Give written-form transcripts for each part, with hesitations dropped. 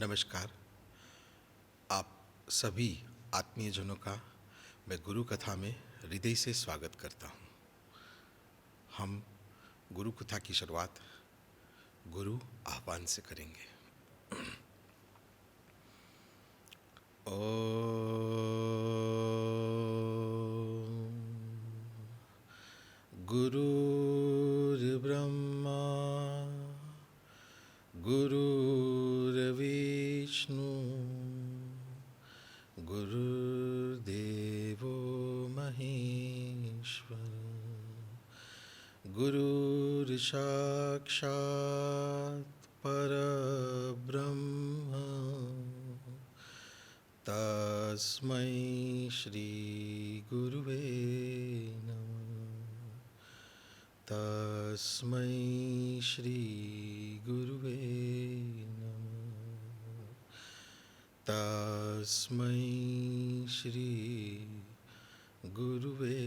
नमस्कार। आप सभी आत्मीयजनों का मैं गुरु कथा में हृदय से स्वागत करता हूँ। हम गुरु कथा की शुरुआत गुरु आह्वान से करेंगे। ओम गुरुर्ब्रह्मा गुरुर्विष्णु गुरुर्देवो महेश्वर गुरुर्साक्षात् परब्रह्म तस्मै श्री गुरुवे नमः। तस्मै श्री गुरुवे नमः। तस्मै श्री गुरुवे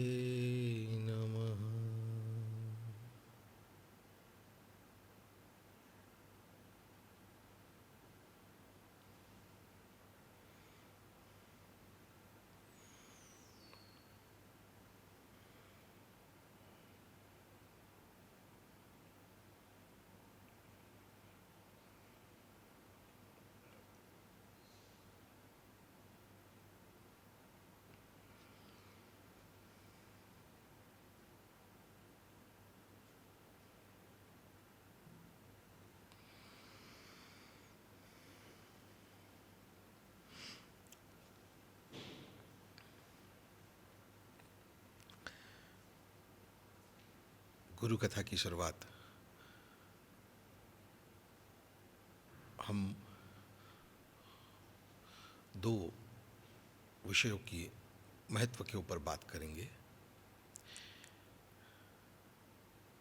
नमः। गुरु कथा की शुरुआत हम दो विषयों की महत्व के ऊपर बात करेंगे।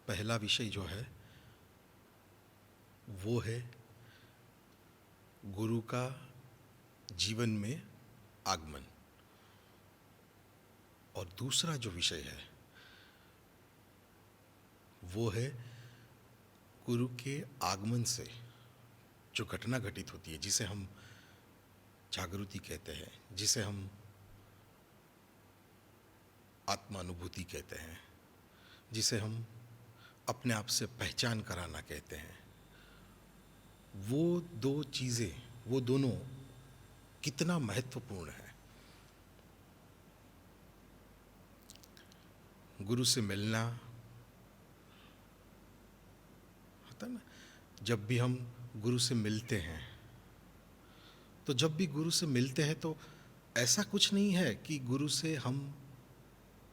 पहला विषय जो है वो है गुरु का जीवन में आगमन, और दूसरा जो विषय है वो है गुरु के आगमन से जो घटना घटित होती है, जिसे हम जागृति कहते हैं, जिसे हम आत्मानुभूति कहते हैं, जिसे हम अपने आप से पहचान कराना कहते हैं। वो दो चीज़ें, वो दोनों कितना महत्वपूर्ण है। गुरु से मिलना होता ना, जब भी हम गुरु से मिलते हैं तो जब भी गुरु से मिलते हैं तो ऐसा कुछ नहीं है कि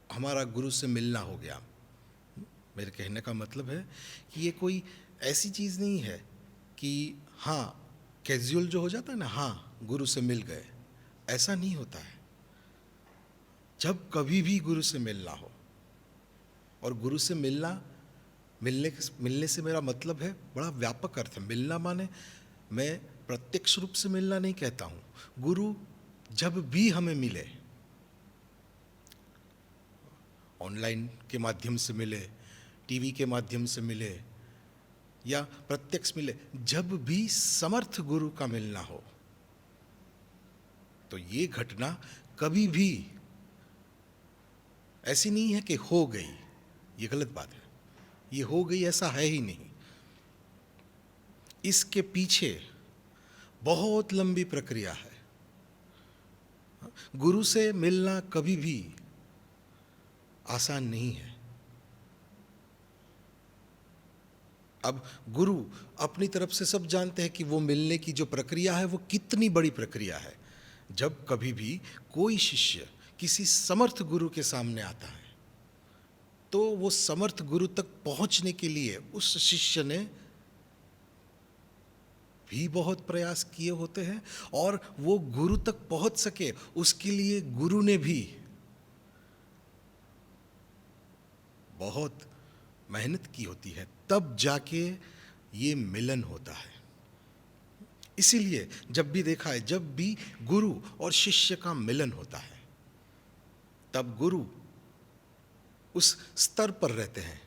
हमारा गुरु से मिलना हो गया। मेरे कहने का मतलब है कि ये कोई ऐसी चीज़ नहीं है कि हाँ कैजुअल जो हो जाता है ना, हाँ गुरु से मिल गए, ऐसा नहीं होता है। जब कभी भी गुरु से मिलना हो, और गुरु से मिलने से मेरा मतलब है बड़ा व्यापक अर्थ है। मिलना माने मैं प्रत्यक्ष रूप से मिलना नहीं कहता हूँ। गुरु जब भी हमें मिले, ऑनलाइन के माध्यम से मिले, टीवी के माध्यम से मिले या प्रत्यक्ष मिले, जब भी समर्थ गुरु का मिलना हो तो ये घटना कभी भी ऐसी नहीं है कि हो गई। ये गलत बात है। ये हो गई ऐसा है ही नहीं। इसके पीछे बहुत लंबी प्रक्रिया है। गुरु से मिलना कभी भी आसान नहीं है। अब गुरु अपनी तरफ से सब जानते हैं कि वो मिलने की जो प्रक्रिया है वो कितनी बड़ी प्रक्रिया है। जब कभी भी कोई शिष्य किसी समर्थ गुरु के सामने आता है तो वो समर्थ गुरु तक पहुंचने के लिए उस शिष्य ने भी बहुत प्रयास किए होते हैं, और वो गुरु तक पहुंच सके उसके लिए गुरु ने भी बहुत मेहनत की होती है, तब जाके ये मिलन होता है। इसीलिए जब भी देखा है, जब भी गुरु और शिष्य का मिलन होता है तब गुरु उस स्तर पर रहते हैं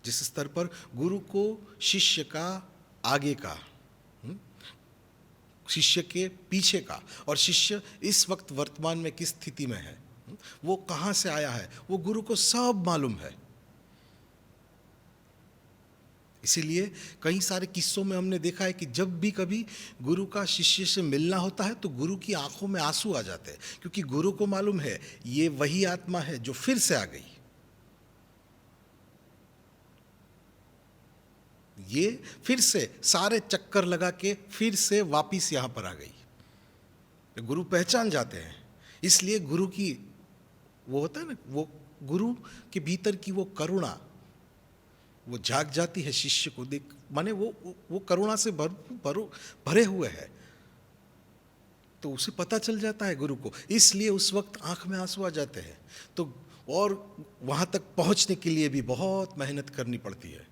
जिस स्तर पर गुरु को शिष्य का आगे का शिष्य के पीछे का, और शिष्य इस वक्त वर्तमान में किस स्थिति में है, वो कहाँ से आया है, वो गुरु को सब मालूम है। इसीलिए कई सारे किस्सों में हमने देखा है कि जब भी कभी गुरु का शिष्य से मिलना होता है तो गुरु की आंखों में आंसू आ जाते हैं, क्योंकि गुरु को मालूम है ये वही आत्मा है जो फिर से आ गई, ये फिर से सारे चक्कर लगा के फिर से वापिस यहां पर आ गई। तो गुरु पहचान जाते हैं। इसलिए गुरु की वो होता है ना, वो गुरु के भीतर की वो करुणा वो जाग जाती है शिष्य को देख, माने वो करुणा से भरे हुए है, तो उसे पता चल जाता है गुरु को, इसलिए उस वक्त आंख में आंसू आ जाते हैं। तो और वहां तक पहुंचने के लिए भी बहुत मेहनत करनी पड़ती है,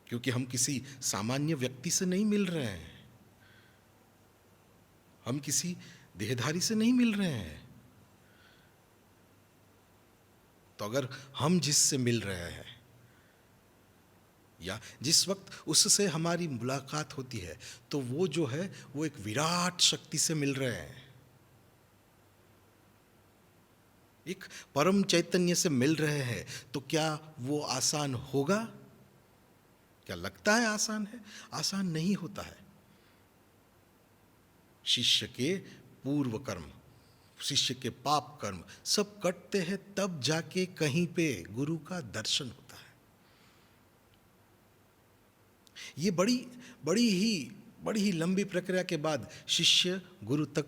क्योंकि हम किसी सामान्य व्यक्ति से नहीं मिल रहे हैं, हम किसी देहधारी से नहीं मिल रहे हैं। तो अगर हम जिससे मिल रहे हैं या जिस वक्त उससे हमारी मुलाकात होती है, तो वो जो है वो एक विराट शक्ति से मिल रहे हैं, एक परम चैतन्य से मिल रहे हैं। तो क्या वो आसान होगा? क्या लगता है आसान है? आसान नहीं होता है। शिष्य के पूर्व कर्म, शिष्य के पाप कर्म सब कटते हैं, तब जाके कहीं पे गुरु का दर्शन होता है। ये बड़ी ही लंबी प्रक्रिया के बाद शिष्य गुरु तक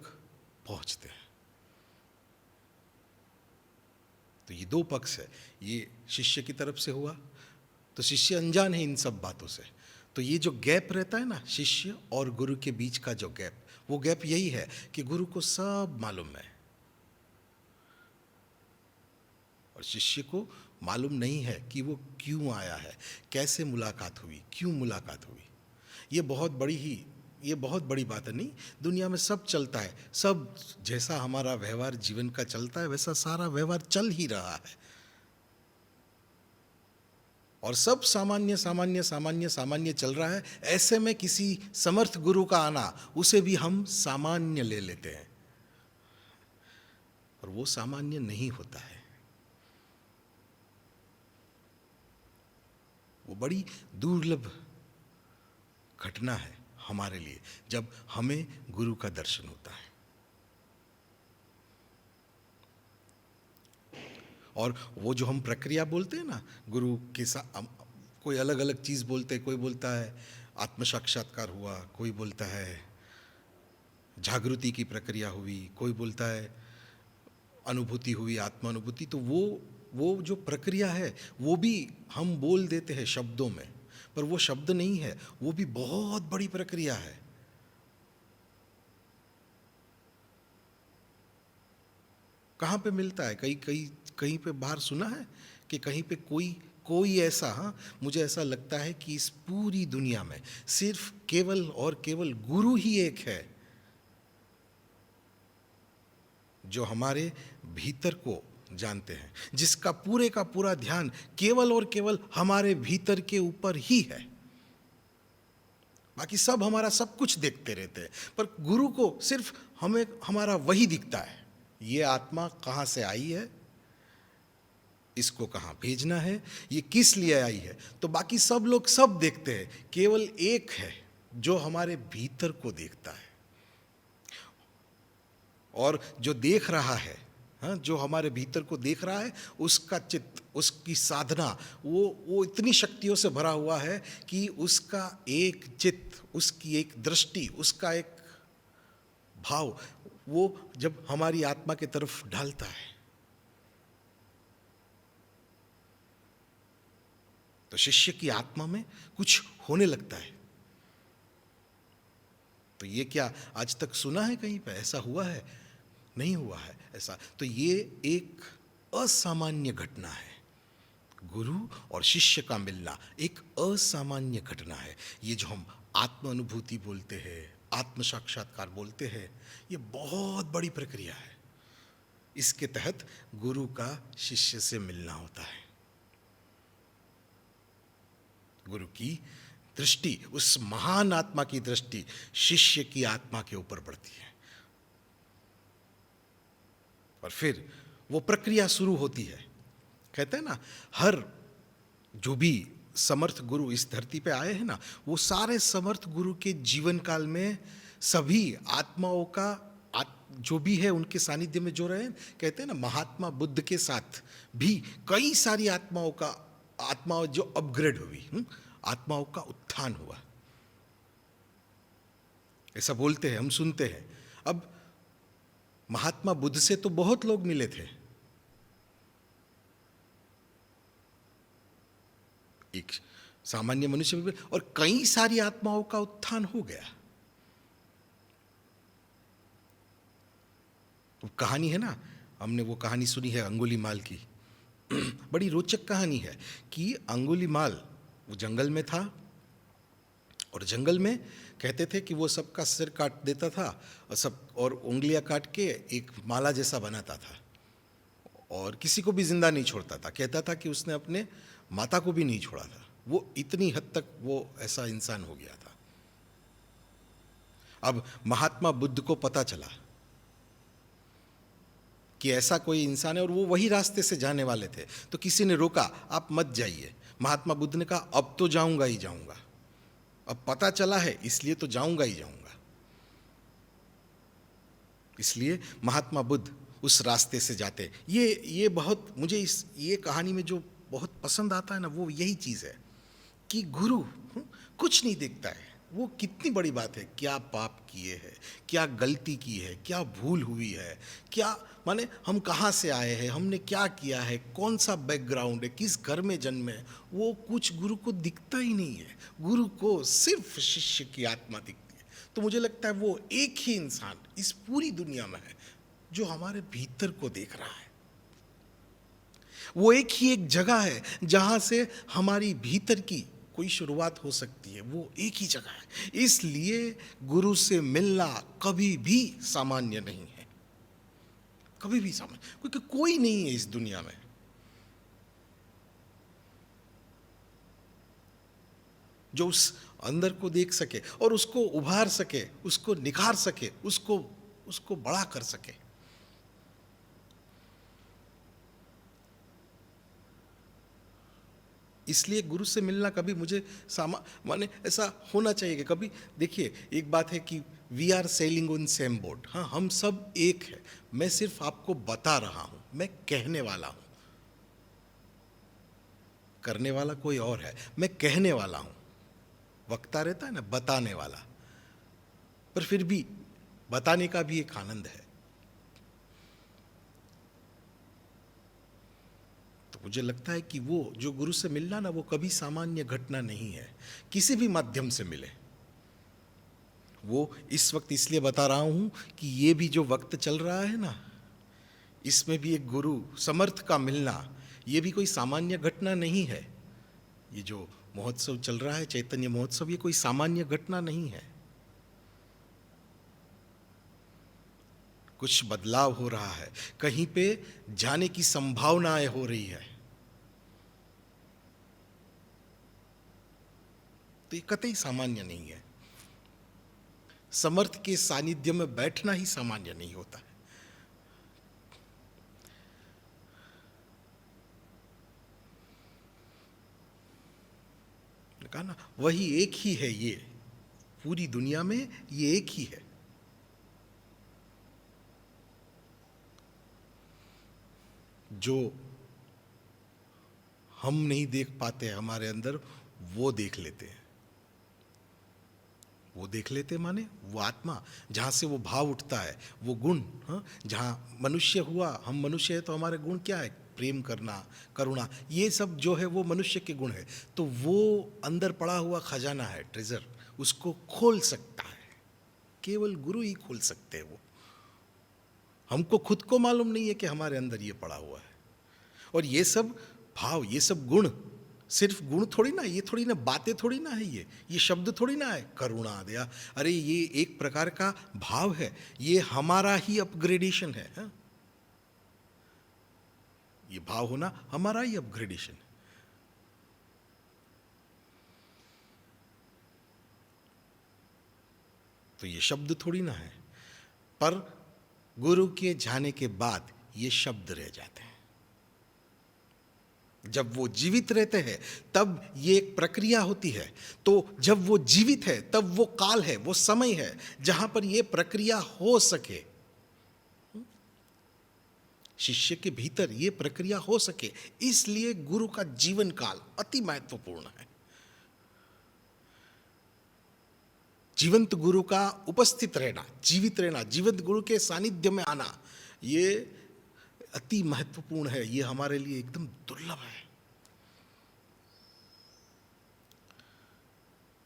पहुंचते हैं। तो ये दो पक्ष है, ये शिष्य की तरफ से हुआ, तो शिष्य अनजान है इन सब बातों से। तो ये जो गैप रहता है ना शिष्य और गुरु के बीच का जो गैप, वो गैप यही है कि गुरु को सब मालूम है और शिष्य को मालूम नहीं है कि वो क्यों आया है, कैसे मुलाकात हुई, क्यों मुलाकात हुई। ये बहुत बड़ी बात है। नहीं, दुनिया में सब चलता है, सब जैसा हमारा व्यवहार जीवन का चलता है वैसा सारा व्यवहार चल ही रहा है, और सब सामान्य सामान्य सामान्य सामान्य चल रहा है। ऐसे में किसी समर्थ गुरु का आना, उसे भी हम सामान्य ले लेते हैं, और वो सामान्य नहीं होता है। वो बड़ी दुर्लभ घटना है हमारे लिए जब हमें गुरु का दर्शन होता है। और वो जो हम प्रक्रिया बोलते हैं ना गुरु के साथ, कोई अलग अलग चीज़ बोलते हैं, कोई बोलता है आत्म साक्षात्कार हुआ, कोई बोलता है जागृति की प्रक्रिया हुई, कोई बोलता है अनुभूति हुई, आत्मानुभूति। तो वो जो प्रक्रिया है वो भी हम बोल देते हैं शब्दों में, पर वो शब्द नहीं है, वो भी बहुत बड़ी प्रक्रिया है। कहाँ पे मिलता है? कहीं पे बाहर सुना है कि कहीं पे कोई ऐसा, हाँ मुझे ऐसा लगता है कि इस पूरी दुनिया में सिर्फ केवल और केवल गुरु ही एक है जो हमारे भीतर को जानते हैं, जिसका पूरे का पूरा ध्यान केवल और केवल हमारे भीतर के ऊपर ही है। बाकी सब हमारा सब कुछ देखते रहते हैं, पर गुरु को सिर्फ हमें हमारा वही दिखता है। ये आत्मा कहाँ से आई है, इसको कहाँ भेजना है, ये किस लिए आई है। तो बाकी सब लोग सब देखते हैं, केवल एक है जो हमारे भीतर को देखता है, और जो देख रहा है, हाँ, जो हमारे भीतर को देख रहा है, उसका चित्त, उसकी साधना, वो इतनी शक्तियों से भरा हुआ है कि उसका एक चित्त, उसकी एक दृष्टि, उसका एक भाव, वो जब हमारी आत्मा की तरफ ढालता है तो शिष्य की आत्मा में कुछ होने लगता है। तो ये क्या आज तक सुना है कहीं पे? ऐसा हुआ है? नहीं हुआ है ऐसा। तो ये एक असामान्य घटना है। गुरु और शिष्य का मिलना एक असामान्य घटना है। ये जो हम आत्म अनुभूति बोलते हैं, आत्म साक्षात्कार बोलते हैं, ये बहुत बड़ी प्रक्रिया है। इसके तहत गुरु का शिष्य से मिलना होता है। गुरु की दृष्टि, उस महान आत्मा की दृष्टि शिष्य की आत्मा के ऊपर पड़ती है, और फिर वो प्रक्रिया शुरू होती है। कहते हैं ना, हर जो भी समर्थ गुरु इस धरती पे आए हैं ना, वो सारे समर्थ गुरु के जीवन काल में सभी आत्माओं का जो भी है उनके सानिध्य में जो रहे। कहते हैं ना, महात्मा बुद्ध के साथ भी कई सारी आत्माओं जो अपग्रेड हुई, आत्माओं का उत्थान हुआ, ऐसा बोलते हैं, हम सुनते हैं। अब महात्मा बुद्ध से तो बहुत लोग मिले थे, एक सामान्य मनुष्य भी, और कई सारी आत्माओं का उत्थान हो गया। तो कहानी है ना, हमने वो कहानी सुनी है अंगुलीमाल की। बड़ी रोचक कहानी है कि अंगुलीमाल वो जंगल में था, और जंगल में कहते थे कि वो सबका सिर काट देता था और उंगलियां काट के एक माला जैसा बनाता था, और किसी को भी जिंदा नहीं छोड़ता था। कहता था कि उसने अपने माता को भी नहीं छोड़ा था। वो इतनी हद तक वो ऐसा इंसान हो गया था। अब महात्मा बुद्ध को पता चला कि ऐसा कोई इंसान है, और वो वही रास्ते से जाने वाले थे। तो किसी ने रोका, आप मत जाइए। महात्मा बुद्ध ने कहा, अब तो जाऊंगा ही जाऊंगा, अब पता चला है इसलिए तो जाऊंगा ही जाऊंगा। इसलिए महात्मा बुद्ध उस रास्ते से जाते। ये बहुत मुझे ये कहानी में जो बहुत पसंद आता है ना, वो यही चीज़ है कि गुरु कुछ नहीं देखता है, वो कितनी बड़ी बात है, क्या पाप किए हैं, क्या गलती की है, क्या भूल हुई है, क्या माने हम कहाँ से आए हैं, हमने क्या किया है, कौन सा बैकग्राउंड है, किस घर में जन्मे है, वो कुछ गुरु को दिखता ही नहीं है। गुरु को सिर्फ शिष्य की आत्मा दिखती है। तो मुझे लगता है वो एक ही इंसान इस पूरी दुनिया में है जो हमारे भीतर को देख रहा है। वो एक जगह है जहां से हमारी भीतर की कोई शुरुआत हो सकती है, वो एक ही जगह है। इसलिए गुरु से मिलना कभी भी सामान्य नहीं है, कभी भी सामान्य, क्योंकि कोई नहीं है इस दुनिया में जो उस अंदर को देख सके और उसको उभार सके, उसको निखार सके, उसको बड़ा कर सके। इसलिए गुरु से मिलना कभी मुझे माने ऐसा होना चाहिए कि कभी देखिए, एक बात है कि we are sailing on same boat. हाँ, हम सब एक है। मैं सिर्फ आपको बता रहा हूं, मैं कहने वाला हूं, करने वाला कोई और है, मैं कहने वाला हूं। वक्ता रहता है ना, बताने वाला, पर फिर भी बताने का भी एक आनंद है। मुझे लगता है कि वो जो गुरु से मिलना ना, वो कभी सामान्य घटना नहीं है, किसी भी माध्यम से मिले। वो इस वक्त इसलिए बता रहा हूं कि ये भी जो वक्त चल रहा है ना, इसमें भी एक गुरु समर्थ का मिलना, ये भी कोई सामान्य घटना नहीं है। ये जो महोत्सव चल रहा है, चैतन्य महोत्सव, ये कोई सामान्य घटना नहीं है। कुछ बदलाव हो रहा है, कहीं पे जाने की संभावनाएं हो रही है। तो ये कतई सामान्य नहीं है। समर्थ के सानिध्य में बैठना ही सामान्य नहीं होता है। कहा ना, वही एक ही है, ये पूरी दुनिया में ये एक ही है। जो हम नहीं देख पाते हमारे अंदर, वो देख लेते हैं। वो देख लेते माने वो आत्मा, जहाँ से वो भाव उठता है, वो गुण। हाँ, जहाँ मनुष्य हुआ, हम मनुष्य है तो हमारे गुण क्या है, प्रेम करना, करुणा, ये सब जो है वो मनुष्य के गुण है। तो वो अंदर पड़ा हुआ खजाना है, ट्रेजर, उसको खोल सकता है केवल गुरु ही खोल सकते हैं। वो हमको खुद को मालूम नहीं है कि हमारे अंदर ये पड़ा हुआ है। और ये सब भाव, ये सब गुण, सिर्फ गुण थोड़ी ना, ये थोड़ी ना बातें थोड़ी ना है, ये शब्द थोड़ी ना है, करुणा दया, अरे ये एक प्रकार का भाव है, ये हमारा ही अपग्रेडेशन है। हाँ? ये भाव होना हमारा ही अपग्रेडेशन है। तो ये शब्द थोड़ी ना है, पर गुरु के जाने के बाद ये शब्द रह जाते हैं। जब वो जीवित रहते हैं तब ये एक प्रक्रिया होती है। तो जब वो जीवित है तब वो काल है, वो समय है जहां पर ये प्रक्रिया हो सके, शिष्य के भीतर ये प्रक्रिया हो सके। इसलिए गुरु का जीवन काल अति महत्वपूर्ण है। जीवंत गुरु का उपस्थित रहना, जीवित रहना, जीवंत गुरु के सानिध्य में आना, ये अति महत्वपूर्ण है। ये हमारे लिए एकदम दुर्लभ है।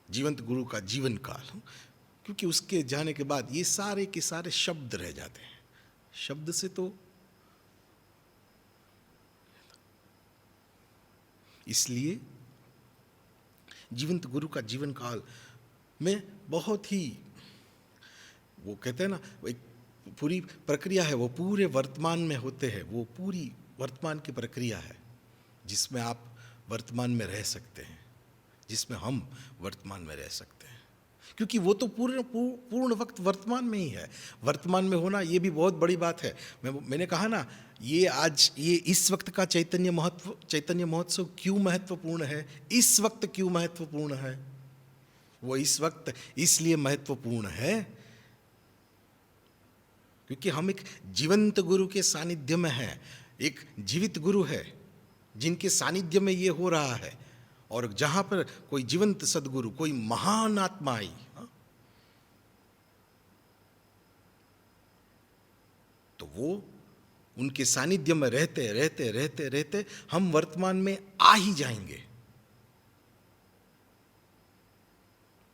जीवंत गुरु का जीवन काल, क्योंकि उसके जाने के बाद ये सारे के सारे शब्द रह जाते हैं। शब्द से तो इसलिए जीवंत गुरु का जीवन काल में बहुत ही, वो कहते हैं ना, एक पूरी प्रक्रिया है, वो पूरे वर्तमान में होते हैं। वो पूरी वर्तमान की प्रक्रिया है जिसमें आप वर्तमान में रह सकते हैं, जिसमें हम वर्तमान में रह सकते हैं, क्योंकि वो तो पूर्ण वक्त वर्तमान में ही है। वर्तमान में होना ये भी बहुत बड़ी बात है। मैंने कहा ना, ये आज ये इस वक्त का चैतन्य महोत्सव क्यों महत्वपूर्ण है, इस वक्त क्यों महत्वपूर्ण है। वो इस वक्त इसलिए महत्वपूर्ण है क्योंकि हम एक जीवंत गुरु के सानिध्य में हैं। एक जीवित गुरु है जिनके सानिध्य में ये हो रहा है, और जहां पर कोई जीवंत सदगुरु, कोई महान आत्मा आई, तो वो उनके सानिध्य में रहते रहते रहते रहते हम वर्तमान में आ ही जाएंगे।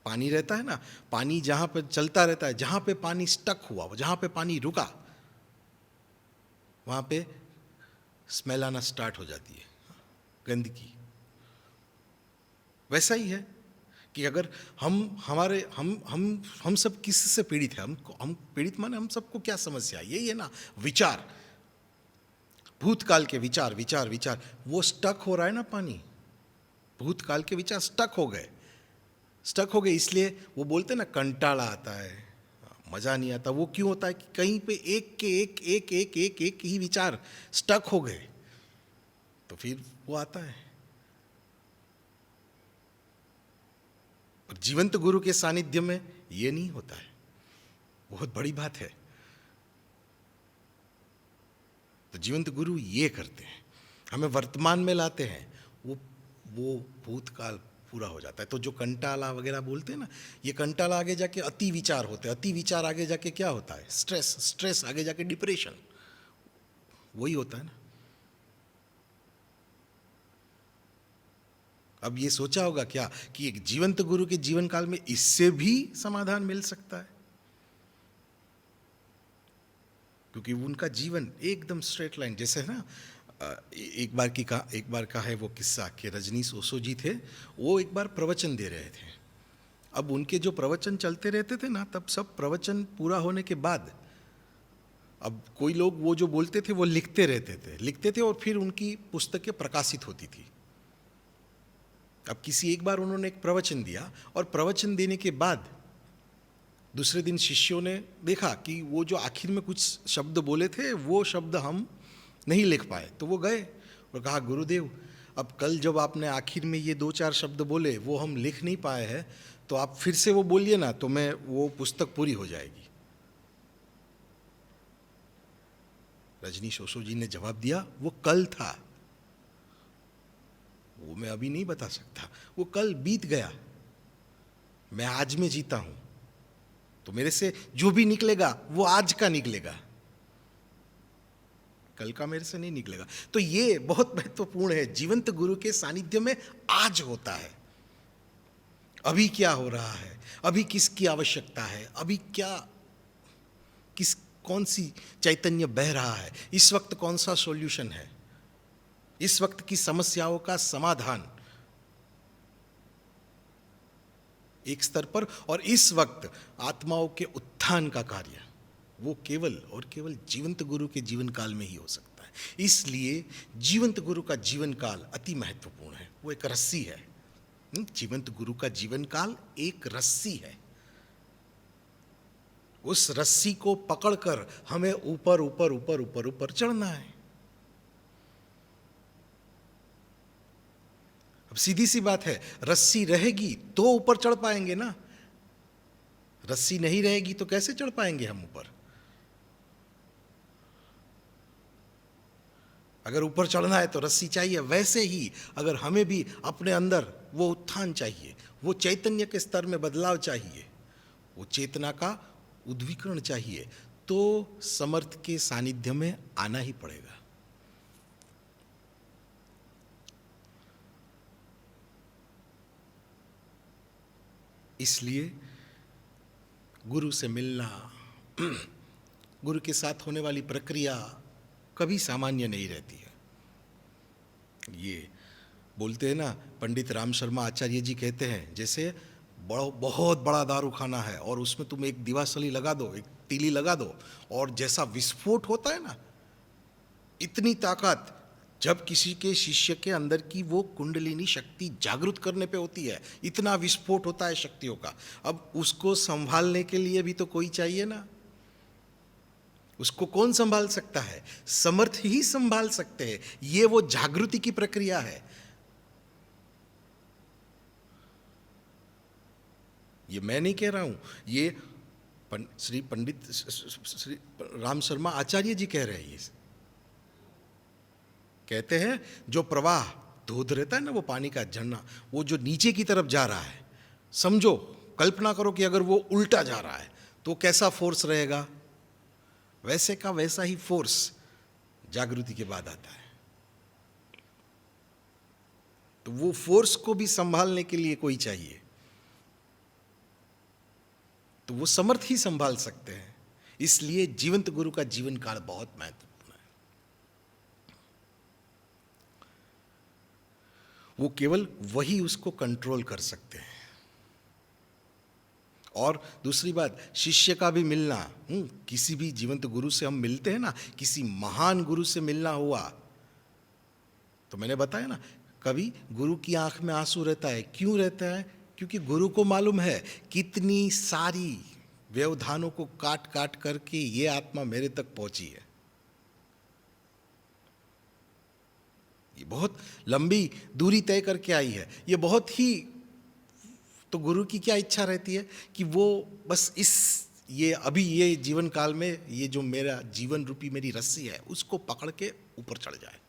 पानी रहता है ना, पानी जहां पर चलता रहता है, जहां पे पानी स्टक हुआ, जहां पे पानी रुका, वहां पे स्मेल आना स्टार्ट हो जाती है, गंदगी। वैसा ही है कि अगर हम सब किससे पीड़ित है, हम पीड़ित माने हम सबको क्या समस्या है, यही है ना, विचार, भूतकाल के विचार विचार विचार, वो स्टक हो रहा है ना, पानी, भूतकाल के विचार स्टक हो गए। इसलिए वो बोलते ना, कंटाला आता है, मजा नहीं आता। वो क्यों होता है कि कहीं पे एक के एक एक एक एक एक ही विचार स्टक हो गए, तो फिर वो आता है। और जीवंत गुरु के सानिध्य में ये नहीं होता है, बहुत बड़ी बात है। तो जीवंत गुरु ये करते हैं, हमें वर्तमान में लाते हैं। वो भूतकाल पूरा हो जाता है। तो जो कंटाला वगैरह बोलते हैं ना, ये कंटाला आगे जाके अति विचार होते हैं, अति विचार आगे जाके क्या होता है, स्ट्रेस आगे जाके डिप्रेशन, वही होता है ना। अब ये सोचा होगा क्या कि एक जीवंत गुरु के जीवन काल में इससे भी समाधान मिल सकता है, क्योंकि उनका जीवन एकदम स्ट्रेट लाइन जैसे है ना। एक बार का है वो किस्सा कि रजनीश ओशो जी थे, वो एक बार प्रवचन दे रहे थे। अब उनके जो प्रवचन चलते रहते थे ना, तब सब प्रवचन पूरा होने के बाद अब कोई लोग वो जो बोलते थे वो लिखते थे और फिर उनकी पुस्तकें प्रकाशित होती थी। अब एक बार उन्होंने एक प्रवचन दिया, और प्रवचन देने के बाद दूसरे दिन शिष्यों ने देखा कि वो जो आखिर में कुछ शब्द बोले थे, वो शब्द हम नहीं लिख पाए। तो वो गए और कहा, गुरुदेव, अब कल जब आपने आखिर में ये 2-4 शब्द बोले वो हम लिख नहीं पाए हैं, तो आप फिर से वो बोलिए ना, तो मैं वो पुस्तक पूरी हो जाएगी। रजनीश ओशो जी ने जवाब दिया, वो कल था, वो मैं अभी नहीं बता सकता, वो कल बीत गया, मैं आज में जीता हूं, तो मेरे से जो भी निकलेगा वो आज का निकलेगा, कल का मेरे से नहीं निकलेगा। तो ये बहुत महत्वपूर्ण है। जीवंत गुरु के सानिध्य में आज होता है, अभी क्या हो रहा है, अभी किसकी आवश्यकता है, अभी कौन सी चैतन्य बह रहा है, इस वक्त कौन सा सॉल्यूशन है, इस वक्त की समस्याओं का समाधान एक स्तर पर, और इस वक्त आत्माओं के उत्थान का कार्य, वो केवल और केवल जीवंत गुरु के जीवन काल में ही हो सकता है। इसलिए जीवंत गुरु का जीवन काल अति महत्वपूर्ण है। वो एक रस्सी है। जीवंत गुरु का जीवन काल एक रस्सी है। उस रस्सी को पकड़कर हमें ऊपर ऊपर ऊपर ऊपर ऊपर चढ़ना है। अब सीधी सी बात है, रस्सी रहेगी तो ऊपर चढ़ पाएंगे ना, रस्सी नहीं रहेगी तो कैसे चढ़ पाएंगे हम ऊपर। अगर ऊपर चढ़ना है तो रस्सी चाहिए, वैसे ही अगर हमें भी अपने अंदर वो उत्थान चाहिए, वो चैतन्य के स्तर में बदलाव चाहिए, वो चेतना का उद्विकरण चाहिए, तो समर्थ के सानिध्य में आना ही पड़ेगा। इसलिए गुरु से मिलना, गुरु के साथ होने वाली प्रक्रिया कभी सामान्य नहीं रहती है। ये बोलते हैं ना, पंडित राम शर्मा आचार्य जी कहते हैं, जैसे बहुत बड़ा दारू खाना है और उसमें तुम एक दिवासली लगा दो, एक तीली लगा दो, और जैसा विस्फोट होता है ना, इतनी ताकत जब किसी के शिष्य के अंदर की वो कुंडलिनी शक्ति जागृत करने पे होती है, इतना विस्फोट होता है शक्तियों का। अब उसको संभालने के लिए भी तो कोई चाहिए ना। उसको कौन संभाल सकता है? समर्थ ही संभाल सकते हैं। ये वो जागृति की प्रक्रिया है। ये मैं नहीं कह रहा हूं, ये श्री पंडित श्री राम शर्मा आचार्य जी कह रहे हैं। ये कहते हैं जो प्रवाह धोध रहता है ना, वो पानी का झरना, वो जो नीचे की तरफ जा रहा है, समझो, कल्पना करो कि अगर वो उल्टा जा रहा है तो कैसा फोर्स रहेगा। वैसे का वैसा ही फोर्स जागृति के बाद आता है। तो वो फोर्स को भी संभालने के लिए कोई चाहिए, तो वो समर्थ ही संभाल सकते हैं। इसलिए जीवंत गुरु का जीवन काल बहुत महत्वपूर्ण है। वो केवल वही उसको कंट्रोल कर सकते हैं। और दूसरी बात, शिष्य का भी मिलना, किसी भी जीवंत गुरु से हम मिलते हैं ना, किसी महान गुरु से मिलना हुआ तो मैंने बताया ना, कभी गुरु की आंख में आंसू रहता है। क्यों रहता है? क्योंकि गुरु को मालूम है कितनी सारी व्यवधानों को काट काट करके ये आत्मा मेरे तक पहुंची है। ये बहुत लंबी दूरी तय करके आई है। ये बहुत ही, तो गुरु की क्या इच्छा रहती है कि वो बस ये अभी ये जीवन काल में ये जो मेरा जीवन रूपी मेरी रस्सी है उसको पकड़ के ऊपर चढ़ जाए।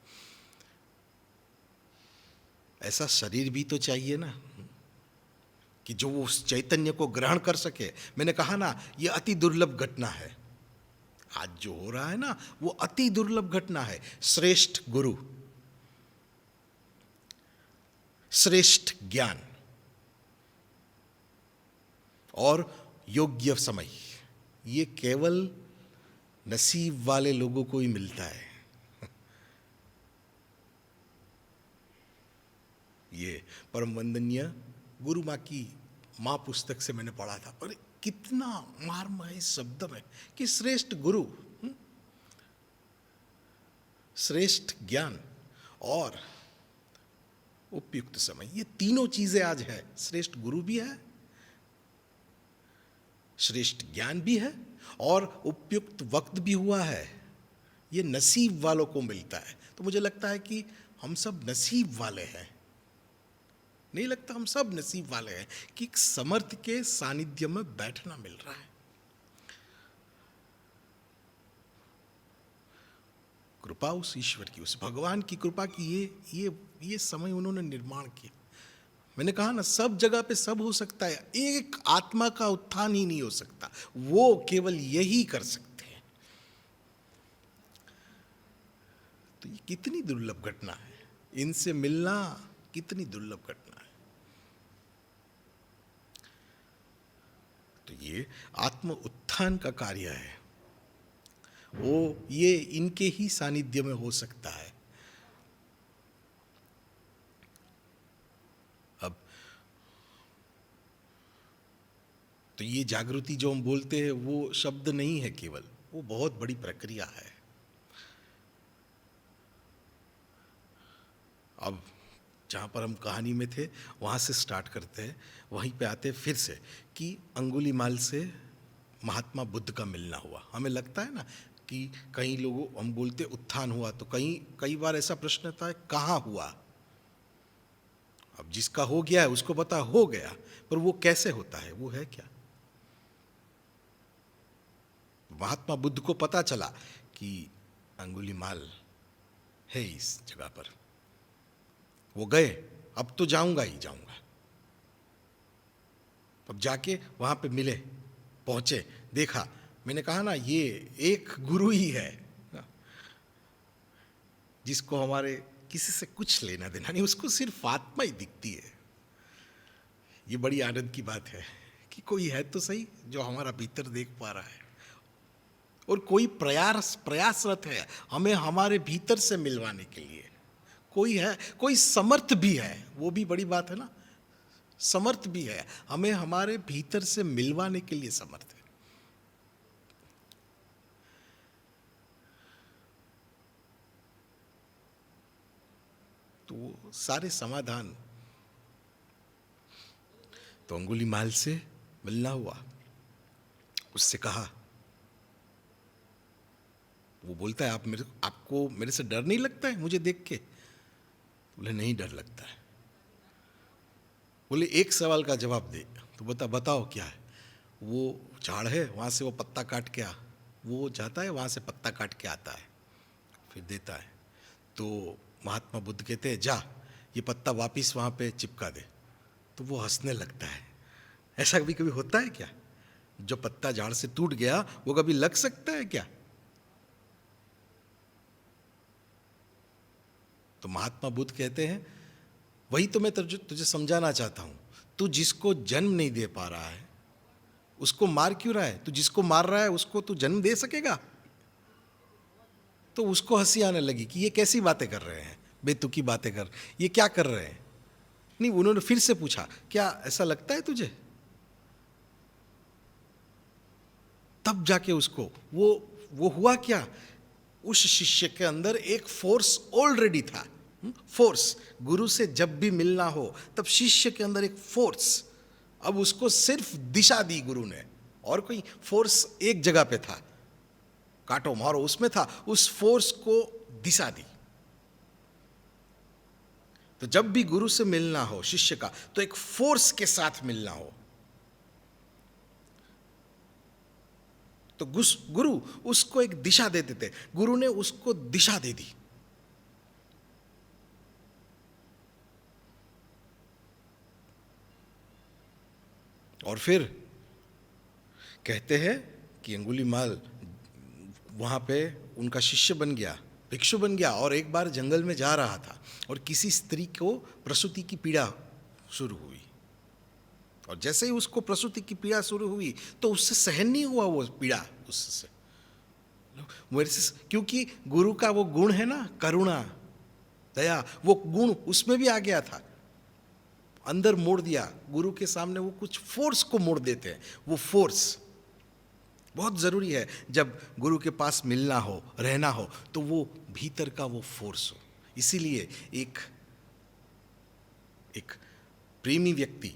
ऐसा शरीर भी तो चाहिए ना, कि जो उस चैतन्य को ग्रहण कर सके। मैंने कहा ना, ये अति दुर्लभ घटना है। आज जो हो रहा है ना, वो अति दुर्लभ घटना है। श्रेष्ठ गुरु, श्रेष्ठ ज्ञान और योग्य समय, ये केवल नसीब वाले लोगों को ही मिलता है। ये परम वंदनीय गुरु माँ की माँ पुस्तक से मैंने पढ़ा था, और कितना मर्म है इस शब्द में कि श्रेष्ठ गुरु, श्रेष्ठ ज्ञान और उपयुक्त समय, ये तीनों चीजें आज है। श्रेष्ठ गुरु भी है, श्रेष्ठ ज्ञान भी है, और उपयुक्त वक्त भी हुआ है। ये नसीब वालों को मिलता है। तो मुझे लगता है कि हम सब नसीब वाले हैं। नहीं लगता हम सब नसीब वाले हैं कि समर्थ के सानिध्य में बैठना मिल रहा है। कृपा उस ईश्वर की, उस भगवान की कृपा की ये समय उन्होंने निर्माण किया। मैंने कहा ना, सब जगह पे सब हो सकता है, एक आत्मा का उत्थान ही नहीं हो सकता। वो केवल यही कर सकते हैं। तो ये कितनी दुर्लभ घटना है, इनसे मिलना कितनी दुर्लभ घटना है। तो ये आत्म उत्थान का कार्य है, वो ये इनके ही सानिध्य में हो सकता है। अब तो ये जागृति जो हम बोलते हैं वो शब्द नहीं है केवल, वो बहुत बड़ी प्रक्रिया है। अब जहाँ पर हम कहानी में थे वहाँ से स्टार्ट करते हैं, वहीं पे आते हैं फिर से कि अंगुलीमाल से महात्मा बुद्ध का मिलना हुआ। हमें लगता है ना कि कई लोगों, हम बोलते उत्थान हुआ, तो कई बार ऐसा प्रश्न आता है कहाँ हुआ। अब जिसका हो गया है उसको पता हो गया, पर वो कैसे होता है, वो है क्या। महात्मा बुद्ध को पता चला कि अंगुलीमाल है इस जगह पर, वो गए, अब तो जाऊंगा ही जाऊंगा। अब जाके वहां पे मिले, पहुंचे, देखा, मैंने कहा ना ये एक गुरु ही है जिसको हमारे किसी से कुछ लेना देना नहीं, उसको सिर्फ आत्मा ही दिखती है। ये बड़ी आनंद की बात है कि कोई है तो सही जो हमारा भीतर देख पा रहा है, और कोई प्रयासरत है हमें हमारे भीतर से मिलवाने के लिए। कोई है, कोई समर्थ भी है, वो भी बड़ी बात है ना, समर्थ भी है, हमें हमारे भीतर से मिलवाने के लिए समर्थ है। तो वो सारे समाधान तो अंगुलीमाल से मिलना हुआ, उससे कहा, वो बोलता है आपको मेरे से डर नहीं लगता है मुझे देख के? बोले नहीं डर लगता है। बोले एक सवाल का जवाब दे। तो बताओ क्या है? वो झाड़ है, वहाँ से वो पत्ता काट के वो जाता है, वहाँ से पत्ता काट के आता है, फिर देता है। तो महात्मा बुद्ध कहते हैं जा ये पत्ता वापिस वहाँ पे चिपका दे। तो वो हंसने लगता है। ऐसा कभी कभी होता है क्या? जो पत्ता झाड़ से टूट गया वो कभी लग सकता है क्या? तो महात्मा बुद्ध कहते हैं वही तो मैं तुझे समझाना चाहता हूं। तू जिसको जन्म नहीं दे पा रहा है उसको मार क्यों रहा है? तू जिसको मार रहा है उसको तू जन्म दे सकेगा? तो उसको हंसी आने लगी कि ये कैसी बातें कर रहे हैं, बेतुकी बातें कर, ये क्या कर रहे हैं। नहीं, उन्होंने फिर से पूछा क्या ऐसा लगता है तुझे? तब जाके उसको वो हुआ क्या, उस शिष्य के अंदर एक फोर्स ऑलरेडी था। फोर्स, गुरु से जब भी मिलना हो तब शिष्य के अंदर एक फोर्स, अब उसको सिर्फ दिशा दी गुरु ने, और कोई फोर्स एक जगह पे था, काटो मारो उसमें था, उस फोर्स को दिशा दी। तो जब भी गुरु से मिलना हो शिष्य का, तो एक फोर्स के साथ मिलना हो, तो गुरु उसको एक दिशा दे देते। गुरु ने उसको दिशा दे दी। और फिर कहते हैं कि अंगुलीमाल वहाँ पे उनका शिष्य बन गया, भिक्षु बन गया, और एक बार जंगल में जा रहा था और किसी स्त्री को प्रसूति की पीड़ा शुरू हुई, और जैसे ही उसको प्रसूति की पीड़ा शुरू हुई तो उससे सहन नहीं हुआ वो पीड़ा उससे, क्योंकि गुरु का वो गुण है ना, करुणा, दया, वो गुण उसमें भी आ गया था, अंदर मोड़ दिया। गुरु के सामने वो कुछ फोर्स को मोड़ देते हैं। वो फोर्स बहुत जरूरी है, जब गुरु के पास मिलना हो, रहना हो, तो वो भीतर का वो फोर्स हो। इसीलिए एक प्रेमी व्यक्ति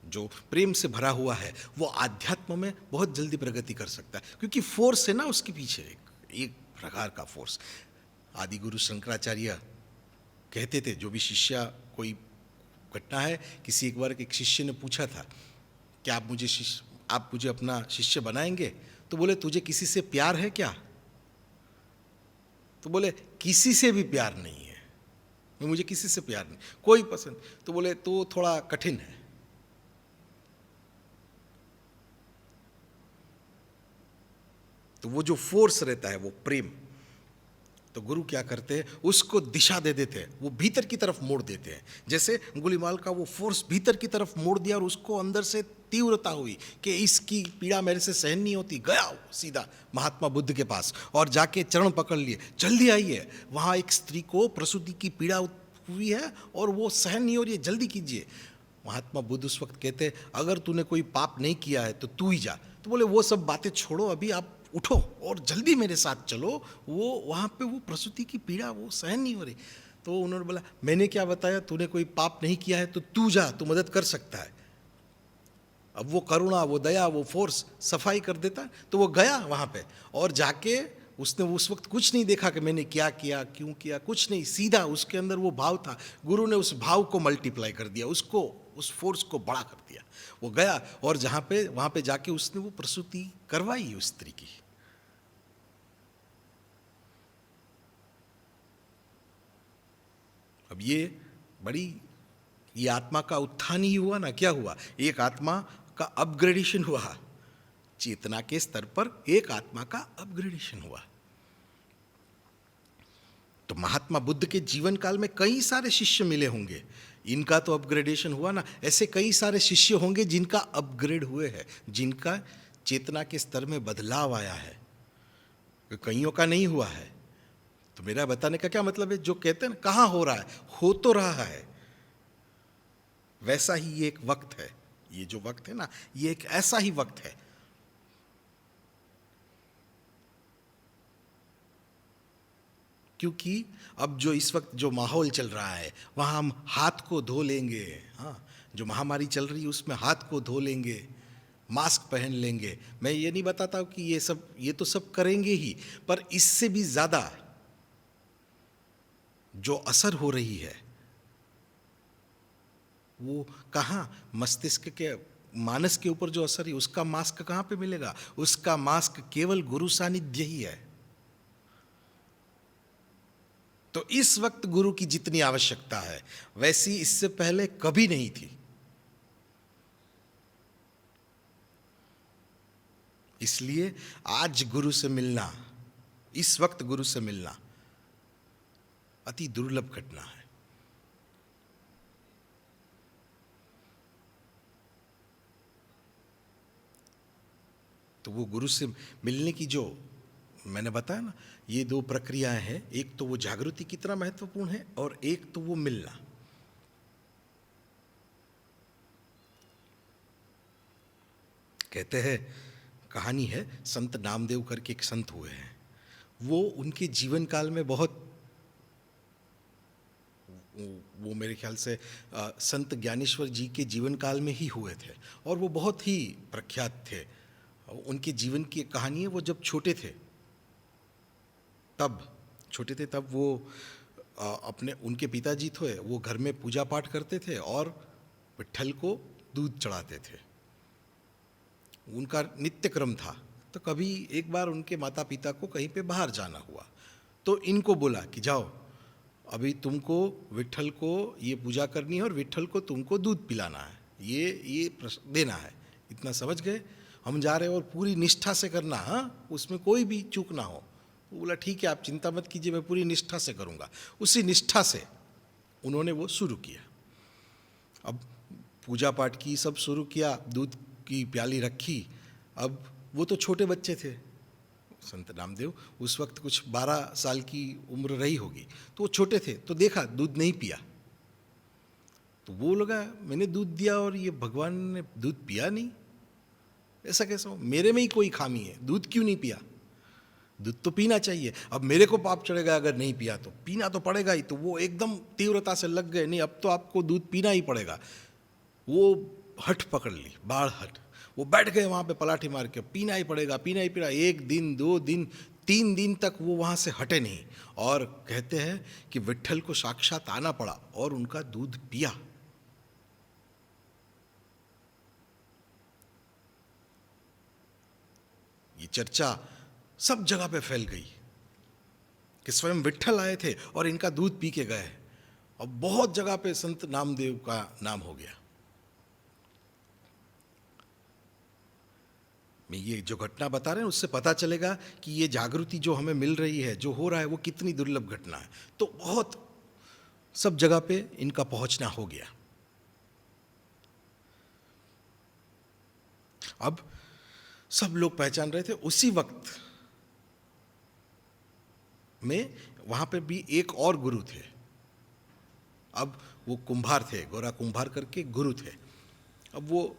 जो प्रेम से भरा हुआ है वो आध्यात्म में बहुत जल्दी प्रगति कर सकता है, क्योंकि फोर्स है ना उसके पीछे, एक प्रकार का फोर्स। आदि गुरु शंकराचार्य कहते थे, जो भी शिष्य, कोई घटना है, किसी एक बार एक शिष्य ने पूछा था कि आप मुझे अपना शिष्य बनाएंगे? तो बोले तुझे किसी से प्यार है क्या? तो बोले किसी से भी प्यार नहीं है, मुझे किसी से प्यार नहीं, कोई पसंद। तो बोले तो थोड़ा कठिन है। तो वो जो फोर्स रहता है वो प्रेम, तो गुरु क्या करते हैं, उसको दिशा दे देते हैं, वो भीतर की तरफ मोड़ देते हैं। जैसे अंगुलीमाल का वो फोर्स भीतर की तरफ मोड़ दिया और उसको अंदर से तीव्रता हुई कि इसकी पीड़ा मेरे से सहन नहीं होती, गया सीधा महात्मा बुद्ध के पास और जाके चरण पकड़ लिए, जल्दी आइए, वहाँ एक स्त्री को प्रसूति की पीड़ा हुई है और वो सहन नहीं हो रही है, जल्दी कीजिए। महात्मा बुद्ध उस वक्त कहते, अगर तूने कोई पाप नहीं किया है तो तू ही जा। तो बोले वो सब बातें छोड़ो, अभी आप उठो और जल्दी मेरे साथ चलो, वो वहाँ पे वो प्रसूति की पीड़ा वो सहन नहीं हो रही। तो उन्होंने बोला, मैंने क्या बताया, तूने कोई पाप नहीं किया है तो तू जा, तू मदद कर सकता है। अब वो करुणा, वो दया, वो फोर्स सफाई कर देता। तो वो गया वहाँ पे और जाके उसने उस वक्त कुछ नहीं देखा कि मैंने क्या किया, क्यों किया, कुछ नहीं, सीधा उसके अंदर वो भाव था। गुरु ने उस भाव को मल्टीप्लाई कर दिया, उसको, उस फोर्स को बड़ा कर दिया। वो गया और जहाँ पे, वहाँ पे जाके उसने वो प्रसूति करवाई उस स्त्री की। अब ये आत्मा का उत्थान ही हुआ ना। क्या हुआ? एक आत्मा का अपग्रेडेशन हुआ, चेतना के स्तर पर एक आत्मा का अपग्रेडेशन हुआ। तो महात्मा बुद्ध के जीवन काल में कई सारे शिष्य मिले होंगे, इनका तो अपग्रेडेशन हुआ ना। ऐसे कई सारे शिष्य होंगे जिनका अपग्रेड हुए हैं, जिनका चेतना के स्तर में बदलाव आया है, कईयों का नहीं हुआ है। तो मेरा बताने का क्या मतलब है, जो कहते हैं ना कहाँ हो रहा है, हो तो रहा है। वैसा ही ये एक वक्त है, ये जो वक्त है ना, ये एक ऐसा ही वक्त है। क्योंकि अब जो इस वक्त जो माहौल चल रहा है, वहाँ हम हाथ को धो लेंगे। हाँ, जो महामारी चल रही है उसमें हाथ को धो लेंगे, मास्क पहन लेंगे। मैं ये नहीं बताता कि ये तो सब करेंगे ही, पर इससे भी ज़्यादा जो असर हो रही है वो कहाँ, मस्तिष्क के, मानस के ऊपर जो असर है, उसका मास्क कहाँ पे मिलेगा? उसका मास्क केवल गुरु सानिध्य ही है। तो इस वक्त गुरु की जितनी आवश्यकता है वैसी इससे पहले कभी नहीं थी। इसलिए आज गुरु से मिलना, इस वक्त गुरु से मिलना अति दुर्लभ घटना है। तो वो गुरु से मिलने की जो मैंने बताया ना, ये दो प्रक्रियाएं हैं। एक तो वो जागृति कितना महत्वपूर्ण है और एक तो वो मिलना। कहते हैं, कहानी है, संत नामदेव करके एक संत हुए हैं। वो उनके जीवन काल में बहुत, वो मेरे ख्याल से संत ज्ञानेश्वर जी के जीवन काल में ही हुए थे और वो बहुत ही प्रख्यात थे। उनके जीवन की एक कहानी है, वो जब छोटे थे तब वो अपने, उनके पिताजी थे, वो घर में पूजा पाठ करते थे और विट्ठल को दूध चढ़ाते थे, उनका नित्य क्रम था। तो कभी एक बार उनके माता पिता को कहीं पे बाहर जाना हुआ, तो इनको बोला कि जाओ, अभी तुमको विट्ठल को ये पूजा करनी है और विट्ठल को तुमको दूध पिलाना है, ये देना है। इतना समझ गए, हम जा रहे हैं और पूरी निष्ठा से करना, हाँ, उसमें कोई भी चूक ना हो। वो बोला ठीक है, आप चिंता मत कीजिए, मैं पूरी निष्ठा से करूँगा। उसी निष्ठा से उन्होंने वो शुरू किया। अब पूजा पाठ की, सब शुरू किया, दूध की प्याली रखी। अब वो तो छोटे बच्चे थे, संत नामदेव उस वक्त कुछ 12 साल की उम्र रही होगी, तो वो छोटे थे। तो देखा दूध नहीं पिया, तो वो लगा मैंने दूध दिया और ये भगवान ने दूध पिया नहीं, ऐसा कैसा हो, मेरे में ही कोई खामी है, दूध क्यों नहीं पिया? दूध तो पीना चाहिए। अब मेरे को पाप चढ़ेगा अगर नहीं पिया, तो पीना तो पड़ेगा ही। तो वो एकदम तीव्रता से लग गए, नहीं अब तो आपको दूध पीना ही पड़ेगा। वो हठ पकड़ ली, बाढ़ हठ। वो बैठ गए वहाँ पे पलाठी मार के, पीना ही पड़ेगा, पीना ही पीना। 1 दिन 2 दिन 3 दिन तक वो वहाँ से हटे नहीं। और कहते हैं कि विट्ठल को साक्षात आना पड़ा और उनका दूध पिया। ये चर्चा सब जगह पे फैल गई कि स्वयं विट्ठल आए थे और इनका दूध पी के गए। और बहुत जगह पे संत नामदेव का नाम हो गया। मैं ये जो घटना बता रहे हैं उससे पता चलेगा कि ये जागृति जो हमें मिल रही है, जो हो रहा है, वो कितनी दुर्लभ घटना है। तो बहुत सब जगह पे इनका पहुंचना हो गया। अब सब लोग पहचान रहे थे। उसी वक्त में वहां पे भी एक और गुरु थे। अब वो कुंभार थे, गोरा कुंभार करके गुरु थे। अब वो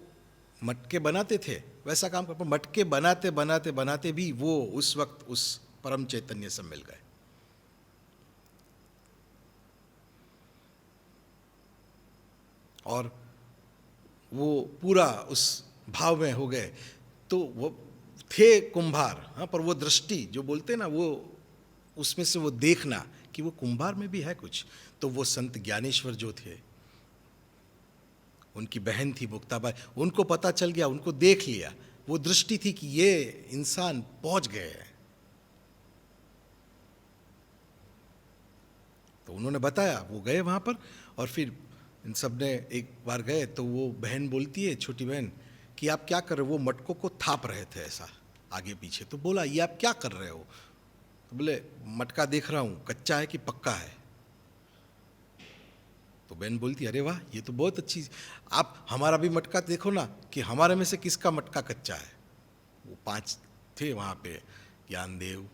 मटके बनाते थे, वैसा काम कर, मटके बनाते बनाते बनाते भी वो उस वक्त उस परम चैतन्य से मिल गए। और वो पूरा उस भाव में हो गए। तो वो थे कुंभार, हाँ, पर वो दृष्टि जो बोलते हैं ना, वो उसमें से वो देखना कि वो कुंभार में भी है कुछ। तो वो संत ज्ञानेश्वर जो थे, उनकी बहन थी मुक्ताबाई, उनको पता चल गया, उनको देख लिया, वो दृष्टि थी कि ये इंसान पहुंच गए हैं। तो उन्होंने बताया, वो गए वहां पर, और फिर इन सब ने एक बार गए तो वो बहन बोलती है, छोटी बहन, कि आप क्या कर रहे हो? वो मटकों को थाप रहे थे ऐसा आगे पीछे। तो बोला, ये आप क्या कर रहे हो? तो बोले, मटका देख रहा हूँ कच्चा है कि पक्का है। तो बहन बोलती, अरे वाह, ये तो बहुत अच्छी, आप हमारा भी मटका देखो ना कि हमारे में से किसका मटका कच्चा है। वो 5 थे वहाँ पे, ज्ञानदेव,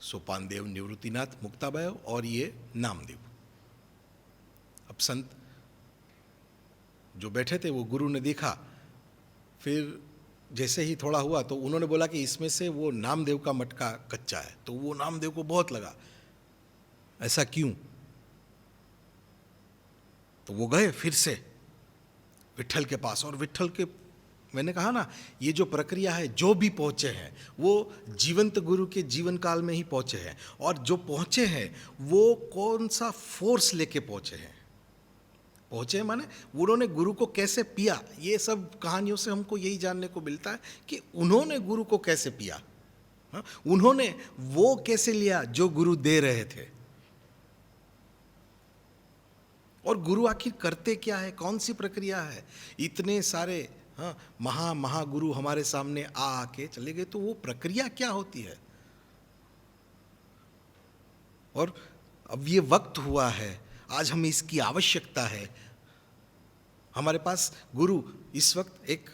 सोपानदेव, निवृत्तिनाथ, मुक्ताबाई और ये नामदेव। अब संत जो बैठे थे, वो गुरु ने देखा, फिर जैसे ही थोड़ा हुआ तो उन्होंने बोला कि इसमें से वो नामदेव का मटका कच्चा है। तो वो नामदेव को बहुत लगा, ऐसा क्यों? तो वो गए फिर से विट्ठल के पास, और विट्ठल के, मैंने कहा ना, ये जो प्रक्रिया है, जो भी पहुंचे हैं वो जीवंत गुरु के जीवन काल में ही पहुंचे हैं, और जो पहुंचे हैं वो कौन सा फोर्स लेके पहुंचे हैं। पहुंचे माने उन्होंने गुरु को कैसे पिया। ये सब कहानियों से हमको यही जानने को मिलता है कि उन्होंने गुरु को कैसे पिया, हाँ? उन्होंने वो कैसे लिया जो गुरु दे रहे थे। और गुरु आखिर करते क्या है, कौन सी प्रक्रिया है। इतने सारे, हाँ, महागुरु हमारे सामने आके चले गए, तो वो प्रक्रिया क्या होती है। और अब ये वक्त हुआ है, आज हमें इसकी आवश्यकता है। हमारे पास गुरु इस वक्त एक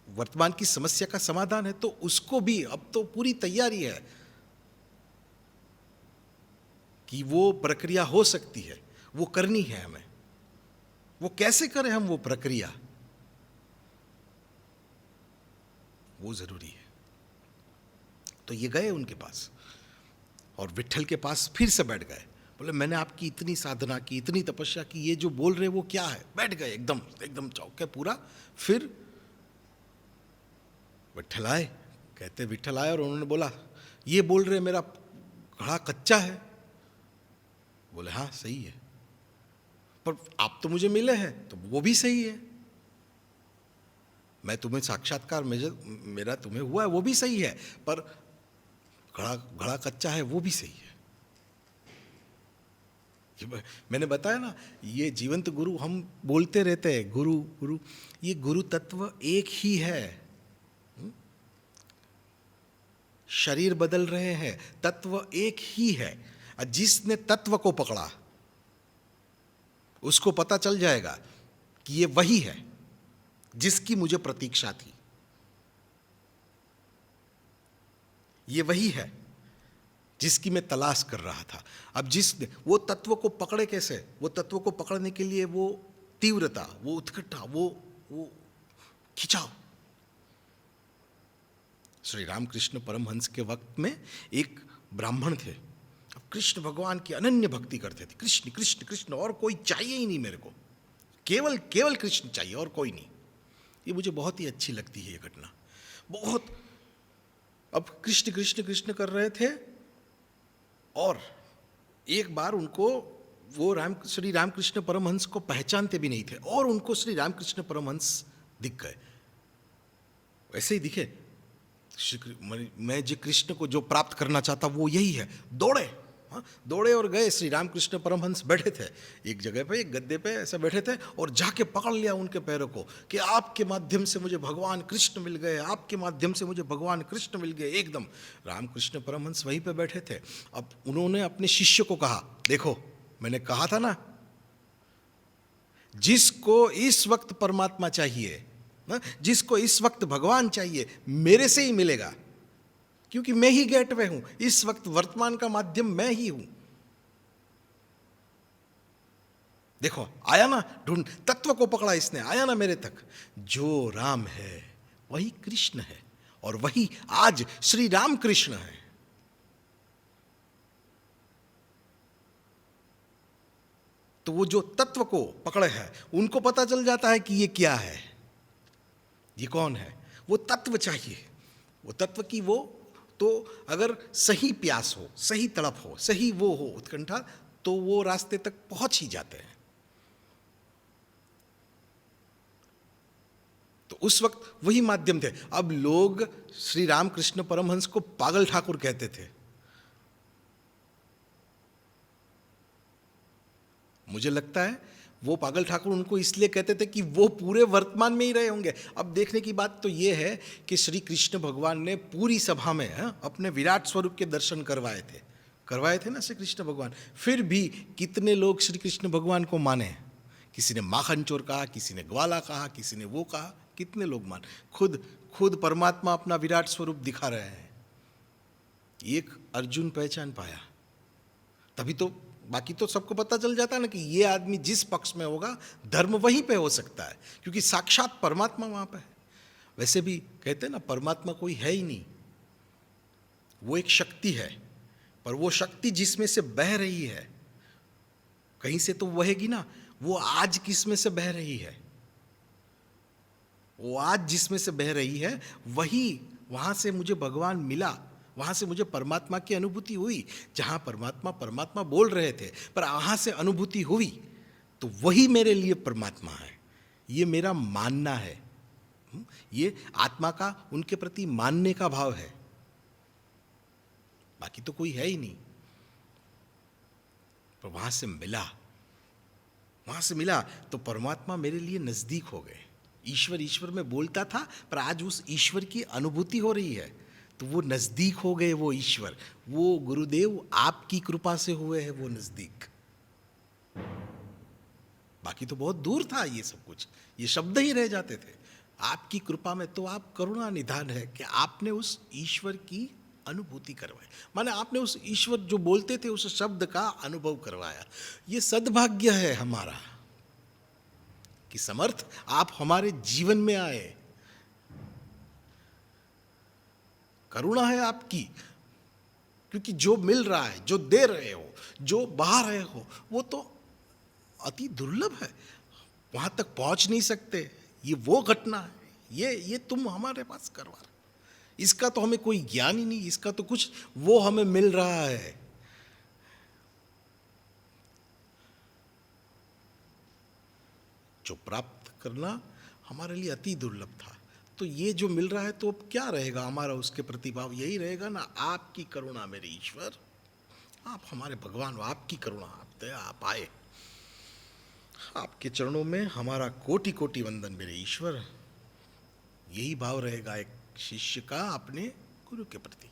वर्तमान की समस्या का समाधान है, तो उसको भी अब तो पूरी तैयारी है कि वो प्रक्रिया हो सकती है, वो करनी है हमें। वो कैसे करें हम वो प्रक्रिया, वो जरूरी है। तो ये गए उनके पास, और विट्ठल के पास फिर से बैठ गए। बोले, मैंने आपकी इतनी साधना की, इतनी तपस्या की, ये जो बोल रहे वो क्या है। बैठ गए एकदम एकदम चौके पूरा। फिर विट्ठल आए, कहते विट्ठल आए और उन्होंने बोला, ये बोल रहे मेरा घड़ा कच्चा है। बोले, हाँ सही है, पर आप तो मुझे मिले हैं, तो वो भी सही है। मैं तुम्हें साक्षात्कार मेरा तुम्हें हुआ है, वो भी सही है, पर घड़ा कच्चा है, वो भी सही है। मैंने बताया ना, ये जीवंत गुरु, हम बोलते रहते हैं गुरु गुरु, ये गुरु तत्व एक ही है। शरीर बदल रहे हैं, तत्व एक ही है। जिसने तत्व को पकड़ा उसको पता चल जाएगा कि ये वही है जिसकी मुझे प्रतीक्षा थी, ये वही है जिसकी मैं तलाश कर रहा था। अब जिसने वो तत्व को पकड़े, कैसे? वो तत्व को पकड़ने के लिए वो तीव्रता, वो उत्कंठा, वो खिंचाव। श्री रामकृष्ण परमहंस के वक्त में एक ब्राह्मण थे, अब कृष्ण भगवान की अनन्य भक्ति करते थे। कृष्ण कृष्ण कृष्ण, और कोई चाहिए ही नहीं मेरे को, केवल केवल कृष्ण चाहिए और कोई नहीं। ये मुझे बहुत ही अच्छी लगती है ये घटना, बहुत। अब कृष्ण कृष्ण कृष्ण कर रहे थे, और एक बार उनको वो श्री रामकृष्ण परमहंस को पहचानते भी नहीं थे, और उनको श्री रामकृष्ण परमहंस दिख गए। वैसे ही दिखे, मैं जो कृष्ण को जो प्राप्त करना चाहता वो यही है। दौड़े, हाँ, दौड़े और गए। श्री रामकृष्ण परमहंस बैठे थे एक जगह पे, एक गद्दे पे ऐसे बैठे थे, और जाके पकड़ लिया उनके पैरों को कि आपके माध्यम से मुझे भगवान कृष्ण मिल गए, आपके माध्यम से मुझे भगवान कृष्ण मिल गए। एकदम रामकृष्ण परमहंस वहीं पे बैठे थे। अब उन्होंने अपने शिष्य को कहा, देखो मैंने कहा था ना, जिसको इस वक्त परमात्मा चाहिए, जिसको इस वक्त भगवान चाहिए, मेरे से ही मिलेगा, क्योंकि मैं ही गेटवे हूं। इस वक्त वर्तमान का माध्यम मैं ही हूं। देखो आया ना, ढूंढ, तत्व को पकड़ा इसने, आया ना मेरे तक। जो राम है वही कृष्ण है, और वही आज श्री राम कृष्ण है। तो वो जो तत्व को पकड़े है उनको पता चल जाता है कि ये क्या है, ये कौन है। वो तत्व चाहिए, वो तत्व की वो, तो अगर सही प्यास हो, सही तड़प हो, सही वो हो उत्कंठा, तो वो रास्ते तक पहुंच ही जाते हैं। तो उस वक्त वही माध्यम थे। अब लोग श्री रामकृष्ण परमहंस को पागल ठाकुर कहते थे। मुझे लगता है वो पागल ठाकुर उनको इसलिए कहते थे कि वो पूरे वर्तमान में ही रहे होंगे। अब देखने की बात तो ये है कि श्री कृष्ण भगवान ने पूरी सभा में अपने विराट स्वरूप के दर्शन करवाए थे ना श्री कृष्ण भगवान। फिर भी कितने लोग श्री कृष्ण भगवान को माने। किसी ने माखन चोर कहा, किसी ने ग्वाला कहा, किसी ने वो कहा, कितने लोग मान। खुद परमात्मा अपना विराट स्वरूप दिखा रहे हैं। एक अर्जुन पहचान पाया, तभी तो बाकी तो सबको पता चल जाता है ना कि ये आदमी जिस पक्ष में होगा धर्म वहीं पे हो सकता है, क्योंकि साक्षात परमात्मा वहां पे है। वैसे भी कहते हैं ना, परमात्मा कोई है ही नहीं, वो एक शक्ति है। पर वो शक्ति जिसमें से बह रही है कहीं से तो बहेगी ना। वो आज किस में से बह रही है, वो आज जिसमें से बह रही है वही, वहां से मुझे भगवान मिला, वहां से मुझे परमात्मा की अनुभूति हुई। जहां परमात्मा बोल रहे थे, पर वहां से अनुभूति हुई, तो वही मेरे लिए परमात्मा है। ये मेरा मानना है, ये आत्मा का उनके प्रति मानने का भाव है, बाकी तो कोई है ही नहीं। पर वहां से मिला तो परमात्मा मेरे लिए नजदीक हो गए। ईश्वर में बोलता था, पर आज उस ईश्वर की अनुभूति हो रही है, तो वो नजदीक हो गए। वो ईश्वर, वो गुरुदेव आपकी कृपा से हुए हैं वो नजदीक। बाकी तो बहुत दूर था ये सब कुछ, ये शब्द ही रह जाते थे। आपकी कृपा में तो आप करुणा निधान है कि आपने उस ईश्वर की अनुभूति करवाई, माने आपने उस ईश्वर जो बोलते थे उस शब्द का अनुभव करवाया। ये सद्भाग्य है हमारा कि समर्थ आप हमारे जीवन में आए। करुणा है आपकी, क्योंकि जो मिल रहा है, जो दे रहे हो, जो बहा रहे हो, वो तो अति दुर्लभ है, वहां तक पहुंच नहीं सकते। ये वो घटना है, ये तुम हमारे पास करवा रहे, इसका तो हमें कोई ज्ञान ही नहीं, इसका तो कुछ वो हमें मिल रहा है। जो प्राप्त करना हमारे लिए अति दुर्लभ था, तो ये जो मिल रहा है तो अब क्या रहेगा हमारा उसके प्रति भाव? यही रहेगा ना, आपकी करुणा मेरे ईश्वर, आप हमारे भगवान, आपकी करुणा, आप आए, आपके चरणों में हमारा कोटि कोटि वंदन मेरे ईश्वर। यही भाव रहेगा एक शिष्य का अपने गुरु के प्रति।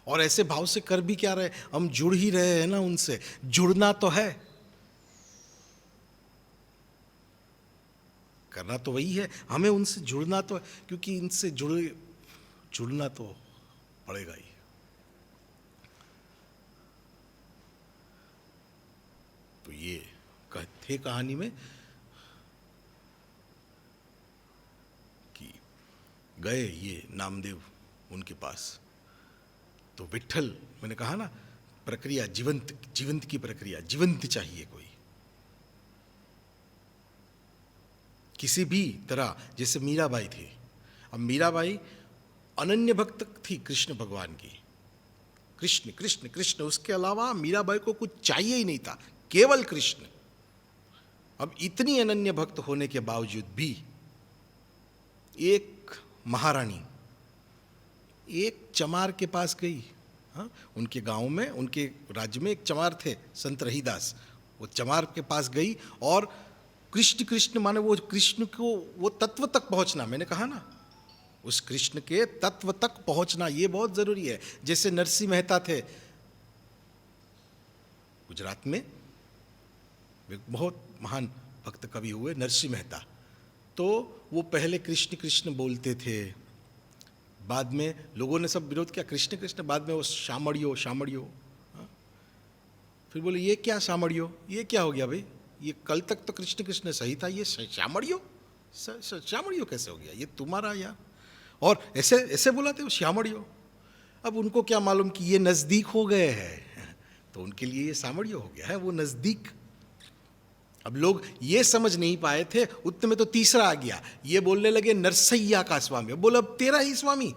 और ऐसे भाव से कर भी क्या रहे, हम जुड़ ही रहे हैं ना उनसे। जुड़ना तो है, करना तो वही है, हमें उनसे जुड़ना तो है, क्योंकि इनसे जुड़ना तो पड़ेगा ही। तो ये थे कहानी में कि गए ये नामदेव उनके पास, तो विट्ठल, मैंने कहा ना प्रक्रिया जीवंत की प्रक्रिया, जीवंत चाहिए कोई किसी भी तरह। जैसे मीराबाई थी, अब मीराबाई अनन्य भक्त थी कृष्ण भगवान की, कृष्ण कृष्ण कृष्ण, उसके अलावा मीराबाई को कुछ चाहिए ही नहीं था, केवल कृष्ण। अब इतनी अनन्य भक्त होने के बावजूद भी एक महारानी एक चमार के पास गई। हाँ, उनके गांव में, उनके राज्य में एक चमार थे संत रहीदास, वो चमार के पास गई और कृष्ण कृष्ण माने वो कृष्ण को, वो तत्व तक पहुंचना, मैंने कहा ना उस कृष्ण के तत्व तक पहुंचना ये बहुत जरूरी है। जैसे नरसिंह मेहता थे गुजरात में, बहुत महान भक्त कवि हुए नरसिंह मेहता, तो वो पहले कृष्ण कृष्ण बोलते थे, बाद में लोगों ने सब विरोध किया कृष्ण कृष्ण, बाद में वो शामड़ियो शामड़ियो। फिर बोले ये क्या शामड़ियो, ये क्या हो गया भाई, ये कल तक तो कृष्ण कृष्ण सही था, ये शामड़ियो शामड़ियो कैसे हो गया, ये तुम्हारा यार। और ऐसे ऐसे बोला थे वो श्यामड़ियो। अब उनको क्या मालूम कि ये नज़दीक हो गए हैं, तो उनके लिए ये सामर्थ्य हो गया है, वो नजदीक। अब लोग ये समझ नहीं पाए थे, उतने में तो तीसरा आ गया, ये बोलने लगे नरसैया का स्वामी। बोल अब तेरा ही स्वामी।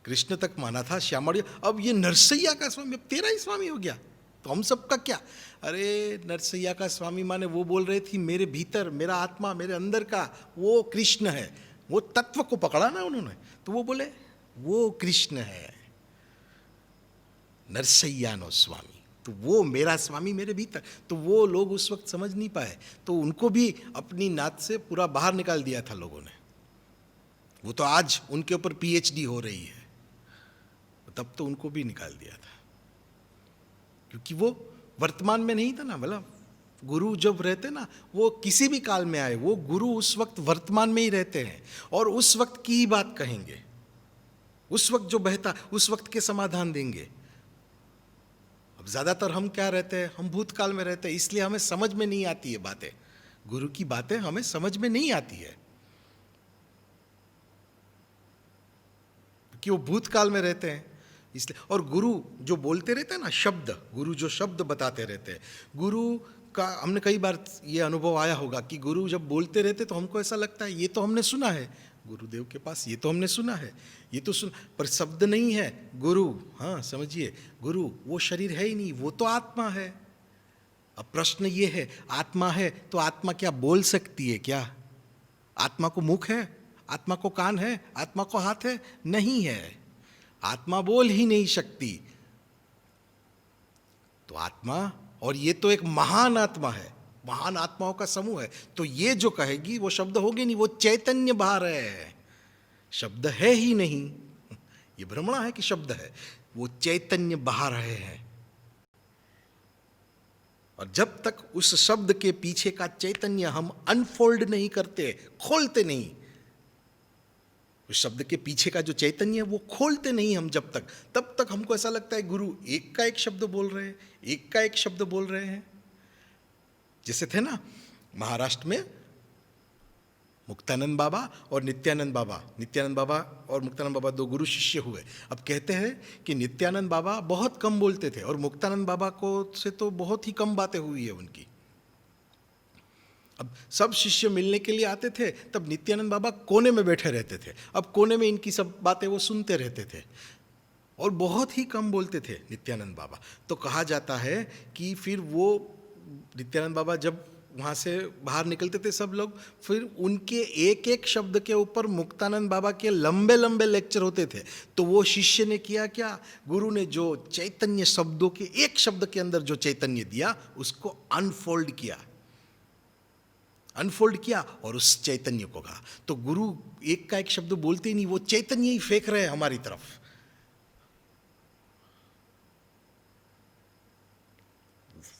कृष्ण तक माना था श्यामल, अब ये नरसैया का स्वामी, अब तेरा ही स्वामी हो गया, तो हम सबका क्या? अरे नरसैया का स्वामी माने वो बोल रहे थी मेरे भीतर, मेरा आत्मा, मेरे अंदर का वो कृष्ण है। वो तत्व को पकड़ा ना उन्होंने, तो वो बोले वो कृष्ण है, नरसैया नो स्वामी, तो वो मेरा स्वामी मेरे भीतर। तो वो लोग उस वक्त समझ नहीं पाए, तो उनको भी अपनी नात से पूरा बाहर निकाल दिया था लोगों ने। वो तो आज उनके ऊपर पीएचडी हो रही है, तब तो उनको भी निकाल दिया था, क्योंकि वो वर्तमान में नहीं था ना। मतलब गुरु जब रहते ना, वो किसी भी काल में आए, वो गुरु उस वक्त वर्तमान में ही रहते हैं और उस वक्त की ही बात कहेंगे, उस वक्त जो बहता उस वक्त के समाधान देंगे। अब ज्यादातर हम क्या रहते हैं, हम भूतकाल में रहते हैं, इसलिए हमें समझ में नहीं आती है बातें, गुरु की बातें हमें समझ में नहीं आती है, कि वो भूतकाल में रहते हैं इसलिए। और गुरु जो बोलते रहते हैं ना शब्द, गुरु जो शब्द बताते रहते हैं, गुरु का हमने कई बार ये अनुभव आया होगा कि गुरु जब बोलते रहते तो हमको ऐसा लगता है ये तो हमने सुना है, गुरुदेव के पास ये तो हमने सुना है, ये तो सुन, पर शब्द नहीं है गुरु। हाँ समझिए, गुरु वो शरीर है ही नहीं, वो तो आत्मा है। अब प्रश्न ये है, आत्मा है तो आत्मा क्या बोल सकती है क्या? आत्मा को मुख है, आत्मा को कान है, आत्मा को हाथ है? नहीं है, आत्मा बोल ही नहीं सकती। तो आत्मा, और ये तो एक महान आत्मा है, महान आत्माओं का समूह है, तो ये जो कहेगी वो शब्द होगे नहीं, वो चैतन्य बहा रहे हैं, शब्द है ही नहीं। ये भ्रमणा है कि शब्द है, वो चैतन्य बहा रहे हैं। और जब तक उस शब्द के पीछे का चैतन्य हम अनफोल्ड नहीं करते, खोलते नहीं, उस शब्द के पीछे का जो चैतन्य है वो खोलते नहीं हम जब तक, तब तक हमको ऐसा लगता है गुरु एक का एक शब्द बोल रहे हैं, एक का एक शब्द बोल रहे हैं। जैसे थे ना महाराष्ट्र में मुक्तानंद बाबा और नित्यानंद बाबा, नित्यानंद बाबा और मुक्तानंद बाबा दो गुरु शिष्य हुए। अब कहते हैं कि नित्यानंद बाबा बहुत कम बोलते थे और मुक्तानंद बाबा को से तो बहुत ही कम बातें हुई है उनकी। अब सब शिष्य मिलने के लिए आते थे, तब नित्यानंद बाबा कोने में बैठे रहते थे, अब कोने में इनकी सब बातें वो सुनते रहते थे और बहुत ही कम बोलते थे नित्यानंद बाबा। तो कहा जाता है कि फिर वो नित्यानंद बाबा जब वहाँ से बाहर निकलते थे सब लोग, फिर उनके एक एक शब्द के ऊपर मुक्तानंद बाबा के लंबे लंबे लेक्चर होते थे। तो वो शिष्य ने किया क्या, गुरु ने जो चैतन्य शब्दों के एक शब्द के अंदर जो चैतन्य दिया उसको अनफोल्ड किया, अनफोल्ड किया और उस चैतन्य को कहा। तो गुरु एक का एक शब्द बोलते ही नहीं, वो चैतन्य ही फेंक रहे हैं हमारी तरफ,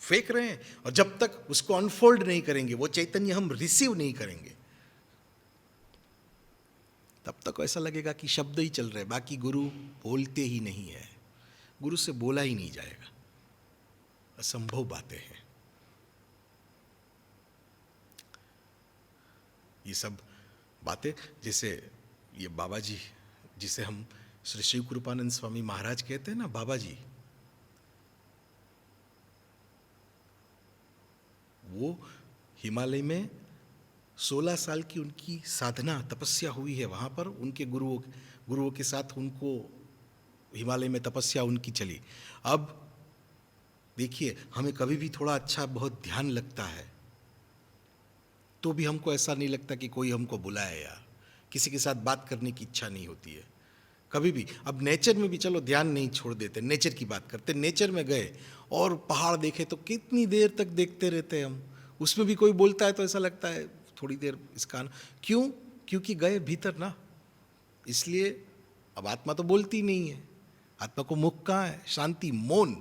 फेंक रहे हैं। और जब तक उसको अनफोल्ड नहीं करेंगे, वो चैतन्य हम रिसीव नहीं करेंगे, तब तक ऐसा लगेगा कि शब्द ही चल रहे, बाकी गुरु बोलते ही नहीं है, गुरु से बोला ही नहीं जाएगा, असंभव बातें हैं ये सब बातें। जैसे ये बाबा जी, जिसे हम श्री शिव कृपानंद स्वामी महाराज कहते हैं ना, बाबा जी, वो हिमालय में 16 साल की उनकी साधना तपस्या हुई है, वहाँ पर उनके गुरुओं के साथ उनको हिमालय में तपस्या उनकी चली। अब देखिए, हमें कभी भी थोड़ा अच्छा बहुत ध्यान लगता है तो भी हमको ऐसा नहीं लगता कि कोई हमको बुलाए, या किसी के साथ बात करने की इच्छा नहीं होती है कभी भी। अब नेचर में भी चलो ध्यान नहीं छोड़ देते, नेचर की बात करते, नेचर में गए और पहाड़ देखे तो कितनी देर तक देखते रहते हैं हम, उसमें भी कोई बोलता है तो ऐसा लगता है थोड़ी देर इसका, क्यों? क्योंकि गए भीतर ना, इसलिए। अब आत्मा तो बोलती नहीं है, आत्मा को मुख कहाँ है, शांति, मौन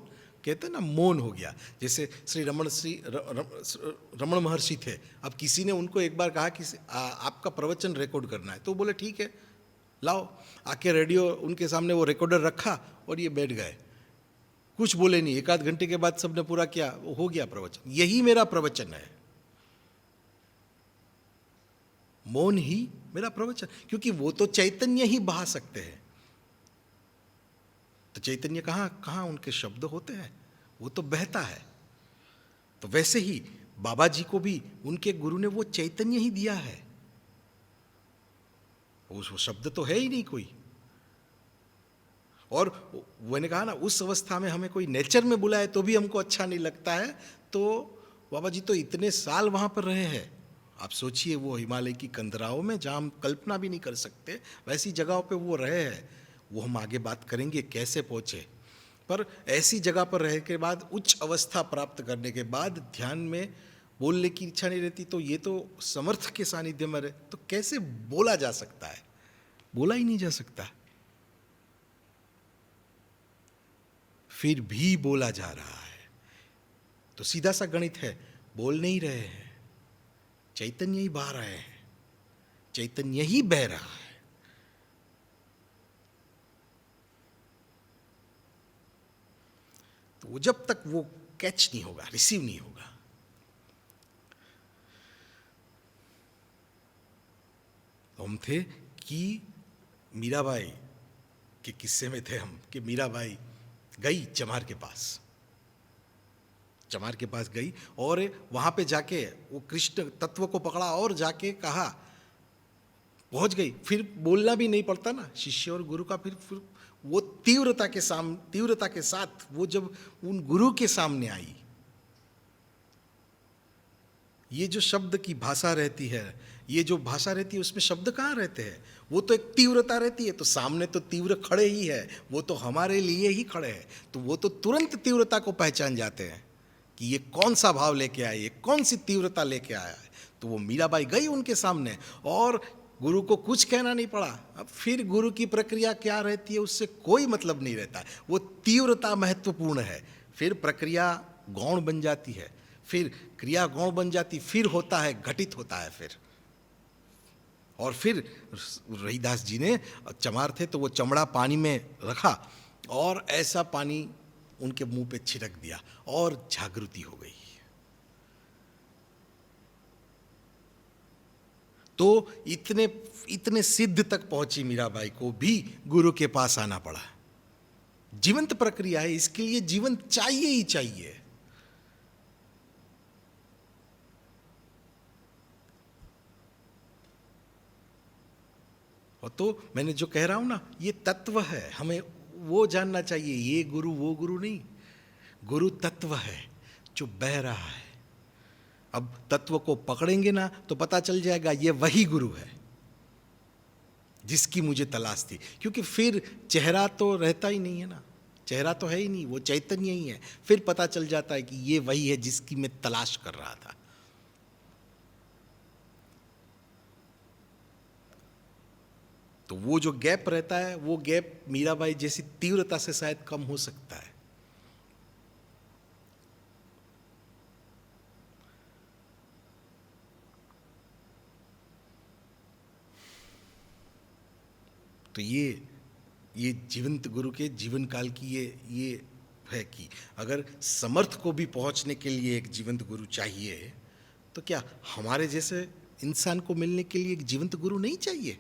कहते हैं ना, मौन हो गया। जैसे श्री रमण महर्षि थे, अब किसी ने उनको एक बार कहा कि आपका प्रवचन रिकॉर्ड करना है, तो बोले ठीक है लाओ, आके रेडियो उनके सामने वो रिकॉर्डर रखा और ये बैठ गए, कुछ बोले नहीं। एक आध घंटे के बाद सबने पूरा किया, हो गया प्रवचन। यही मेरा प्रवचन है, मौन ही मेरा प्रवचन, क्योंकि वो तो चैतन्य ही बहा सकते हैं। तो चैतन्य कहाँ कहाँ उनके शब्द होते हैं, वो तो बहता है। तो वैसे ही बाबा जी को भी उनके गुरु ने वो चैतन्य ही दिया है, वो शब्द तो है ही नहीं कोई। और मैंने कहा ना, उस अवस्था में हमें कोई नेचर में बुलाए तो भी हमको अच्छा नहीं लगता है। तो बाबा जी तो इतने साल वहाँ पर रहे हैं, आप सोचिए, वो हिमालय की कंदराओं में जहाँ हम कल्पना भी नहीं कर सकते वैसी जगहों पे वो रहे हैं। वो हम आगे बात करेंगे कैसे पहुँचे। पर ऐसी जगह पर रह के बाद, उच्च अवस्था प्राप्त करने के बाद ध्यान में बोलने की इच्छा नहीं रहती, तो ये तो समर्थ के सानिध्य में रहे तो कैसे बोला जा सकता है? बोला ही नहीं जा सकता। फिर भी बोला जा रहा है, तो सीधा सा गणित है, बोल नहीं रहे हैं, चैतन्य ही बह रहे हैं, चैतन्य ही बह रहा है। तो वो जब तक वो कैच नहीं होगा, रिसीव नहीं होगा। तो हम थे कि मीराबाई के किस्से में थे हम, कि मीराबाई गई चमार के पास, चमार के पास गई और वहां पे जाके वो कृष्ण तत्व को पकड़ा और जाके कहा, पहुंच गई। फिर बोलना भी नहीं पड़ता ना शिष्य और गुरु का। फिर वो तीव्रता के साथ वो जब उन गुरु के सामने आई, ये जो शब्द की भाषा रहती है, ये जो भाषा रहती है, उसमें शब्द कहाँ रहते हैं? वो तो एक तीव्रता रहती है। तो सामने तो तीव्र खड़े ही है, वो तो हमारे लिए ही खड़े हैं, तो वो तो तुरंत तीव्रता को पहचान जाते हैं कि ये कौन सा भाव लेके आए, ये कौन सी तीव्रता लेके आया है। तो वो मीराबाई गई उनके सामने और गुरु को कुछ कहना नहीं पड़ा। अब फिर गुरु की प्रक्रिया क्या रहती है उससे कोई मतलब नहीं रहता, वो तीव्रता महत्वपूर्ण है। फिर प्रक्रिया गौण बन जाती है, फिर क्रिया गौण बन जाती, फिर होता है, घटित होता है फिर। और फिर रहीदास जी ने, चमार थे तो वो चमड़ा पानी में रखा और ऐसा पानी उनके मुंह पे छिड़क दिया और जागृति हो गई। तो इतने सिद्ध तक पहुंची मीराबाई को भी गुरु के पास आना पड़ा। जीवंत प्रक्रिया है, इसके लिए जीवंत चाहिए ही चाहिए। और तो मैंने जो कह रहा हूं ना, ये तत्व है, हमें वो जानना चाहिए। ये गुरु वो गुरु नहीं, गुरु तत्व है जो बह रहा है। अब तत्व को पकड़ेंगे ना तो पता चल जाएगा ये वही गुरु है जिसकी मुझे तलाश थी। क्योंकि फिर चेहरा तो रहता ही नहीं है ना, चेहरा तो है ही नहीं, वो चैतन्य ही है। फिर पता चल जाता है कि ये वही है जिसकी मैं तलाश कर रहा था। तो वो जो गैप रहता है, वो गैप मीराबाई जैसी तीव्रता से शायद कम हो सकता है। तो ये जीवंत गुरु के जीवन काल की ये है कि अगर समर्थ को भी पहुंचने के लिए एक जीवंत गुरु चाहिए, तो क्या हमारे जैसे इंसान को मिलने के लिए एक जीवंत गुरु नहीं चाहिए?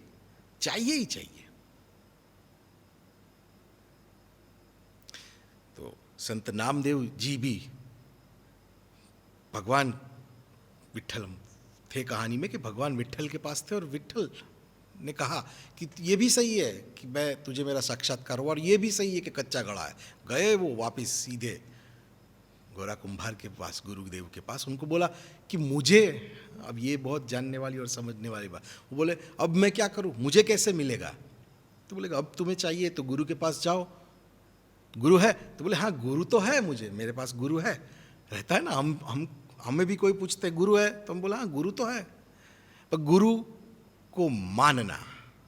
चाहिए ही चाहिए। तो संत नामदेव जी भी भगवान विट्ठल थे कहानी में, कि भगवान विट्ठल के पास थे और विट्ठल ने कहा कि ये भी सही है कि मैं तुझे मेरा साक्षात्कार हुआ, और ये भी सही है कि कच्चा गड़ा है। गए वो वापस सीधे गोरा कुंभार के पास, गुरुदेव के पास। उनको बोला कि मुझे, अब ये बहुत जानने वाली और समझने वाली बात, वो बोले अब मैं क्या करूं, मुझे कैसे मिलेगा? तो बोले अब तुम्हें चाहिए तो गुरु के पास जाओ। गुरु है? तो बोले हाँ गुरु तो है, मुझे मेरे पास गुरु है। रहता है ना, हम हमें भी कोई पूछते गुरु है तो हम बोला हाँ गुरु तो है। पर गुरु को मानना,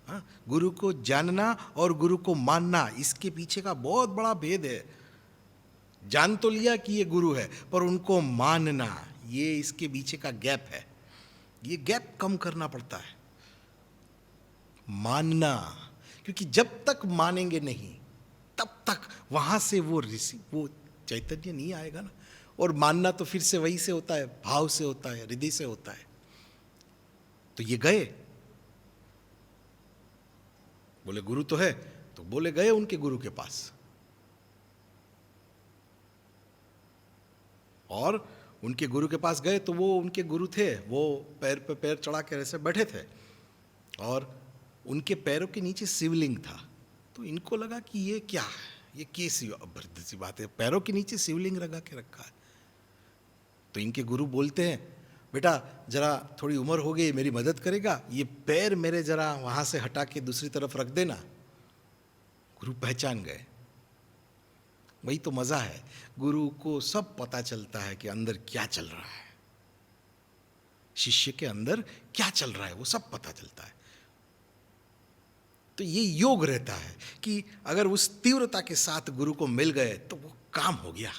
हाँ, गुरु को जानना और गुरु को मानना, इसके पीछे का बहुत बड़ा भेद है। जान तो लिया कि ये गुरु है, पर उनको मानना, ये इसके पीछे का गैप है। ये गैप कम करना पड़ता है, मानना। क्योंकि जब तक मानेंगे नहीं तब तक वहां से वो चैतन्य नहीं आएगा ना। और मानना तो फिर से वही से होता है, भाव से होता है, हृदय से होता है। तो ये गए, बोले गुरु तो है, तो बोले गए उनके गुरु के पास। और उनके गुरु के पास गए तो वो उनके गुरु थे, वो पैर पे पैर चढ़ा के ऐसे बैठे थे और उनके पैरों के नीचे शिवलिंग था। तो इनको लगा कि ये क्या है, ये कैसी अभद्र सी बात है, पैरों के नीचे शिवलिंग लगा के रखा है। तो इनके गुरु बोलते हैं, बेटा जरा थोड़ी उम्र हो गई, मेरी मदद करेगा, ये पैर मेरे जरा वहाँ से हटा के दूसरी तरफ रख देना। गुरु पहचान गए। वही तो मज़ा है, गुरु को सब पता चलता है कि अंदर क्या चल रहा है, शिष्य के अंदर क्या चल रहा है वो सब पता चलता है। तो ये योग रहता है कि अगर उस तीव्रता के साथ गुरु को मिल गए तो वो काम हो गया।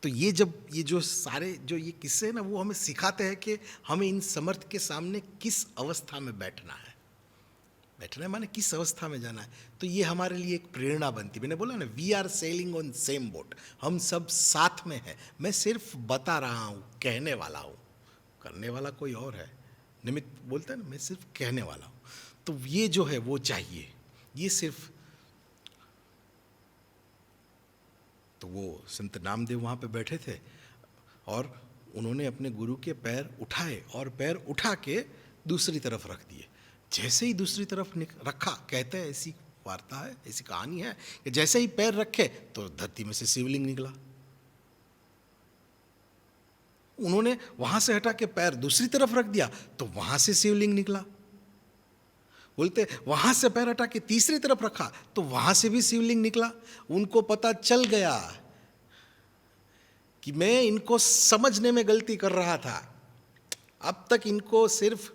तो ये जो सारे जो ये किस्से हैं ना, वो हमें सिखाते हैं कि हमें इन समर्थ के सामने किस अवस्था में बैठना है। बैठना है माने किस अवस्था में जाना है। तो ये हमारे लिए एक प्रेरणा बनती। मैंने बोला ना, we are sailing on same boat, हम सब साथ में हैं। मैं सिर्फ बता रहा हूँ, कहने वाला हूँ, करने वाला कोई और है। निमित्त बोलते हैं ना, मैं सिर्फ कहने वाला हूँ। तो ये जो है वो चाहिए, ये सिर्फ। तो वो संत नामदेव वहाँ पे बैठे थे और उन्होंने अपने गुरु के पैर उठाए और पैर उठा के दूसरी तरफ रख दिए। जैसे ही दूसरी तरफ रखा, कहते हैं ऐसी वार्ता है, ऐसी कहानी है कि जैसे ही पैर रखे तो धरती में से शिवलिंग निकला। उन्होंने वहां से हटा के पैर दूसरी तरफ रख दिया तो वहां से शिवलिंग निकला। बोलते वहां से पैर हटा के तीसरी तरफ रखा तो वहां से भी शिवलिंग निकला। उनको पता चल गया कि मैं इनको समझने में गलती कर रहा था, अब तक इनको सिर्फ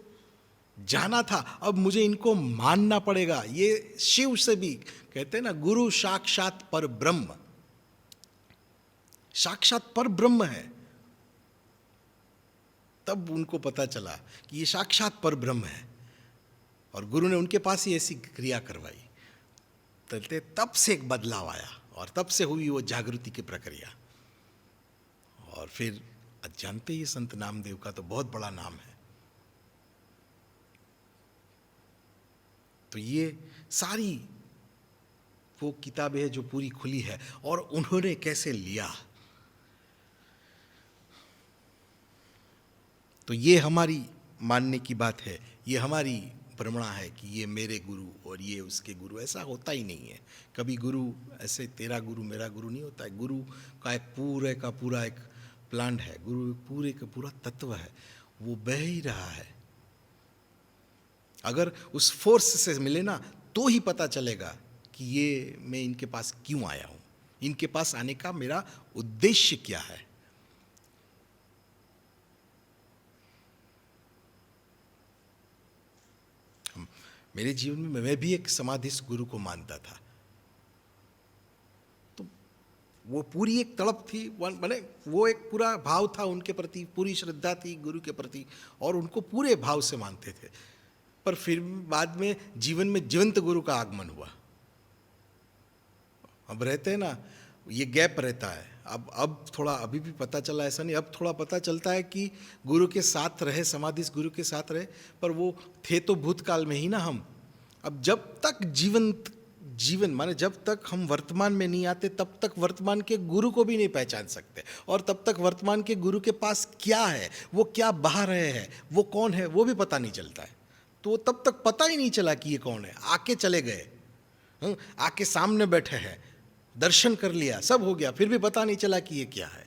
जाना था, अब मुझे इनको मानना पड़ेगा। ये शिव से भी कहते हैं ना, गुरु साक्षात पर ब्रह्म, साक्षात पर ब्रह्म है। तब उनको पता चला कि ये साक्षात पर ब्रह्म है और गुरु ने उनके पास ही ऐसी क्रिया करवाई। तब से एक बदलाव आया और तब से हुई वो जागृति की प्रक्रिया। और फिर आज जानते ही संत नामदेव का तो बहुत बड़ा नाम है। तो ये सारी वो किताबें हैं जो पूरी खुली है और उन्होंने कैसे लिया। तो ये हमारी मानने की बात है, ये हमारी भ्रमणा है कि ये मेरे गुरु और ये उसके गुरु। ऐसा होता ही नहीं है कभी। गुरु ऐसे तेरा गुरु मेरा गुरु नहीं होता है। गुरु का एक पूरे का पूरा एक प्लान है। गुरु पूरे का पूरा तत्व है, वो बह ही रहा है। अगर उस फोर्स से मिले ना तो ही पता चलेगा कि ये मैं इनके पास क्यों आया हूँ, इनके पास आने का मेरा उद्देश्य क्या है। मेरे जीवन में मैं भी एक समाधिस्थ गुरु को मानता था। तो वो पूरी एक तड़प थी, माने वो एक पूरा भाव था उनके प्रति, पूरी श्रद्धा थी गुरु के प्रति और उनको पूरे भाव से मानते थे। पर फिर बाद में जीवन में जीवंत गुरु का आगमन हुआ। अब रहते हैं ना, ये गैप रहता है। अब थोड़ा अभी भी पता चला, ऐसा नहीं, अब थोड़ा पता चलता है कि गुरु के साथ रहे, समाधिस्थ गुरु के साथ रहे, पर वो थे तो भूतकाल में ही ना हम। अब जब तक जीवन माने जब तक हम वर्तमान में नहीं आते तब तक वर्तमान के गुरु को भी नहीं पहचान सकते और तब तक वर्तमान के गुरु के पास क्या है, वो क्या बहा रहे हैं, वो कौन है, वो भी पता नहीं चलता है। तो तब तक पता ही नहीं चला कि ये कौन है। आके चले गए, आके सामने बैठे हैं, दर्शन कर लिया, सब हो गया, फिर भी पता नहीं चला कि ये क्या है,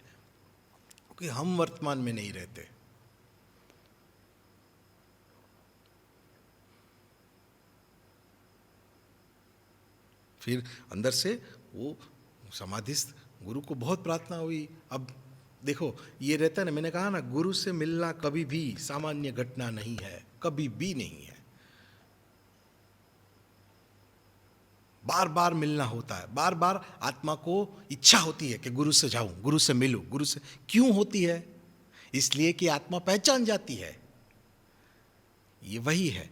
क्योंकि हम वर्तमान में नहीं रहते। फिर अंदर से वो समाधिस्थ गुरु को बहुत प्रार्थना हुई। अब देखो ये रहता है ना, मैंने कहा ना, गुरु से मिलना कभी भी सामान्य घटना नहीं है, कभी भी नहीं है। बार बार मिलना होता है, बार बार आत्मा को इच्छा होती है कि गुरु से जाऊं, गुरु से मिलूं। गुरु से क्यों होती है? इसलिए कि आत्मा पहचान जाती है। ये वही है,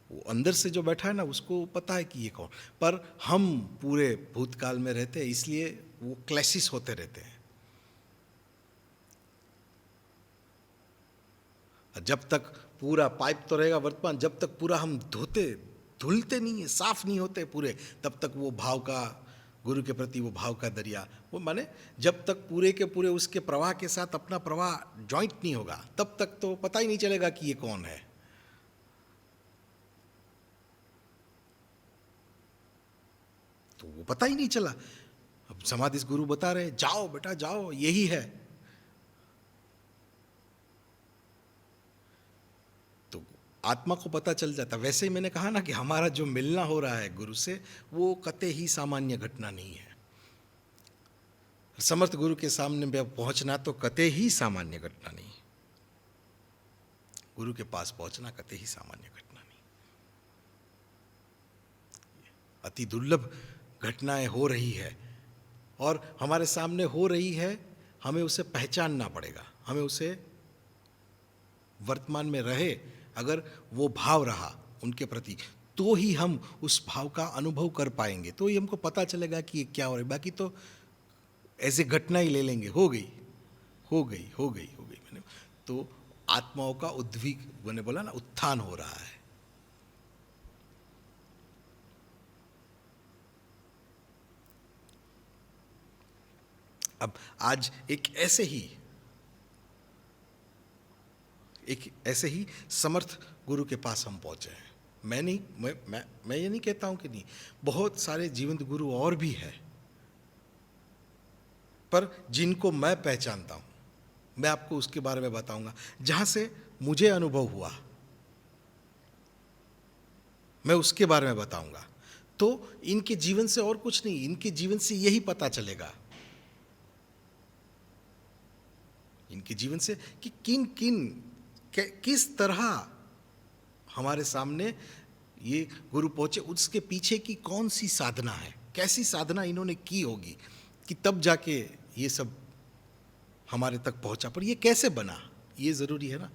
वो अंदर से जो बैठा है ना, उसको पता है कि ये कौन। पर हम पूरे भूतकाल में रहते हैं, इसलिए वो क्लैशेस होते रहते हैं। जब तक पूरा पाइप तो रहेगा वर्तमान, जब तक पूरा हम धुलते नहीं है, साफ नहीं होते पूरे, तब तक वो भाव का गुरु के प्रति वो भाव का दरिया, वो माने जब तक पूरे के पूरे उसके प्रवाह के साथ अपना प्रवाह जॉइंट नहीं होगा तब तक तो पता ही नहीं चलेगा कि ये कौन है। तो वो पता ही नहीं चला। अब समाधि गुरु बता रहे जाओ बेटा जाओ, यही है। तो आत्मा को पता चल जाता। वैसे ही मैंने कहा ना कि हमारा जो मिलना हो रहा है गुरु से वो कतई ही सामान्य घटना नहीं है। समर्थ गुरु के सामने पहुंचना तो कतई ही सामान्य घटना नहीं। गुरु के पास पहुंचना कतई ही सामान्य घटना नहीं। अति दुर्लभ घटनाएं हो रही है और हमारे सामने हो रही है, हमें उसे पहचानना पड़ेगा। हमें उसे वर्तमान में रहे अगर वो भाव रहा उनके प्रति, तो ही हम उस भाव का अनुभव कर पाएंगे, तो ही हमको पता चलेगा कि ये क्या हो रहा है। बाकी तो ऐसे घटना ही ले लेंगे, हो गई हो गई हो गई हो गई। मैंने तो आत्माओं का उद्विग, मैंने बोला ना, उत्थान हो रहा है। अब आज एक ऐसे ही समर्थ गुरु के पास हम पहुंचे हैं। मैं ये नहीं कहता हूं कि नहीं, बहुत सारे जीवंत गुरु और भी हैं, पर जिनको मैं पहचानता हूं मैं आपको उसके बारे में बताऊंगा। जहां से मुझे अनुभव हुआ मैं उसके बारे में बताऊंगा। तो इनके जीवन से और कुछ नहीं, इनके जीवन से यही पता चलेगा, इनके जीवन से कि किस तरह हमारे सामने ये गुरु पहुंचे, उसके पीछे की कौन सी साधना है, कैसी साधना इन्होंने की होगी कि तब जाके ये सब हमारे तक पहुंचा। पर ये कैसे बना, ये जरूरी है ना।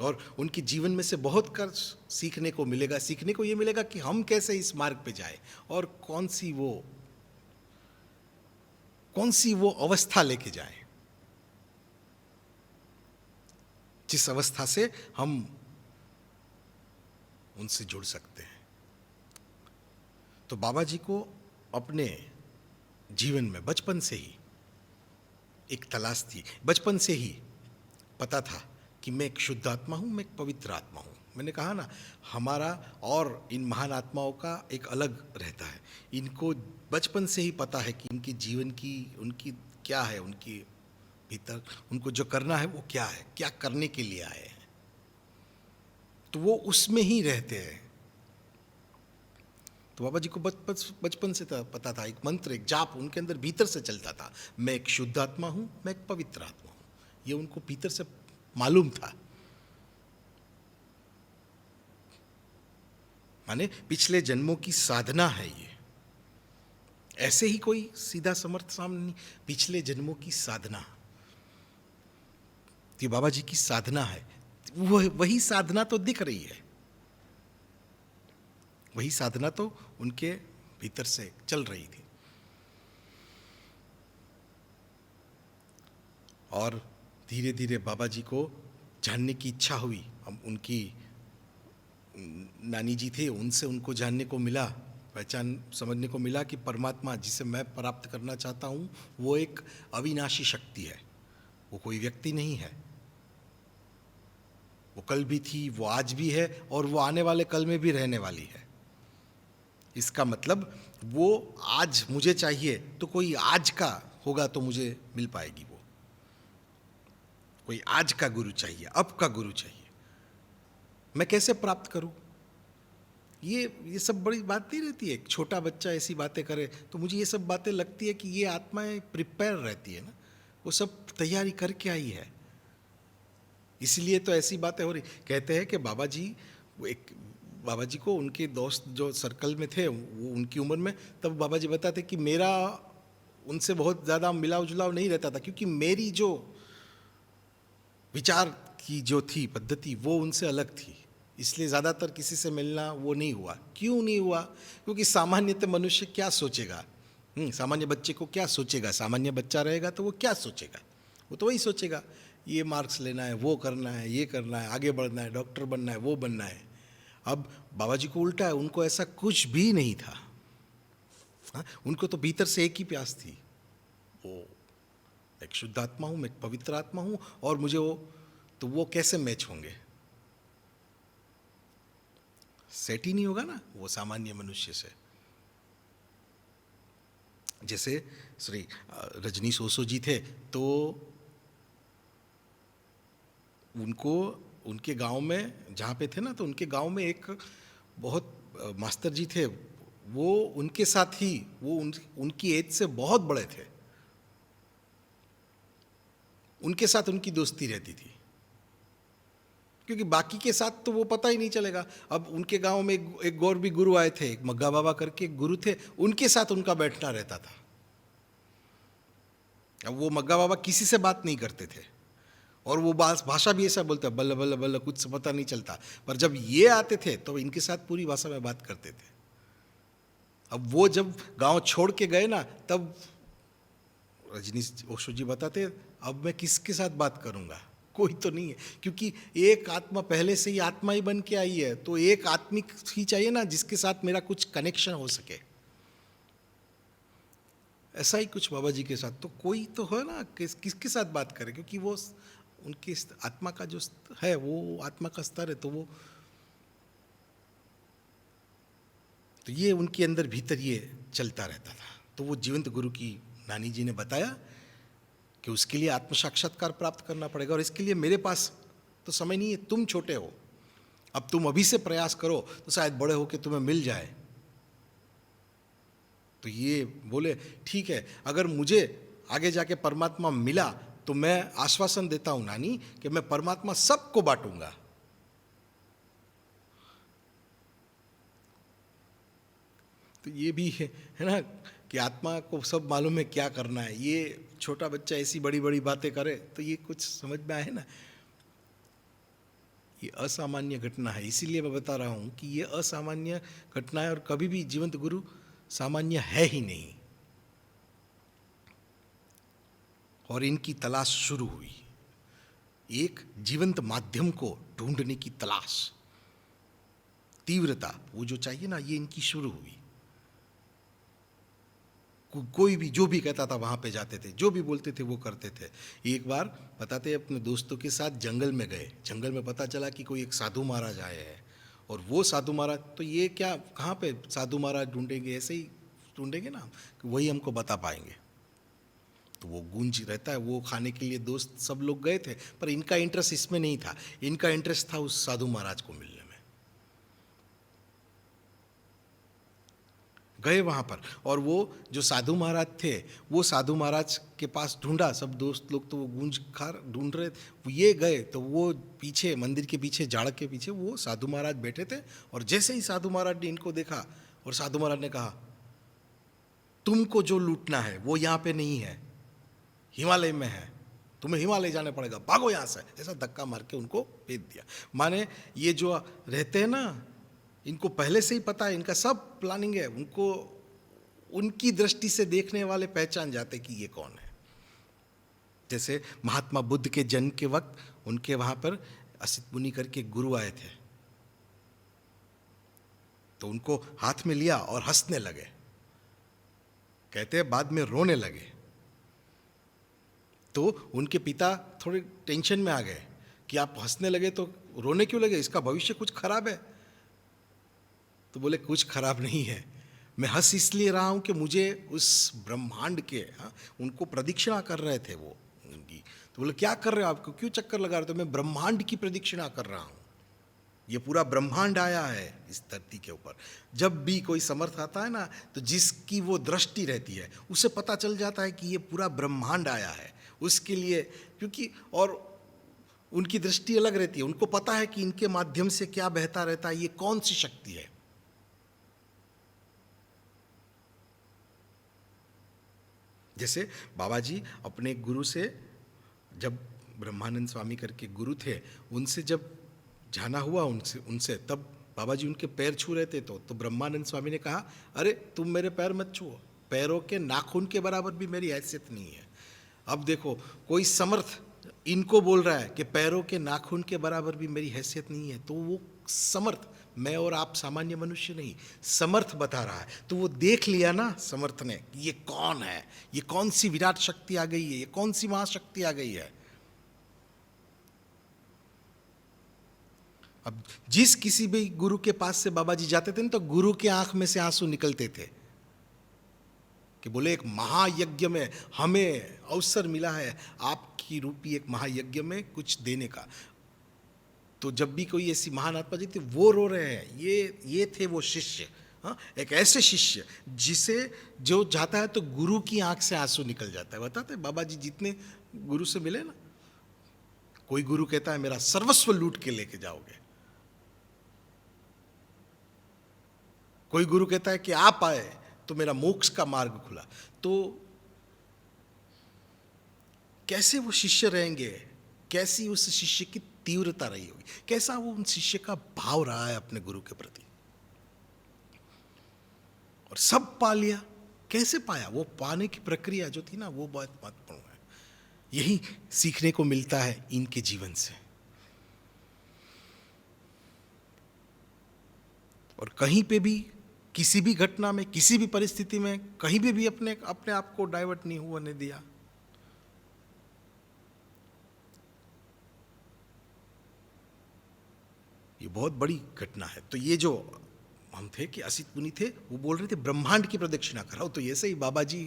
और उनके जीवन में से बहुत कर सीखने को मिलेगा। सीखने को ये मिलेगा कि हम कैसे इस मार्ग पे जाए और कौन सी वो अवस्था लेके जाए जिस अवस्था से हम उनसे जुड़ सकते हैं। तो बाबा जी को अपने जीवन में बचपन से ही एक तलाश थी। बचपन से ही पता था कि मैं एक शुद्ध आत्मा हूं, मैं एक पवित्र आत्मा हूं। मैंने कहा ना, हमारा और इन महान आत्माओं का एक अलग रहता है। इनको बचपन से ही पता है कि इनके जीवन की उनकी क्या है, उनकी भीतर उनको जो करना है वो क्या है, क्या करने के लिए आए हैं। तो वो उसमें ही रहते हैं। तो बाबा जी को बचपन से पता था, एक मंत्र, एक जाप उनके अंदर भीतर से चलता था, मैं एक शुद्ध आत्मा हूं, मैं एक पवित्र आत्मा हूं। ये उनको भीतर से मालूम था। माने पिछले जन्मों की साधना है ये, ऐसे ही कोई सीधा समर्थ सामने नहीं, पिछले जन्मों की साधना। ये बाबा जी की साधना है। वही साधना तो दिख रही है, वही साधना तो उनके भीतर से चल रही थी। और धीरे धीरे बाबा जी को जानने की इच्छा हुई। अब उनकी नानी जी थे, उनसे उनको जानने को मिला, पहचान समझने को मिला कि परमात्मा जिसे मैं प्राप्त करना चाहता हूँ वो एक अविनाशी शक्ति है, वो कोई व्यक्ति नहीं है। वो कल भी थी, वो आज भी है और वो आने वाले कल में भी रहने वाली है। इसका मतलब वो आज मुझे चाहिए तो कोई आज का होगा तो मुझे मिल पाएगी। वो कोई आज का गुरु चाहिए, अब का गुरु चाहिए। मैं कैसे प्राप्त करूं? ये सब बड़ी बात नहीं रहती है। एक छोटा बच्चा ऐसी बातें करे तो मुझे ये सब बातें लगती है कि ये आत्माएं प्रिपेयर रहती है ना, वो सब तैयारी करके आई है। इसलिए तो ऐसी बातें हो रही। कहते हैं कि बाबा जी को उनके दोस्त जो सर्कल में थे, वो उनकी उम्र में, तब बाबा जी बताते कि मेरा उनसे बहुत ज़्यादा मिलाव जुलाव नहीं रहता था, क्योंकि मेरी जो विचार की जो थी पद्धति वो उनसे अलग थी। इसलिए ज़्यादातर किसी से मिलना वो नहीं हुआ। क्यों नहीं हुआ? क्योंकि सामान्यतः मनुष्य क्या सोचेगा, सामान्य बच्चे को क्या सोचेगा? सामान्य बच्चा रहेगा तो वो क्या सोचेगा? वो तो वही सोचेगा, ये मार्क्स लेना है, वो करना है, ये करना है, आगे बढ़ना है, डॉक्टर बनना है, वो बनना है। अब बाबा जी को उल्टा है, उनको ऐसा कुछ भी नहीं था। हाँ, उनको तो भीतर से एक ही प्यास थी, वो एक शुद्ध आत्मा हूँ, मैं एक पवित्र आत्मा हूँ, और मुझे वो, तो वो कैसे मैच होंगे? सेट ही नहीं होगा ना वो सामान्य मनुष्य से। जैसे श्री रजनीश ओशो जी थे, तो उनको उनके गांव में जहाँ पे थे ना, तो उनके गांव में एक बहुत मास्टर जी थे, वो उनके साथ ही, वो उनकी एज से बहुत बड़े थे, उनके साथ उनकी दोस्ती रहती थी, क्योंकि बाकी के साथ तो वो पता ही नहीं चलेगा। अब उनके गांव में एक और भी गुरु आए थे, एक मग्गा बाबा करके एक गुरु थे, उनके साथ उनका बैठना रहता था। अब वो मग्गा बाबा किसी से बात नहीं करते थे, और वो भाषा भी ऐसा बोलते, बल्ला बल्ला बल्ला, कुछ पता नहीं चलता, पर जब ये आते थे तो इनके साथ पूरी भाषा में बात करते थे। अब वो जब गांव छोड़ के गए ना, तब रजनीश ओशो जी बताते, अब मैं किसके साथ बात करूंगा, कोई तो नहीं है, क्योंकि एक आत्मा पहले से ही आत्मा ही बन के आई है, तो एक आत्मिक ही चाहिए ना जिसके साथ मेरा कुछ कनेक्शन हो सके। ऐसा ही कुछ बाबा जी के साथ, तो कोई तो है ना, किसके साथ बात करें, क्योंकि वो उनकी आत्मा का जो है, वो आत्मा का स्तर है, तो ये उनके अंदर भीतर ये चलता रहता था। तो वो जीवंत गुरु की नानी जी ने बताया कि उसके लिए आत्म साक्षात्कार प्राप्त करना पड़ेगा, और इसके लिए मेरे पास तो समय नहीं है, तुम छोटे हो, अब तुम अभी से प्रयास करो तो शायद बड़े होकर तुम्हें मिल जाए। तो ये बोले, ठीक है, अगर मुझे आगे जाके परमात्मा मिला तो मैं आश्वासन देता हूं नानी कि मैं परमात्मा सबको बांटूंगा। तो ये भी है ना कि आत्मा को सब मालूम है क्या करना है। ये छोटा बच्चा ऐसी बड़ी बड़ी बातें करे तो ये कुछ समझ में आए ना, ये असामान्य घटना है। इसीलिए मैं बता रहा हूं कि ये असामान्य घटना है, और कभी भी जीवंत गुरु सामान्य है ही नहीं। और इनकी तलाश शुरू हुई, एक जीवंत माध्यम को ढूंढने की तलाश, तीव्रता, वो जो चाहिए ना, ये इनकी शुरू हुई। कोई भी जो भी कहता था वहां पे जाते थे, जो भी बोलते थे वो करते थे। एक बार बताते अपने दोस्तों के साथ जंगल में गए, जंगल में पता चला कि कोई एक साधु महाराज आए हैं, और वो साधु महाराज, तो ये क्या, कहाँ पे साधु महाराज ढूंढेंगे, ऐसे ही ढूंढेंगे ना कि वही हमको बता पाएंगे। तो वो गूंज रहता है, वो खाने के लिए दोस्त सब लोग गए थे, पर इनका इंटरेस्ट इसमें नहीं था, इनका इंटरेस्ट था उस साधु महाराज को मिलने में। गए वहाँ पर, और वो जो साधु महाराज थे, वो साधु महाराज के पास ढूंढा, सब दोस्त लोग तो वो गूंज खा ढूंढ रहे थे, ये गए तो वो पीछे मंदिर के पीछे, झाड़ के पीछे वो साधु महाराज बैठे थे, और जैसे ही साधु महाराज ने इनको देखा, और साधु महाराज ने कहा, तुमको जो लूटना है वो यहाँ पे नहीं है, हिमालय में है, तुम्हें हिमालय जाना पड़ेगा, भागो यहाँ से। ऐसा धक्का मार के उनको भेज दिया। माने ये जो रहते हैं ना, इनको पहले से ही पता है, इनका सब प्लानिंग है, उनको उनकी दृष्टि से देखने वाले पहचान जाते कि ये कौन है। जैसे महात्मा बुद्ध के जन्म के वक्त उनके वहां पर असित मुनि करके गुरु आए थे, तो उनको हाथ में लिया और हंसने लगे, कहते हैं बाद में रोने लगे। तो उनके पिता थोड़े टेंशन में आ गए कि आप हंसने लगे तो रोने क्यों लगे, इसका भविष्य कुछ खराब है। तो बोले कुछ खराब नहीं है, मैं हंस इसलिए रहा हूं कि मुझे उस ब्रह्मांड के, उनको प्रदक्षिणा कर रहे थे वो उनकी। तो बोले क्या कर रहे हो, आपको क्यों चक्कर लगा रहे हो? तो मैं ब्रह्मांड की प्रदक्षिणा कर रहा हूं, ये पूरा ब्रह्मांड आया है इस धरती के ऊपर। जब भी कोई समर्थ आता है ना, तो जिसकी वो दृष्टि रहती है उसे पता चल जाता है कि ये पूरा ब्रह्मांड आया है उसके लिए, क्योंकि और उनकी दृष्टि अलग रहती है, उनको पता है कि इनके माध्यम से क्या बहता रहता है, ये कौन सी शक्ति है। जैसे बाबा जी अपने गुरु से, जब ब्रह्मानंद स्वामी करके गुरु थे, उनसे जब जाना हुआ उनसे तब बाबा जी उनके पैर छू रहे थे, तो ब्रह्मानंद स्वामी ने कहा, अरे तुम मेरे पैर मत छुओ, पैरों के नाखून के बराबर भी मेरी हैसियत नहीं है। अब देखो, कोई समर्थ इनको बोल रहा है कि पैरों के नाखून के बराबर भी मेरी हैसियत नहीं है, तो वो समर्थ, मैं और आप सामान्य मनुष्य नहीं, समर्थ बता रहा है। तो वो देख लिया ना समर्थ ने, ये कौन है, ये कौन सी विराट शक्ति आ गई है, ये कौन सी महाशक्ति आ गई है। अब जिस किसी भी गुरु के पास से बाबा जी जाते थे ना, तो गुरु के आंख में से आंसू निकलते थे कि बोले एक महायज्ञ में हमें अवसर मिला है, आपकी रूपी एक महायज्ञ में कुछ देने का। तो जब भी कोई ऐसी महान आत्मा जी थी, वो रो रहे हैं, ये थे वो शिष्य। हाँ, एक ऐसे शिष्य जिसे जो जाता है तो गुरु की आंख से आंसू निकल जाता है। बताते बाबा जी जितने गुरु से मिले ना, कोई गुरु कहता है मेरा सर्वस्व लूट के लेके जाओगे, कोई गुरु कहता है कि आप आए तो मेरा मोक्ष का मार्ग खुला। तो कैसे वो शिष्य रहेंगे, कैसी उस शिष्य की तीव्रता रही होगी, कैसा वो उन शिष्य का भाव रहा है अपने गुरु के प्रति, और सब पा लिया। कैसे पाया, वो पाने की प्रक्रिया जो थी ना, वो बहुत महत्वपूर्ण है। यही सीखने को मिलता है इनके जीवन से। और कहीं पे भी, किसी भी घटना में, किसी भी परिस्थिति में, कहीं भी अपने आप को डाइवर्ट नहीं होने दिया। ये बहुत बड़ी घटना है। तो ये जो हम थे कि असित मुनि थे, वो बोल रहे थे ब्रह्मांड की प्रदक्षिणा कराओ। तो ऐसे ही बाबा जी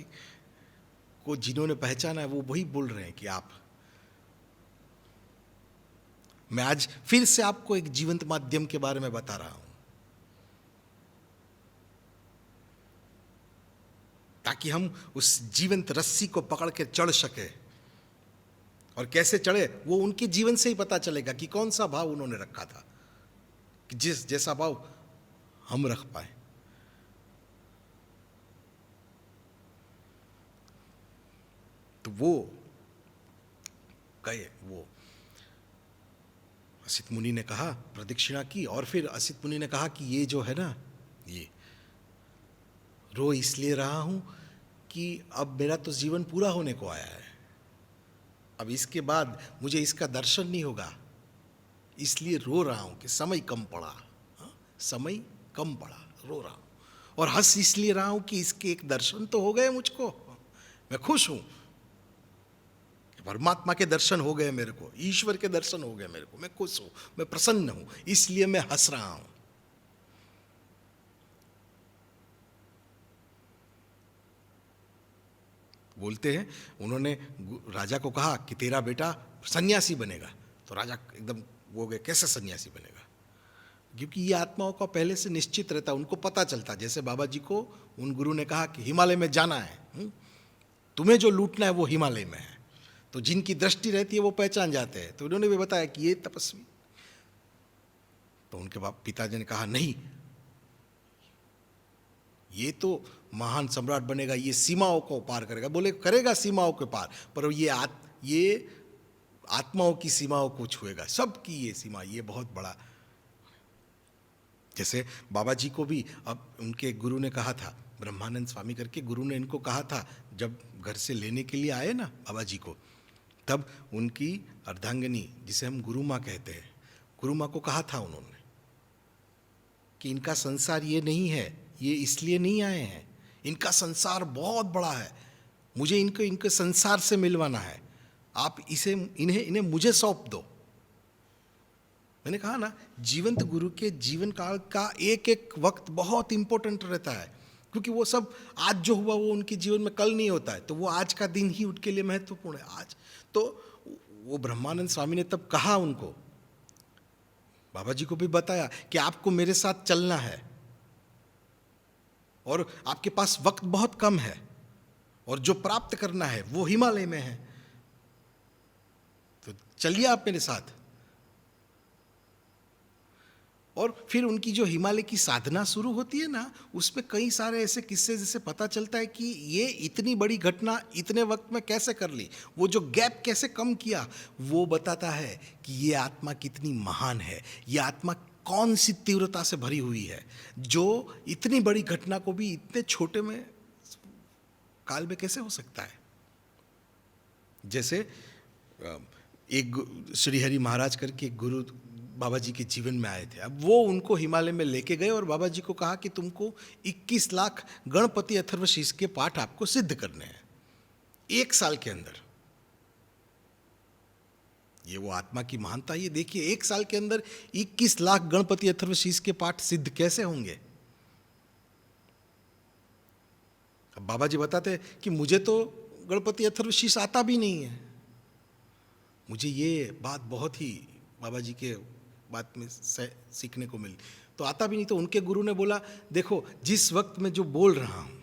को जिन्होंने पहचाना है, वो वही बोल रहे हैं कि आप, मैं आज फिर से आपको एक जीवंत माध्यम के बारे में बता रहा हूं, ताकि हम उस जीवंत रस्सी को पकड़ के चढ़ सके। और कैसे चढ़े, वो उनके जीवन से ही पता चलेगा कि कौन सा भाव उन्होंने रखा था, कि जिस जैसा भाव हम रख पाए। तो वो गए, वो असित मुनि ने कहा, प्रदक्षिणा की, और फिर असित मुनि ने कहा कि ये जो है ना, ये रो इसलिए रहा हूं कि अब मेरा तो जीवन पूरा होने को आया है, अब इसके बाद मुझे इसका दर्शन नहीं होगा, इसलिए रो रहा हूं कि समय कम पड़ा। हाँ? समय कम पड़ा, रो रहा हूं। और हंस इसलिए रहा हूं कि इसके एक दर्शन तो हो गए मुझको, मैं खुश हूं, परमात्मा के दर्शन हो गए मेरे को, ईश्वर के दर्शन हो गए मेरे को, मैं खुश हूं, मैं प्रसन्न हूं, इसलिए मैं हंस रहा हूं। बोलते हैं उन्होंने राजा को कहा कि तेरा बेटा सन्यासी बनेगा। तो राजा एकदम वो गए, कैसे सन्यासी बनेगा, क्योंकि ये आत्माओं का पहले से निश्चित रहता, उनको पता चलता। जैसे बाबा जी को उन गुरु ने कहा कि हिमालय में जाना है, तुम्हें जो लूटना है वो हिमालय में है। तो जिनकी दृष्टि रहती है वो पहचान जाते हैं। तो उन्होंने भी बताया कि ये तपस्वी, तो उनके बाप पिताजी ने कहा नहीं, ये तो महान सम्राट बनेगा, ये सीमाओं को पार करेगा। बोले करेगा सीमाओं के पार, पर ये आत्माओं की सीमाओं को छुएगा, सबकी ये सीमा, ये बहुत बड़ा। जैसे बाबा जी को भी अब उनके गुरु ने कहा था, ब्रह्मानंद स्वामी करके गुरु ने इनको कहा था, जब घर से लेने के लिए आए ना बाबा जी को, तब उनकी अर्धांगिनी, जिसे हम गुरु माँ कहते हैं, गुरु माँ को कहा था उन्होंने कि इनका संसार ये नहीं है, ये इसलिए नहीं आए हैं, इनका संसार बहुत बड़ा है, मुझे इनके संसार से मिलवाना है, आप इन्हें मुझे सौंप दो। मैंने कहा ना, जीवंत गुरु के जीवन काल का एक एक वक्त बहुत इंपॉर्टेंट रहता है, क्योंकि वो सब आज जो हुआ वो उनके जीवन में कल नहीं होता है, तो वो आज का दिन ही उनके लिए महत्वपूर्ण है आज। तो वो ब्रह्मानंद स्वामी ने तब कहा उनको, बाबा जी को भी बताया कि आपको मेरे साथ चलना है और आपके पास वक्त बहुत कम है, और जो प्राप्त करना है वो हिमालय में है, तो चलिए आप मेरे साथ। और फिर उनकी जो हिमालय की साधना शुरू होती है ना, उसमें कई सारे ऐसे किस्से जैसे पता चलता है कि ये इतनी बड़ी घटना इतने वक्त में कैसे कर ली, वो जो गैप कैसे कम किया, वो बताता है कि ये आत्मा कितनी महान है, ये आत्मा कौन सी तीव्रता से भरी हुई है, जो इतनी बड़ी घटना को भी इतने छोटे में काल में कैसे हो सकता है। जैसे श्री हरि महाराज करके एक गुरु बाबा जी के जीवन में आए थे। अब वो उनको हिमालय में लेके गए और बाबा जी को कहा कि तुमको 21 लाख गणपति अथर्वशीष के पाठ आपको सिद्ध करने हैं 1 साल के अंदर। ये वो आत्मा की महानता, ये देखिए 1 साल के अंदर 21 लाख गणपति अथर्वशीष के पाठ सिद्ध कैसे होंगे। अब बाबा जी बताते हैं कि मुझे तो गणपति अथर्वशीष आता भी नहीं है। मुझे ये बात बहुत ही बाबा जी के बात में सीखने को मिली। तो आता भी नहीं, तो उनके गुरु ने बोला देखो जिस वक्त मैं जो बोल रहा हूं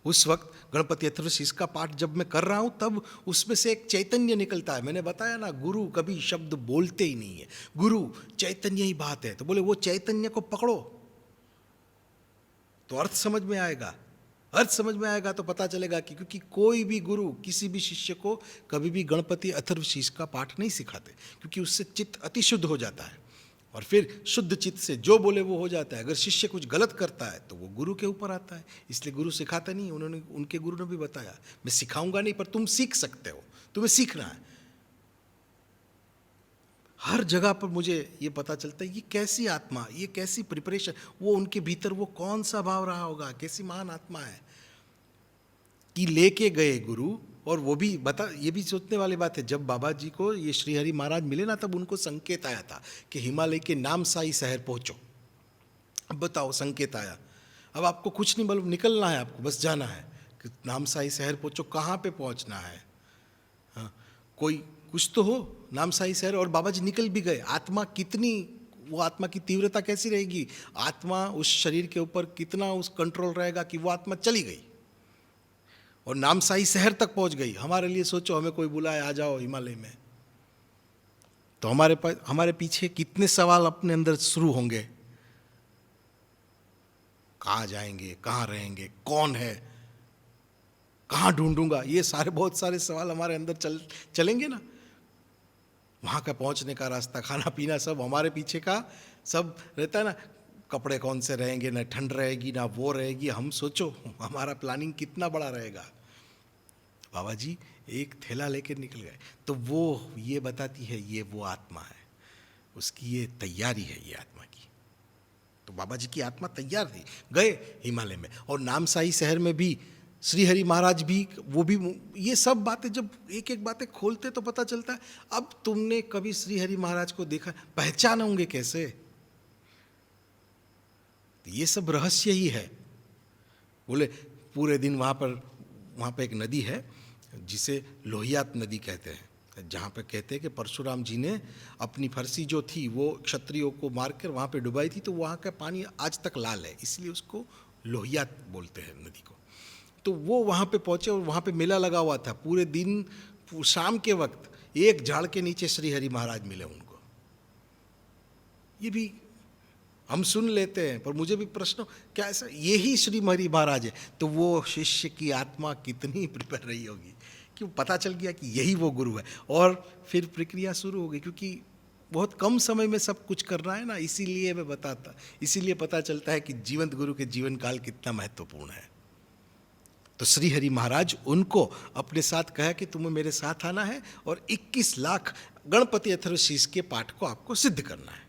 उस वक्त गणपति अथर्वशीष का पाठ जब मैं कर रहा हूं तब उसमें से एक चैतन्य निकलता है। मैंने बताया ना, गुरु कभी शब्द बोलते ही नहीं है, गुरु चैतन्य ही बात है। तो बोले वो चैतन्य को पकड़ो तो अर्थ समझ में आएगा। अर्थ समझ में आएगा तो पता चलेगा कि क्योंकि कोई भी गुरु किसी भी शिष्य को कभी भी गणपति अथर्वशीष का पाठ नहीं सिखाते, क्योंकि उससे चित्त अति शुद्ध हो जाता है और फिर शुद्ध चित्त से जो बोले वो हो जाता है। अगर शिष्य कुछ गलत करता है तो वो गुरु के ऊपर आता है, इसलिए गुरु सिखाता नहीं। उनके गुरु ने भी बताया मैं सिखाऊंगा नहीं, पर तुम सीख सकते हो, तुम्हें सीखना है। हर जगह पर मुझे ये पता चलता है ये कैसी आत्मा, ये कैसी प्रिपरेशन, वो उनके भीतर वो कौन सा भाव रहा होगा, कैसी महान आत्मा है कि लेके गए गुरु। और वो भी ये भी सोचने वाली बात है, जब बाबा जी को ये श्री हरि महाराज मिले ना तब उनको संकेत आया था कि हिमालय के नामसाई शहर पहुंचो। अब बताओ संकेत आया, अब आपको कुछ नहीं मालूम, निकलना है आपको, बस जाना है कि नामसाई शहर पहुंचो। कहाँ पे पहुंचना है, हाँ कोई कुछ तो हो, नामसाई शहर। और बाबा जी निकल भी गए। आत्मा कितनी, वो आत्मा की तीव्रता कैसी रहेगी, आत्मा उस शरीर के ऊपर कितना उस कंट्रोल रहेगा कि वो आत्मा चली गई और नामसाई शहर तक पहुंच गई। हमारे लिए सोचो, हमें कोई बुलाए आ जाओ हिमालय में, तो हमारे पीछे कितने सवाल अपने अंदर शुरू होंगे। कहाँ जाएंगे, कहाँ रहेंगे, कौन है, कहाँ ढूंढूंगा, ये सारे बहुत सारे सवाल हमारे अंदर चलेंगे ना। वहाँ का पहुँचने का रास्ता, खाना पीना सब हमारे पीछे का सब रहता है ना। कपड़े कौन से रहेंगे, ना ठंड रहेगी ना वो रहेगी। हम सोचो हमारा प्लानिंग कितना बड़ा रहेगा। बाबा जी एक थैला लेकर निकल गए, तो वो ये बताती है ये वो आत्मा है, उसकी ये तैयारी है ये आत्मा की। तो बाबा जी की आत्मा तैयार थी, गए हिमालय में। और नामसाई शहर में भी श्री हरि महाराज भी, वो भी, ये सब बातें जब एक एक बातें खोलते तो पता चलता है। अब तुमने कभी श्री हरि महाराज को देखा, पहचान होंगे कैसे, ये सब रहस्य ही है। बोले पूरे दिन वहाँ पर एक नदी है जिसे लोहियात नदी कहते हैं, जहाँ पे कहते हैं कि परशुराम जी ने अपनी फरसी जो थी वो क्षत्रियों को मारकर वहाँ पे डुबाई थी, तो वहाँ का पानी आज तक लाल है, इसलिए उसको लोहियात बोलते हैं नदी को। तो वो वहाँ पे पहुँचे और वहाँ पे मेला लगा हुआ था पूरे दिन। शाम के वक्त एक झाड़ के नीचे श्री हरि महाराज मिले उनको। ये भी हम सुन लेते हैं, पर मुझे भी प्रश्न, क्या ऐसा यही श्री हरि महाराज है? तो वो शिष्य की आत्मा कितनी प्रिपेयर रही होगी कि पता चल गया कि यही वो गुरु है। और फिर प्रक्रिया शुरू हो गई, क्योंकि बहुत कम समय में सब कुछ करना है ना, इसीलिए मैं बताता, इसीलिए पता चलता है कि जीवंत गुरु के जीवन काल कितना महत्वपूर्ण है। तो श्री हरि महाराज उनको अपने साथ कहा कि तुम्हें मेरे साथ आना है और 21 लाख गणपति अथर्वशीष के पाठ को आपको सिद्ध करना है।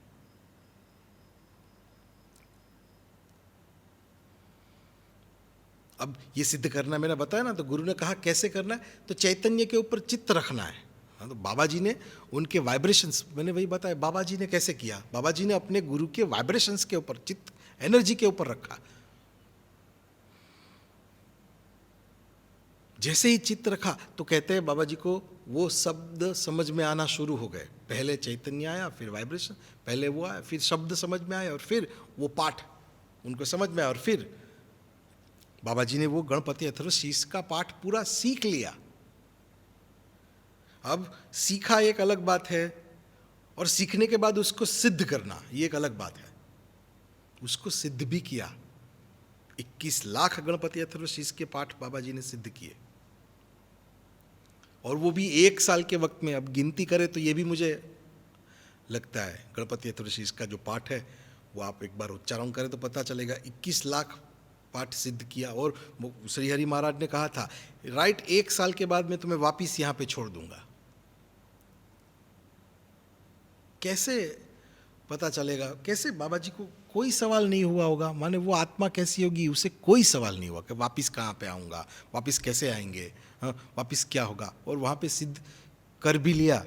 अब ये सिद्ध करना मैंने बताया ना, तो गुरु ने कहा कैसे करना है, तो चैतन्य के ऊपर चित्त रखना है। तो बाबा जी ने उनके वाइब्रेशंस, मैंने वही बताया बाबा जी ने कैसे किया। बाबा जी ने अपने गुरु के वाइब्रेशंस के ऊपर, चित्त एनर्जी के ऊपर रखा। जैसे ही चित्त रखा तो कहते हैं बाबा जी को वो शब्द समझ में आना शुरू हो गए। पहले चैतन्य आया, फिर वाइब्रेशन, पहले वो आया, फिर शब्द समझ में आया और फिर वो पाठ उनको समझ में आया। और फिर बाबा जी ने वो गणपति अथर्वशीष का पाठ पूरा सीख लिया। अब सीखा एक अलग बात है और सीखने के बाद उसको सिद्ध करना ये एक अलग बात है। उसको सिद्ध भी किया। 21 लाख गणपति अथर्वशीष के पाठ बाबा जी ने सिद्ध किए, और वो भी 1 साल के वक्त में। अब गिनती करें तो ये भी मुझे लगता है गणपति अथर्वशीष का जो पाठ है वो आप एक बार उच्चारण करें तो पता चलेगा 21 लाख पाठ सिद्ध किया और श्री हरि महाराज ने कहा था राइट 1 साल के बाद मैं तुम्हें वापिस यहाँ पे छोड़ दूंगा। कैसे पता चलेगा? कैसे बाबा जी को कोई सवाल नहीं हुआ होगा, माने वो आत्मा कैसी होगी उसे कोई सवाल नहीं हुआ कि वापिस कहाँ पे आऊँगा, वापिस कैसे आएंगे, हाँ वापिस क्या होगा, और वहाँ पे सिद्ध कर भी लिया।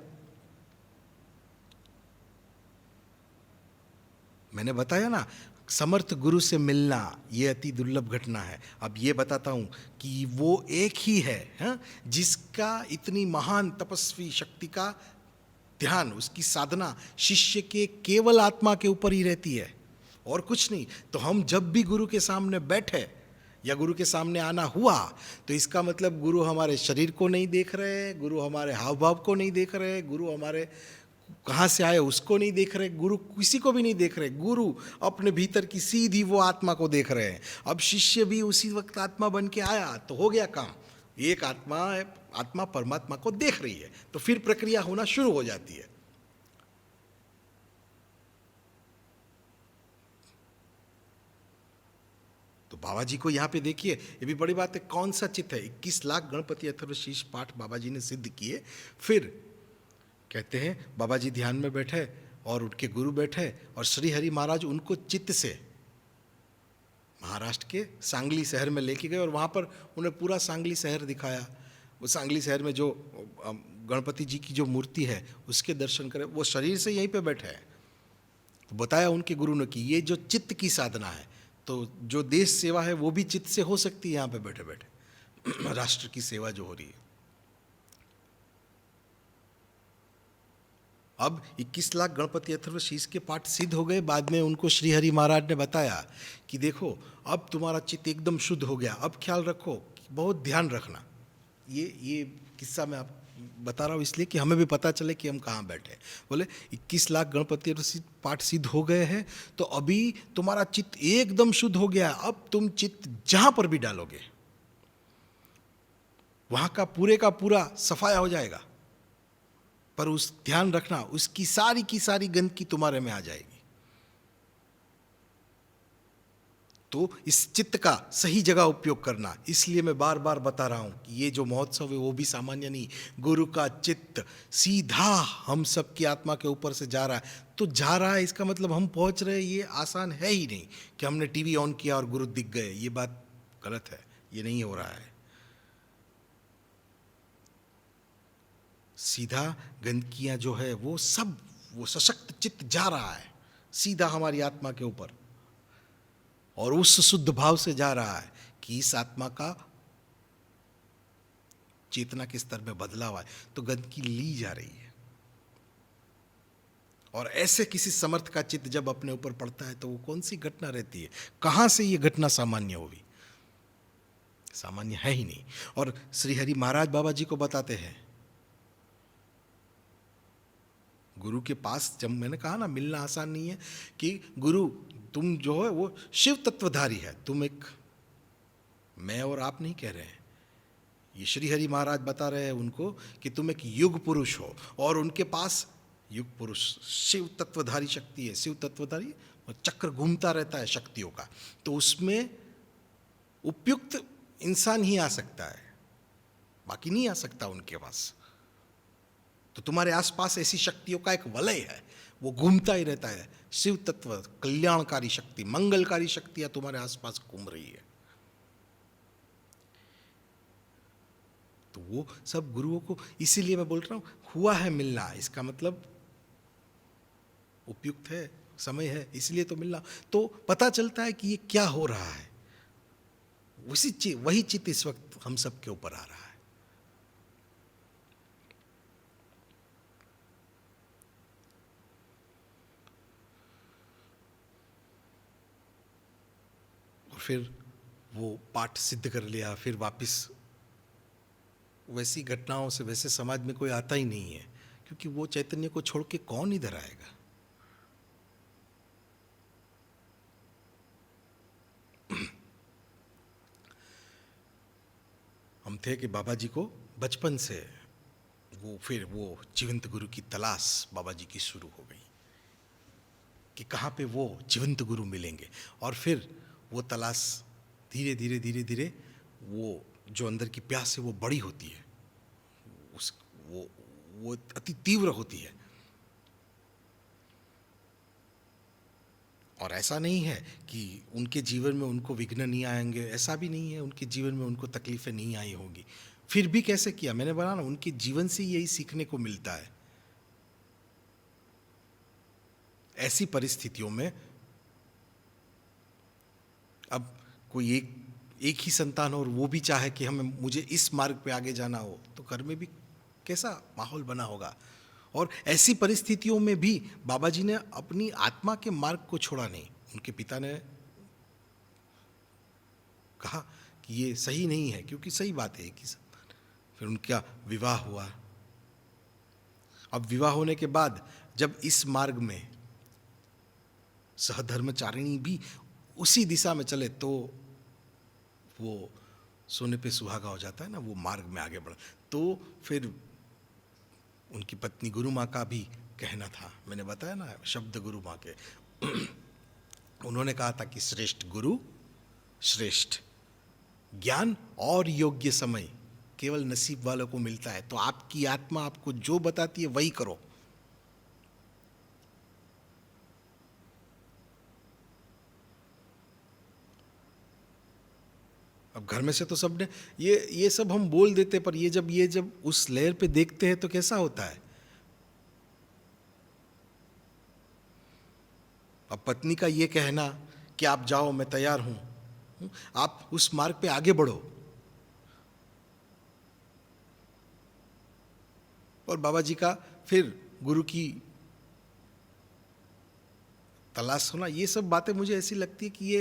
मैंने बताया ना, समर्थ गुरु से मिलना ये अति दुर्लभ घटना है। अब ये बताता हूँ कि वो एक ही है, हाँ, जिसका इतनी महान तपस्वी शक्ति का ध्यान, उसकी साधना शिष्य के केवल आत्मा के ऊपर ही रहती है और कुछ नहीं। तो हम जब भी गुरु के सामने बैठे या गुरु के सामने आना हुआ तो इसका मतलब गुरु हमारे शरीर को नहीं देख रहे, गुरु हमारे हाव भाव को नहीं देख रहे, गुरु हमारे कहाँ से आए उसको नहीं देख रहे, गुरु किसी को भी नहीं देख रहे, गुरु अपने भीतर की सीधी वो आत्मा को देख रहे हैं। अब शिष्य भी उसी वक्त आत्मा बन के आया तो हो गया काम। एक आत्मा परमात्मा को देख रही है तो फिर प्रक्रिया होना शुरू हो जाती है। तो बाबा जी को यहाँ पे देखिए, ये भी बड़ी बात है, कौन सा चित्त है। 21 लाख गणपति अथर्वशीष पाठ बाबा जी ने सिद्ध किए। फिर कहते हैं बाबा जी ध्यान में बैठे और उनके गुरु बैठे और श्री हरि महाराज उनको चित्त से महाराष्ट्र के सांगली शहर में लेके गए और वहाँ पर उन्हें पूरा सांगली शहर दिखाया। वो सांगली शहर में जो गणपति जी की जो मूर्ति है उसके दर्शन करें। वो शरीर से यहीं पे बैठे हैं। तो बताया उनके गुरु ने कि ये जो चित्त की साधना है, तो जो देश सेवा है वो भी चित्त से हो सकती है यहाँ पे बैठे बैठे राष्ट्र की सेवा जो हो रही है। अब 21 लाख गणपति अथर्वशीष के पाठ सिद्ध हो गए। बाद में उनको श्री हरि महाराज ने बताया कि देखो अब तुम्हारा चित्त एकदम शुद्ध हो गया, अब ख्याल रखो, बहुत ध्यान रखना। ये किस्सा मैं आप बता रहा हूँ इसलिए कि हमें भी पता चले कि हम कहाँ बैठे। बोले 21 लाख गणपति अथर्वशीष पाठ सिद्ध हो गए हैं तो अभी तुम्हारा चित्त एकदम शुद्ध हो गया। अब तुम चित्त जहाँ पर भी डालोगे वहाँ का पूरा सफाया हो जाएगा, पर उस ध्यान रखना उसकी सारी की सारी गंदगी तुम्हारे में आ जाएगी। तो इस चित्त का सही जगह उपयोग करना। इसलिए मैं बार बार बता रहा हूं कि ये जो महोत्सव है वो भी सामान्य नहीं। गुरु का चित्त सीधा हम सब की आत्मा के ऊपर से जा रहा है। तो जा रहा है इसका मतलब हम पहुंच रहे हैं, ये आसान है ही नहीं कि हमने टीवी ऑन किया और गुरु दिख गए। ये बात गलत है, ये नहीं हो रहा है। सीधा गंदगियां जो है वो सब, वो सशक्त चित्त जा रहा है सीधा हमारी आत्मा के ऊपर और उस शुद्ध भाव से जा रहा है कि इस आत्मा का चेतना के स्तर में बदलाव आए, तो गंदगी ली जा रही है। और ऐसे किसी समर्थ का चित्त जब अपने ऊपर पड़ता है तो वो कौन सी घटना रहती है, कहां से ये घटना सामान्य होगी? सामान्य है ही नहीं। और श्री हरि महाराज बाबा जी को बताते हैं, गुरु के पास जब मैंने कहा ना मिलना आसान नहीं है, कि गुरु तुम जो है वो शिव तत्वधारी है। तुम एक, मैं और आप नहीं कह रहे हैं, ये श्री हरि महाराज बता रहे हैं उनको कि तुम एक युग पुरुष हो और उनके पास युग पुरुष शिव तत्वधारी शक्ति है। शिव तत्वधारी चक्र घूमता रहता है शक्तियों का, तो उसमें उपयुक्त इंसान ही आ सकता है, बाकी नहीं आ सकता उनके पास। तो तुम्हारे आसपास ऐसी शक्तियों का एक वलय है, वो घूमता ही रहता है। शिव तत्व, कल्याणकारी शक्ति, मंगलकारी शक्तियां तुम्हारे आसपास घूम रही है। तो वो सब गुरुओं को, इसीलिए मैं बोल रहा हूं हुआ है मिलना, इसका मतलब उपयुक्त है, समय है, इसलिए तो मिलना। तो पता चलता है कि ये क्या हो रहा है। वही चित्त इस वक्त हम सब के ऊपर आ रहा है। फिर वो पाठ सिद्ध कर लिया, फिर वापस वैसी घटनाओं से वैसे समाज में कोई आता ही नहीं है, क्योंकि वो चैतन्य को छोड़ के कौन इधर आएगा। हम थे कि बाबा जी को बचपन से फिर वो जीवंत गुरु की तलाश बाबा जी की शुरू हो गई कि कहाँ पे वो जीवंत गुरु मिलेंगे। और फिर वो तलाश धीरे धीरे धीरे धीरे वो जो अंदर की प्यास है वो बड़ी होती है, उस वो अति तीव्र होती है। और ऐसा नहीं है कि उनके जीवन में उनको विघ्न नहीं आएंगे, ऐसा भी नहीं है, उनके जीवन में उनको तकलीफें नहीं आई होंगी, फिर भी कैसे किया, मैंने बोला ना, उनके जीवन से यही सीखने को मिलता है। ऐसी परिस्थितियों में अब कोई एक ही संतान हो और वो भी चाहे कि मुझे इस मार्ग पे आगे जाना हो, तो घर में भी कैसा माहौल बना होगा। और ऐसी परिस्थितियों में भी बाबा जी ने अपनी आत्मा के मार्ग को छोड़ा नहीं। उनके पिता ने कहा कि ये सही नहीं है, क्योंकि सही बात है कि फिर उनका विवाह हुआ। अब विवाह होने के बाद जब इस मार्ग में सहधर्मचारिणी भी उसी दिशा में चले तो वो सोने पे सुहागा हो जाता है ना, वो मार्ग में आगे बढ़। तो फिर उनकी पत्नी गुरु माँ का भी कहना था, मैंने बताया ना शब्द गुरु माँ के, उन्होंने कहा था कि श्रेष्ठ गुरु, श्रेष्ठ ज्ञान और योग्य समय केवल नसीब वालों को मिलता है। तो आपकी आत्मा आपको जो बताती है वही करो। अब घर में से तो सबने ये सब हम बोल देते, पर ये जब उस लेयर पे देखते हैं तो कैसा होता है। अब पत्नी का ये कहना कि आप जाओ, मैं तैयार हूं, आप उस मार्ग पे आगे बढ़ो, और बाबा जी का फिर गुरु की तलाश होना, ये सब बातें मुझे ऐसी लगती है कि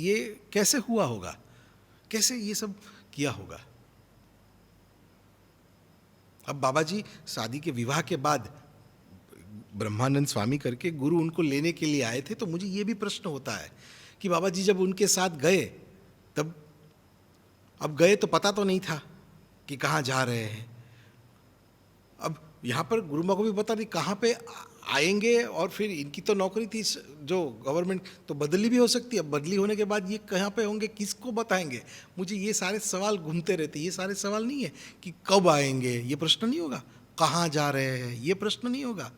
ये कैसे हुआ होगा, कैसे ये सब किया होगा। अब बाबा जी शादी के विवाह के बाद ब्रह्मानंद स्वामी करके गुरु उनको लेने के लिए आए थे, तो मुझे ये भी प्रश्न होता है कि बाबा जी जब उनके साथ गए तब, अब गए तो पता तो नहीं था कि कहाँ जा रहे हैं। अब यहाँ पर गुरु माँ को भी पता नहीं कहाँ पे आएंगे, और फिर इनकी तो नौकरी थी जो गवर्नमेंट, तो बदली भी हो सकती है। बदली होने के बाद ये कहाँ पे होंगे, किसको बताएंगे, मुझे ये सारे सवाल घूमते रहते। ये सारे सवाल नहीं है कि कब आएंगे, ये प्रश्न नहीं होगा, कहाँ जा रहे हैं ये प्रश्न नहीं होगा,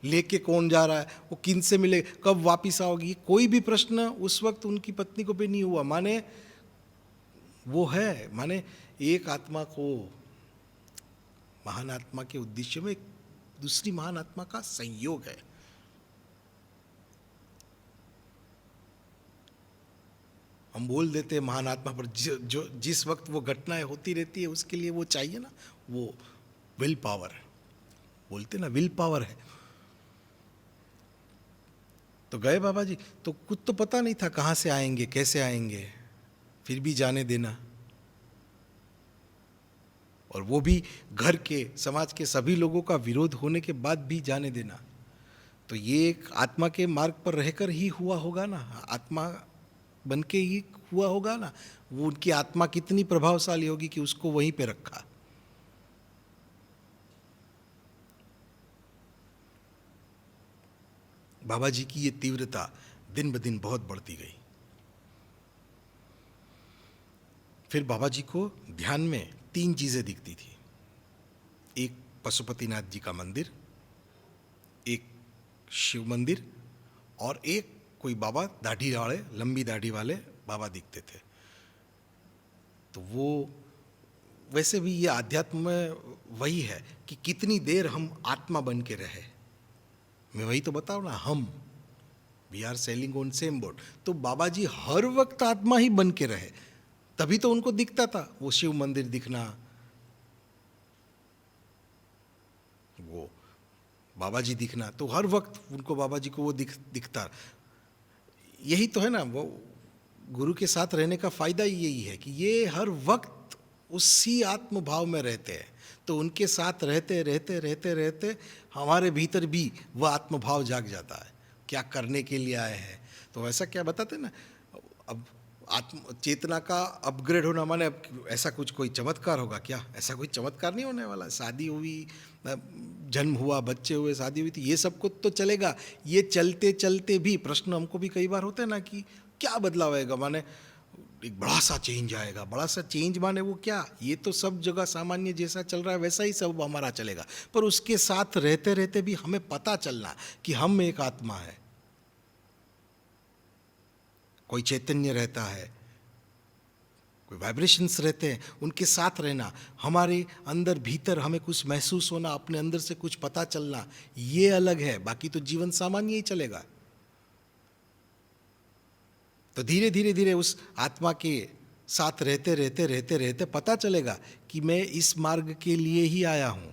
लेके कौन जा रहा है, वो किन से मिले, कब वापिस आओगी, ये कोई भी प्रश्न उस वक्त उनकी पत्नी को भी नहीं हुआ। माने वो है, माने एक आत्मा को महान आत्मा के उद्देश्य में एक दूसरी महान आत्मा का संयोग है। हम बोल देते हैं महान आत्मा, पर जो जिस वक्त वो घटनाएं होती रहती है उसके लिए वो चाहिए ना, वो विल पावर, बोलते ना विल पावर है। तो गए बाबा जी, तो कुछ तो पता नहीं था कहाँ से आएंगे, कैसे आएंगे, फिर भी जाने देना, और वो भी घर के समाज के सभी लोगों का विरोध होने के बाद भी जाने देना। तो ये एक आत्मा के मार्ग पर रहकर ही हुआ होगा ना, आत्मा बन के ही हुआ होगा ना। वो उनकी आत्मा कितनी प्रभावशाली होगी कि उसको वहीं पे रखा। बाबा जी की ये तीव्रता दिन ब दिन बहुत बढ़ती गई। फिर बाबा जी को ध्यान में 3 चीजें दिखती थी, एक पशुपतिनाथ जी का मंदिर, एक शिव मंदिर, और एक कोई बाबा दाढ़ी वाले, लंबी दाढ़ी वाले बाबा दिखते थे। तो वो वैसे भी ये आध्यात्म में वही है कि कितनी देर हम आत्मा बन के रहे। मैं वही तो बताऊँ ना, हम we are sailing on same boat. तो बाबा जी हर वक्त आत्मा ही बन के रहे, तभी तो उनको दिखता था वो शिव मंदिर दिखना, वो बाबा जी दिखना। तो हर वक्त उनको बाबा जी को वो दिखता। यही तो है ना, वो गुरु के साथ रहने का फायदा ही यही है कि ये हर वक्त उसी आत्म भाव में रहते हैं। तो उनके साथ रहते रहते रहते रहते हमारे भीतर भी वह आत्म भाव जाग जाता है, क्या करने के लिए आए हैं। तो ऐसा क्या बताते ना, अब आत्म चेतना का अपग्रेड होना माने अब ऐसा कुछ कोई चमत्कार होगा क्या, ऐसा कोई चमत्कार नहीं होने वाला। शादी हुई, जन्म हुआ, बच्चे हुए, शादी हुई थी, ये सब कुछ तो चलेगा। ये चलते चलते भी प्रश्न हमको भी कई बार होते हैं ना कि क्या बदलाव आएगा, माने एक बड़ा सा चेंज आएगा। बड़ा सा चेंज माने वो क्या, ये तो सब जगह सामान्य जैसा चल रहा है वैसा ही सब हमारा चलेगा, पर उसके साथ रहते रहते भी हमें पता चलना कि हम एक आत्मा है, कोई चैतन्य रहता है, कोई वाइब्रेशंस रहते हैं, उनके साथ रहना, हमारे अंदर भीतर हमें कुछ महसूस होना, अपने अंदर से कुछ पता चलना, ये अलग है। बाकी तो जीवन सामान्य ही चलेगा। तो धीरे धीरे धीरे उस आत्मा के साथ रहते रहते रहते रहते पता चलेगा कि मैं इस मार्ग के लिए ही आया हूं।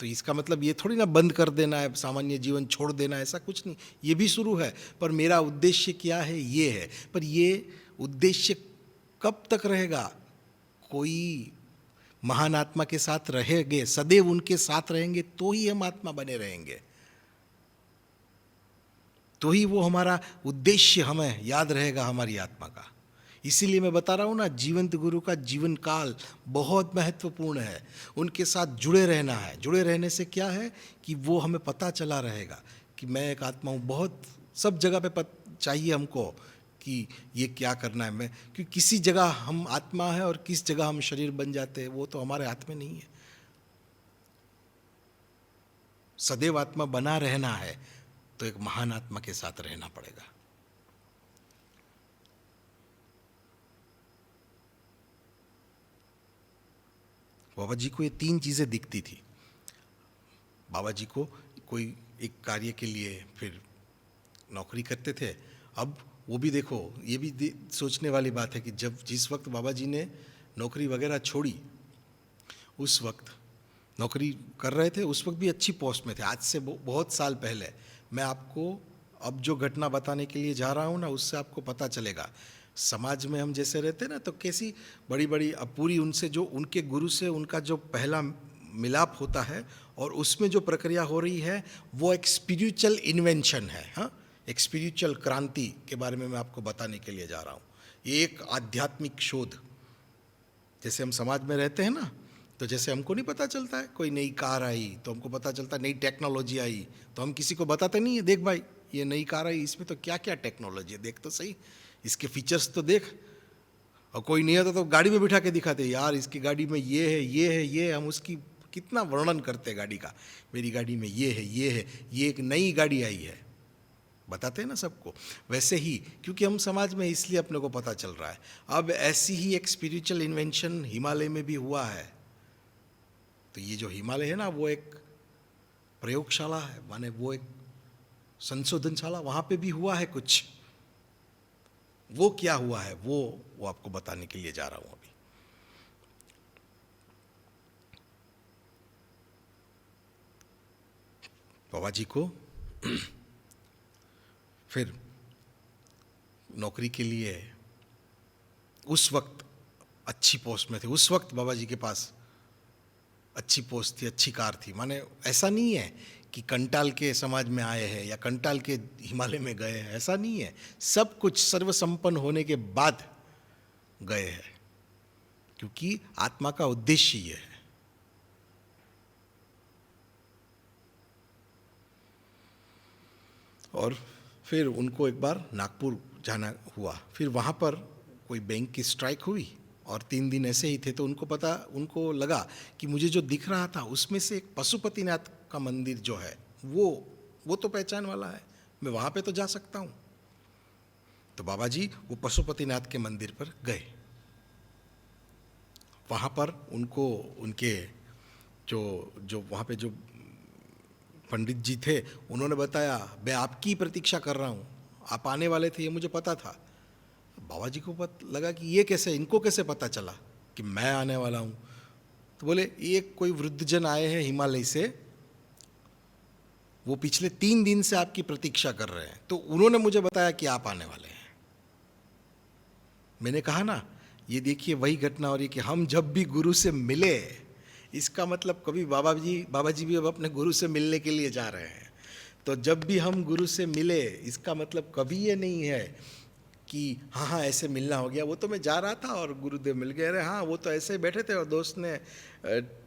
तो इसका मतलब ये थोड़ी ना बंद कर देना है, सामान्य जीवन छोड़ देना, ऐसा कुछ नहीं, ये भी शुरू है, पर मेरा उद्देश्य क्या है ये है। पर ये उद्देश्य कब तक रहेगा? कोई महान आत्मा के साथ रहेंगे, सदैव उनके साथ रहेंगे तो ही हम आत्मा बने रहेंगे, तो ही वो हमारा उद्देश्य हमें याद रहेगा, हमारी आत्मा का। इसीलिए मैं बता रहा हूँ ना, जीवंत गुरु का जीवन काल बहुत महत्वपूर्ण है, उनके साथ जुड़े रहना है। जुड़े रहने से क्या है कि वो हमें पता चला रहेगा कि मैं एक आत्मा हूँ। बहुत सब जगह पे चाहिए हमको कि ये क्या करना है, मैं क्योंकि किसी जगह हम आत्मा है और किस जगह हम शरीर बन जाते हैं वो तो हमारे हाथ में नहीं है। सदैव आत्मा बना रहना है तो एक महान आत्मा के साथ रहना पड़ेगा। बाबा जी को ये 3 चीज़ें दिखती थी। बाबा जी को कोई एक कार्य के लिए फिर नौकरी करते थे। अब वो भी देखो, ये भी सोचने वाली बात है कि जब जिस वक्त बाबा जी ने नौकरी वगैरह छोड़ी, उस वक्त नौकरी कर रहे थे, उस वक्त भी अच्छी पोस्ट में थे। आज से बहुत साल पहले। मैं आपको अब जो घटना बताने के लिए जा रहा हूँ ना, उससे आपको पता चलेगा समाज में हम जैसे रहते हैं ना, तो कैसी बड़ी बड़ी अब पूरी उनसे जो उनके गुरु से उनका जो पहला मिलाप होता है और उसमें जो प्रक्रिया हो रही है वो एक स्पिरिचुअल इन्वेंशन है। हाँ, एक स्पिरिचुअल क्रांति के बारे में मैं आपको बताने के लिए जा रहा हूँ। ये एक आध्यात्मिक शोध। जैसे हम समाज में रहते हैं ना, तो जैसे हमको नहीं पता चलता है, कोई नई कार आई तो हमको पता चलता है, नई टेक्नोलॉजी आई तो हम किसी को बताते नहीं है, देख भाई ये नई कार आई, इसमें तो क्या क्या टेक्नोलॉजी है, देख तो सही, इसके फीचर्स तो देख। और कोई नहीं आता तो गाड़ी में बिठा के दिखाते, यार इसकी गाड़ी में ये है, ये है, ये है। हम उसकी कितना वर्णन करते हैं गाड़ी का, मेरी गाड़ी में ये है, ये है, ये एक नई गाड़ी आई है, बताते हैं ना सबको। वैसे ही क्योंकि हम समाज में, इसलिए अपने को पता चल रहा है। अब ऐसी ही एक स्पिरिचुअल इन्वेंशन हिमालय में भी हुआ है। तो ये जो हिमालय है ना, वो एक प्रयोगशाला है, माने वो एक संशोधनशाला, वहाँ पे भी हुआ है कुछ। वो क्या हुआ है वो आपको बताने के लिए जा रहा हूँ अभी। बाबा जी को फिर नौकरी के लिए उस वक्त अच्छी पोस्ट में थे। उस वक्त बाबा जी के पास अच्छी पोस्ट थी, अच्छी कार थी। माने ऐसा नहीं है कि कंटाल के समाज में आए हैं या कंटाल के हिमालय में गए हैं, ऐसा नहीं है। सब कुछ सर्वसंपन्न होने के बाद गए हैं, क्योंकि आत्मा का उद्देश्य ये है। और फिर उनको एक बार नागपुर जाना हुआ। फिर वहाँ पर कोई बैंक की स्ट्राइक हुई और 3 दिन ऐसे ही थे। तो उनको लगा कि मुझे जो दिख रहा था उसमें से एक पशुपतिनाथ का मंदिर जो है वो तो पहचान वाला है, मैं वहाँ पे तो जा सकता हूँ। तो बाबा जी वो पशुपतिनाथ के मंदिर पर गए। वहाँ पर उनको उनके जो वहाँ पे जो पंडित जी थे, उन्होंने बताया मैं आपकी प्रतीक्षा कर रहा हूँ, आप आने वाले थे, ये मुझे पता था। बाबा जी को लगा कि ये कैसे, इनको कैसे पता चला कि मैं आने वाला हूँ। तो बोले ये कोई वृद्धजन आए हैं हिमालय से, वो पिछले 3 दिन से आपकी प्रतीक्षा कर रहे हैं, तो उन्होंने मुझे बताया कि आप आने वाले हैं। मैंने कहा ना, ये देखिए वही घटना हो रही कि हम जब भी गुरु से मिले, इसका मतलब कभी बाबा जी भी अब अपने गुरु से मिलने के लिए जा रहे हैं। तो जब भी हम गुरु से मिले, इसका मतलब कभी ये नहीं है कि हाँ हाँ ऐसे मिलना हो गया, वो तो मैं जा रहा था और गुरुदेव मिल गए, अरे हाँ वो तो ऐसे ही बैठे थे और दोस्त ने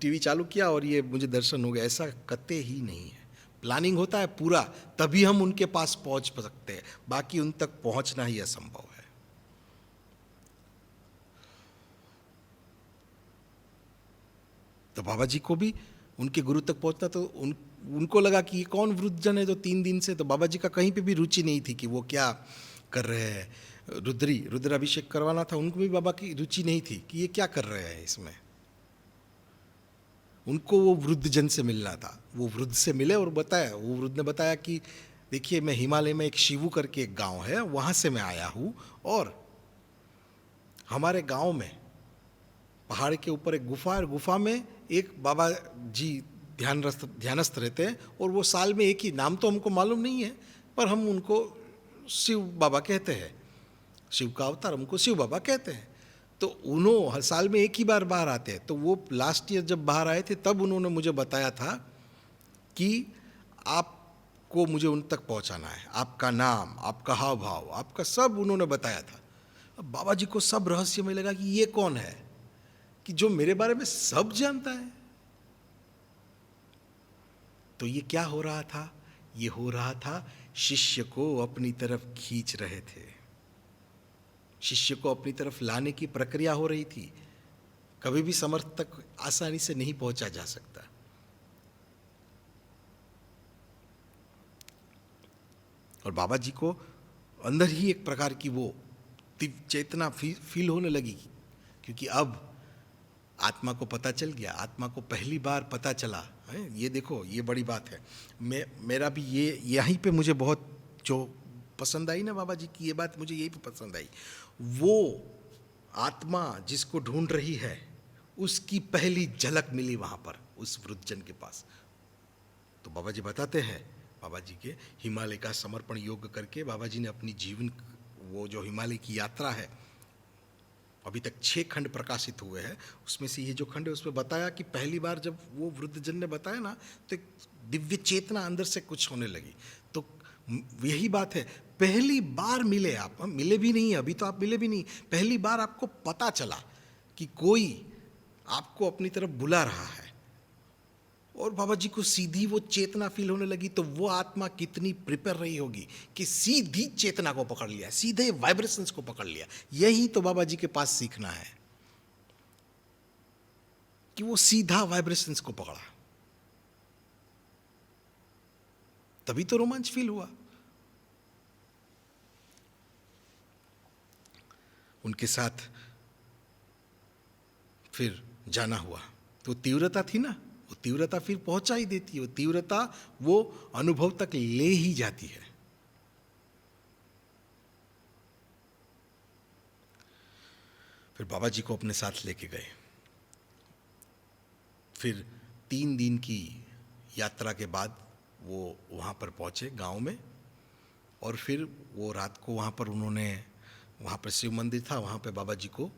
टीवी चालू किया और ये मुझे दर्शन हो गया, ऐसा कतई ही नहीं है। प्लानिंग होता है पूरा, तभी हम उनके पास पहुंच सकते हैं, बाकी उन तक पहुंचना ही असंभव है। तो बाबा जी को भी उनके गुरु तक पहुंचना, तो उनको लगा कि ये कौन वृद्धजन है जो 3 दिन से, तो बाबा जी का कहीं पे भी रुचि नहीं थी कि वो क्या कर रहे हैं। रुद्र अभिषेक करवाना था, उनको भी बाबा की रुचि नहीं थी कि ये क्या कर रहे हैं इसमें। उनको वो वृद्धजन से मिलना था। वो वृद्ध से मिले और बताया, वो वृद्ध ने बताया कि देखिए मैं हिमालय में एक शिवू करके एक गांव है, वहाँ से मैं आया हूँ, और हमारे गांव में पहाड़ के ऊपर एक गुफा है, गुफा में एक बाबा जी ध्यानस्थ रहते हैं, और वो साल में एक ही, नाम तो हमको मालूम नहीं है पर हम उनको शिव बाबा कहते हैं, शिव का अवतार, हमको शिव बाबा कहते हैं। तो उन्होंने हर साल में एक ही बार बाहर आते हैं, तो वो लास्ट ईयर जब बाहर आए थे तब उन्होंने मुझे बताया था कि आपको मुझे उन तक पहुंचाना है, आपका नाम, आपका हाव भाव, आपका सब उन्होंने बताया था। अब बाबा जी को सब रहस्य में लगा कि ये कौन है कि जो मेरे बारे में सब जानता है। तो ये क्या हो रहा था? ये हो रहा था शिष्य को अपनी तरफ खींच रहे थे, शिष्य को अपनी तरफ लाने की प्रक्रिया हो रही थी। कभी भी समर्थ तक आसानी से नहीं पहुंचा जा सकता। और बाबा जी को अंदर ही एक प्रकार की वो चेतना फील होने लगी, क्योंकि अब आत्मा को पता चल गया, आत्मा को पहली बार पता चला है। ये देखो ये बड़ी बात है। मेरा भी ये यहीं पे मुझे बहुत जो पसंद आई ना बाबा जी की, ये बात मुझे यही पे पसंद आई। वो आत्मा जिसको ढूंढ रही है उसकी पहली झलक मिली वहाँ पर उस वृद्धजन के पास। तो बाबा जी बताते हैं, बाबा जी के हिमालय का समर्पण योग करके बाबा जी ने अपनी जीवन, वो जो हिमालय की यात्रा है, अभी तक 6 खंड प्रकाशित हुए हैं, उसमें से ये जो खंड है उसमें बताया कि पहली बार जब वो वृद्धजन ने बताया ना, तो एक दिव्य चेतना अंदर से कुछ होने लगी। तो यही बात है, पहली बार मिले आप, मिले भी नहीं अभी तो, आप मिले भी नहीं, पहली बार आपको पता चला कि कोई आपको अपनी तरफ बुला रहा है, और बाबा जी को सीधी वो चेतना फील होने लगी। तो वो आत्मा कितनी प्रिपेयर रही होगी कि सीधी चेतना को पकड़ लिया, सीधे वाइब्रेशंस को पकड़ लिया। यही तो बाबा जी के पास सीखना है कि वो सीधा वाइब्रेशंस को पकड़ा, तभी तो रोमांच फील हुआ। उनके साथ फिर जाना हुआ, तो तीव्रता थी ना, वो तीव्रता फिर पहुंचा ही देती है, वो तीव्रता वो अनुभव तक ले ही जाती है। फिर बाबा जी को अपने साथ लेके गए। फिर 3 दिन की यात्रा के बाद वो वहाँ पर पहुँचे गांव में, और फिर वो रात को वहाँ पर उन्होंने, वहाँ पर शिव मंदिर था, वहाँ पे बाबा जी को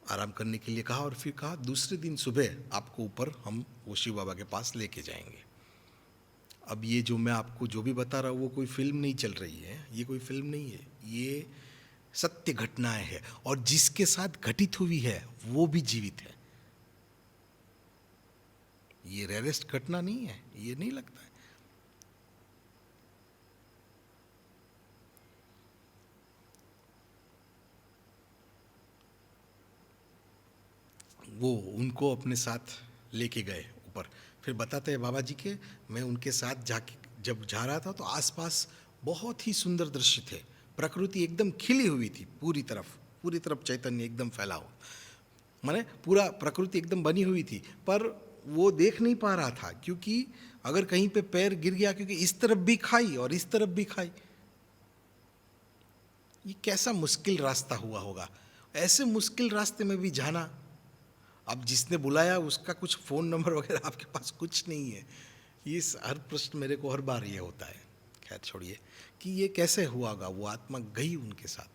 आराम करने के लिए कहा, और फिर कहा दूसरे दिन सुबह आपको ऊपर हम वो शिव बाबा के पास लेके जाएंगे। अब ये जो मैं आपको जो भी बता रहा हूँ वो कोई फिल्म नहीं चल रही है, ये कोई फिल्म नहीं है, ये सत्य घटनाएं हैं, और जिसके साथ घटित हुई है वो भी जीवित है। ये रेयरेस्ट घटना नहीं है, ये नहीं लगता है। वो उनको अपने साथ लेके गए ऊपर। फिर बताते हैं बाबा जी के, मैं उनके साथ जाके जब जा रहा था तो आसपास बहुत ही सुंदर दृश्य थे, प्रकृति एकदम खिली हुई थी, पूरी तरफ चैतन्य एकदम फैला हुआ, माने पूरा प्रकृति एकदम बनी हुई थी, पर वो देख नहीं पा रहा था, क्योंकि अगर कहीं पे पैर गिर गया, क्योंकि इस तरफ भी खाई और इस तरफ भी खाई, ये कैसा मुश्किल रास्ता हुआ होगा। ऐसे मुश्किल रास्ते में भी जाना, अब जिसने बुलाया उसका कुछ फ़ोन नंबर वगैरह आपके पास कुछ नहीं है। ये हर प्रश्न मेरे को हर बार ये होता है। खैर छोड़िए कि ये कैसे हुआ होगा। वो आत्मा गई उनके साथ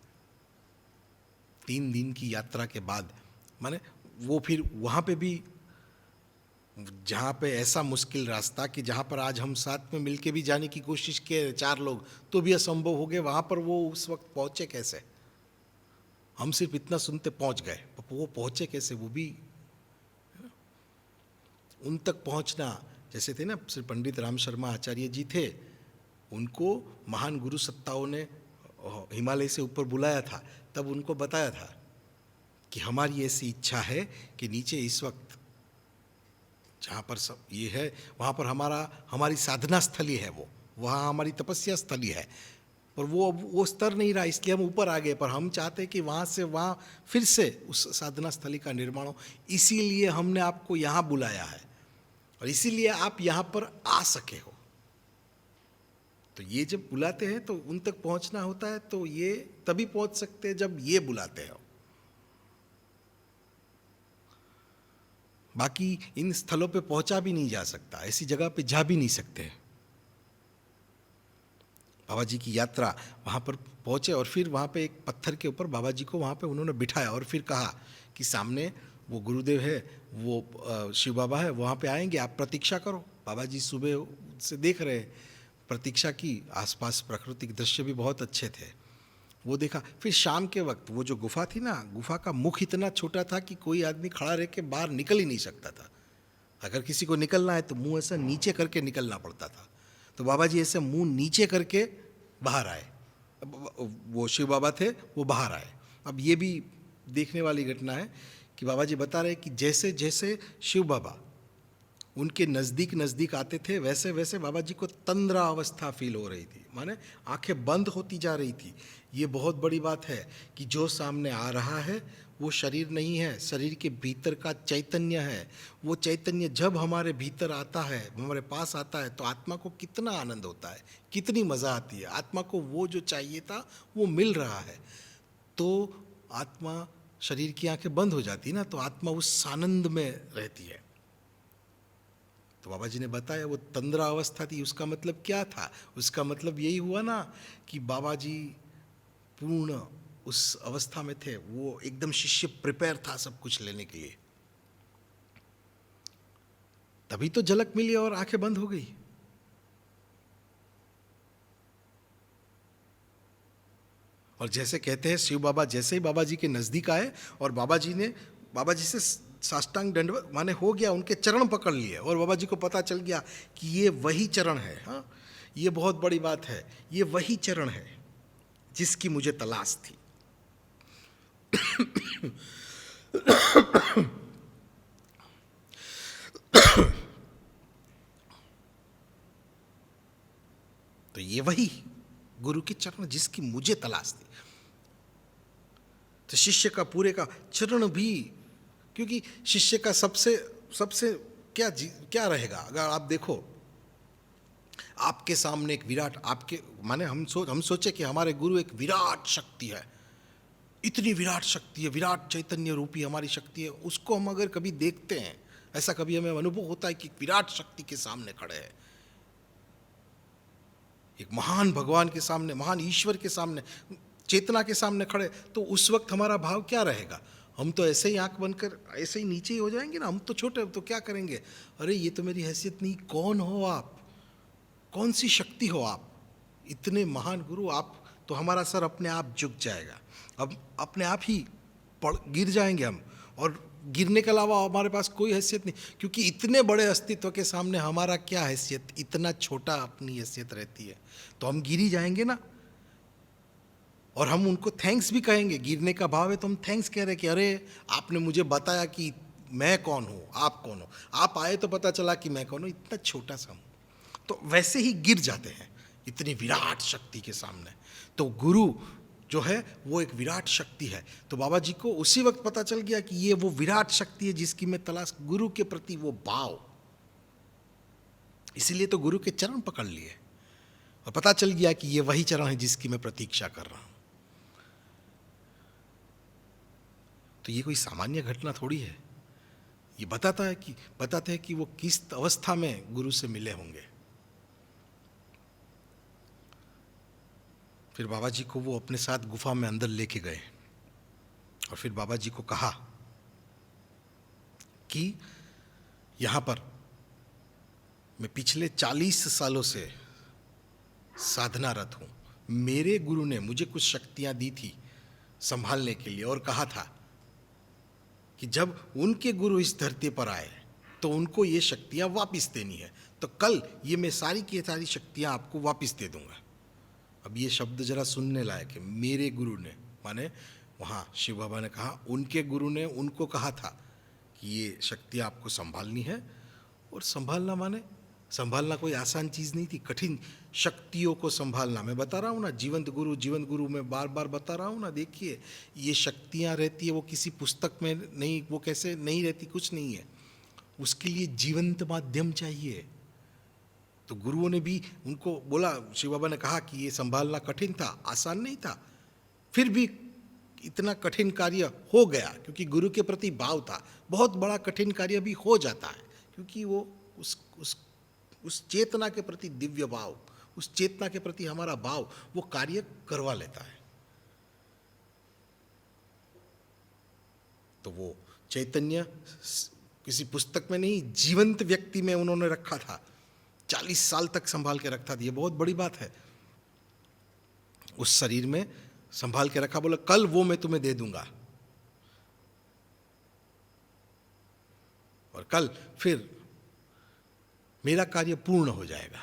3 दिन की यात्रा के बाद, माने वो फिर वहाँ पे भी जहाँ पे ऐसा मुश्किल रास्ता कि जहाँ पर आज हम साथ में मिलके भी जाने की कोशिश किए 4 लोग तो भी असंभव हो गए, वहाँ पर वो उस वक्त पहुँचे कैसे? हम सिर्फ इतना सुनते पहुँच गए, वो पहुँचे कैसे? वो भी उन तक पहुँचना, जैसे थे ना श्री पंडित राम शर्मा आचार्य जी थे, उनको महान गुरु सत्ताओं ने हिमालय से ऊपर बुलाया था, तब उनको बताया था कि हमारी ऐसी इच्छा है कि नीचे इस वक्त जहाँ पर सब ये है वहाँ पर हमारी साधना स्थली है, वो वहाँ हमारी तपस्या स्थली है, पर वो स्तर नहीं रहा, इसलिए हम ऊपर आ गए। पर हम चाहते हैं कि वहाँ से वहाँ फिर से उस साधना स्थली का निर्माण हो, इसीलिए हमने आपको यहाँ बुलाया है और इसीलिए आप यहाँ पर आ सके हो। तो ये जब बुलाते हैं तो उन तक पहुँचना होता है, तो ये तभी पहुँच सकते हैं जब ये बुलाते हो। बाकी इन स्थलों पे पहुंचा भी नहीं जा सकता, ऐसी जगह पे जा भी नहीं सकते। बाबा जी की यात्रा वहाँ पर पहुँचे और फिर वहाँ पे एक पत्थर के ऊपर बाबा जी को वहाँ पे उन्होंने बिठाया और फिर कहा कि सामने वो गुरुदेव है, वो शिव बाबा है, वहाँ पे आएंगे, आप प्रतीक्षा करो। बाबा जी सुबह से देख रहे, प्रतीक्षा की, आसपास प्राकृतिक दृश्य भी बहुत अच्छे थे, वो देखा। फिर शाम के वक्त वो जो गुफा थी ना, गुफा का मुख इतना छोटा था कि कोई आदमी खड़ा रह के बाहर निकल ही नहीं सकता था। अगर किसी को निकलना है तो मुंह ऐसा नीचे करके निकलना पड़ता था। तो बाबा जी ऐसे मुंह नीचे करके बाहर आए, वो शिव बाबा थे, वो बाहर आए। अब ये भी देखने वाली घटना है कि बाबा जी बता रहे कि जैसे जैसे शिव बाबा उनके नज़दीक नज़दीक आते थे, वैसे वैसे बाबा जी को तंद्रा अवस्था फील हो रही थी, माने आंखें बंद होती जा रही थी। ये बहुत बड़ी बात है कि जो सामने आ रहा है वो शरीर नहीं है, शरीर के भीतर का चैतन्य है। वो चैतन्य जब हमारे भीतर आता है, हमारे पास आता है, तो आत्मा को कितना आनंद होता है, कितनी मज़ा आती है। आत्मा को वो जो चाहिए था वो मिल रहा है, तो आत्मा, शरीर की आंखें बंद हो जाती है ना, तो आत्मा उस आनंद में रहती है। तो बाबा जी ने बताया वो तंद्रा अवस्था थी, उसका मतलब क्या था? उसका मतलब यही हुआ ना कि बाबा जी पूर्ण उस अवस्था में थे, वो एकदम शिष्य प्रिपेयर था सब कुछ लेने के लिए। तभी तो झलक मिली और आंखें बंद हो गई। और जैसे कहते हैं शिव बाबा जैसे ही बाबा जी के नजदीक आए और बाबा जी से साष्टांग दंडवत माने हो गया, उनके चरण पकड़ लिए और बाबा जी को पता चल गया कि ये वही चरण है। हाँ, ये बहुत बड़ी बात है, ये वही चरण है जिसकी मुझे तलाश थी। तो ये वही गुरु के चरण जिसकी मुझे तलाश थी। तो शिष्य का पूरे का चरण भी, क्योंकि शिष्य का सबसे सबसे क्या रहेगा? अगर आप देखो आपके सामने एक विराट, आपके माने हम सोचे कि हमारे गुरु एक विराट शक्ति है, इतनी विराट शक्ति है, विराट चैतन्य रूपी हमारी शक्ति है, उसको हम अगर कभी देखते हैं, ऐसा कभी हमें अनुभव होता है कि विराट शक्ति के सामने खड़े हैं, एक महान भगवान के सामने, महान ईश्वर के सामने, चेतना के सामने खड़े, तो उस वक्त हमारा भाव क्या रहेगा? हम तो ऐसे ही आंख बनकर ऐसे ही नीचे ही हो जाएंगे ना, हम तो छोटे, तो क्या करेंगे? अरे ये तो मेरी हैसियत नहीं, कौन हो आप, कौन सी शक्ति हो आप, इतने महान गुरु आप, तो हमारा सर अपने आप झुक जाएगा, अब अपने आप ही गिर जाएंगे हम, और गिरने के अलावा हमारे पास कोई हैसियत नहीं, क्योंकि इतने बड़े अस्तित्व के सामने हमारा क्या हैसियत, इतना छोटा अपनी हैसियत रहती है, तो हम गिर ही जाएंगे ना। और हम उनको थैंक्स भी कहेंगे, गिरने का भाव है तो हम थैंक्स कह रहे हैं कि अरे आपने मुझे बताया कि मैं कौन हूँ, आप कौन हो, आप आए तो पता चला कि मैं कौन हूँ, इतना छोटा सा हूँ। तो वैसे ही गिर जाते हैं इतनी विराट शक्ति के सामने। तो गुरु जो है वो एक विराट शक्ति है। तो बाबा जी को उसी वक्त पता चल गया कि ये वो विराट शक्ति है जिसकी मैं तलाश, गुरु के प्रति वो भाव, इसीलिए तो गुरु के चरण पकड़ लिए और पता चल गया कि ये वही चरण है जिसकी मैं प्रतीक्षा कर रहा हूं। तो ये कोई सामान्य घटना थोड़ी है, ये बताते हैं कि वो किस अवस्था में गुरु से मिले होंगे। फिर बाबा जी को वो अपने साथ गुफा में अंदर लेके गए और फिर बाबा जी को कहा कि यहाँ पर मैं पिछले 40 सालों से साधनारत हूँ। मेरे गुरु ने मुझे कुछ शक्तियाँ दी थी संभालने के लिए और कहा था कि जब उनके गुरु इस धरती पर आए तो उनको ये शक्तियाँ वापस देनी है। तो कल ये मैं सारी की सारी शक्तियाँ आपको वापस दे दूँगा। अब ये शब्द जरा सुनने लायक है। मेरे गुरु ने, माने वहाँ शिव बाबा ने कहा उनके गुरु ने उनको कहा था कि ये शक्तियाँ आपको संभालनी है। और संभालना माने संभालना कोई आसान चीज़ नहीं थी, कठिन शक्तियों को संभालना। मैं बता रहा हूँ ना, जीवंत गुरु मैं बार बार बता रहा हूँ ना। देखिए ये शक्तियाँ रहती है, वो किसी पुस्तक में नहीं, वो कैसे नहीं रहती, कुछ नहीं है। उसके लिए जीवंत माध्यम चाहिए। तो गुरुओं ने भी उनको बोला, शिव बाबा ने कहा कि ये संभालना कठिन था, आसान नहीं था, फिर भी इतना कठिन कार्य हो गया क्योंकि गुरु के प्रति भाव था। बहुत बड़ा कठिन कार्य भी हो जाता है क्योंकि वो उस चेतना के प्रति दिव्य भाव, उस चेतना के प्रति हमारा भाव वो कार्य करवा लेता है। तो वो चैतन्य किसी पुस्तक में नहीं, जीवंत व्यक्ति में उन्होंने रखा था। 40 साल तक संभाल के रखा था। ये बहुत बड़ी बात है। उस शरीर में संभाल के रखा, बोला कल वो मैं तुम्हें दे दूंगा। और कल फिर मेरा कार्य पूर्ण हो जाएगा।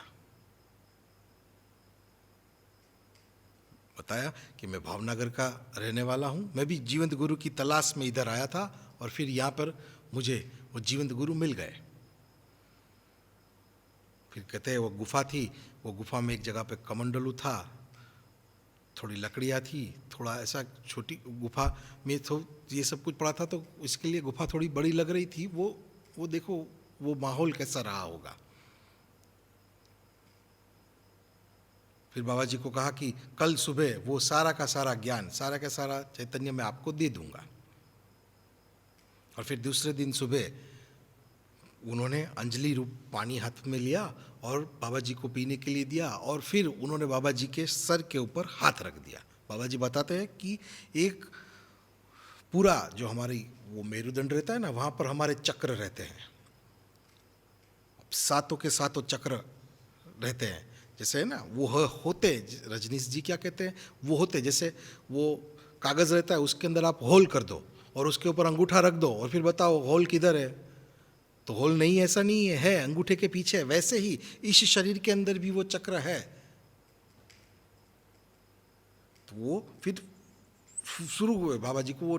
बताया कि मैं भावनगर का रहने वाला हूं। मैं भी जीवंत गुरु की तलाश में इधर आया था और फिर यहां पर मुझे वो जीवंत गुरु मिल गए। फिर कहते हैं वो गुफा थी, वो गुफा में एक जगह पे कमंडलू था, थोड़ी लकड़ियाँ थी, थोड़ा ऐसा छोटी गुफा में तो ये सब कुछ पड़ा था। तो इसके लिए गुफा थोड़ी बड़ी लग रही थी। वो देखो वो माहौल कैसा रहा होगा। फिर बाबा जी को कहा कि कल सुबह वो सारा का सारा ज्ञान, सारा का सारा चैतन्य मैं आपको दे दूंगा। और फिर दूसरे दिन सुबह उन्होंने अंजलि रूप पानी हाथ में लिया और बाबा जी को पीने के लिए दिया और फिर उन्होंने बाबा जी के सर के ऊपर हाथ रख दिया। बाबा जी बताते हैं कि एक पूरा जो हमारी वो मेरुदंड रहता है ना, वहाँ पर हमारे चक्र रहते हैं, सातों के सातों चक्र रहते हैं। जैसे है ना वो होते, रजनीश जी क्या कहते हैं, वो होते जैसे वो कागज़ रहता है उसके अंदर आप होल कर दो और उसके ऊपर अंगूठा रख दो और फिर बताओ होल किधर है। तो होल नहीं, ऐसा नहीं है अंगूठे के पीछे। वैसे ही इस शरीर के अंदर भी वो चक्र है। तो वो फिर शुरू हुए बाबा जी को वो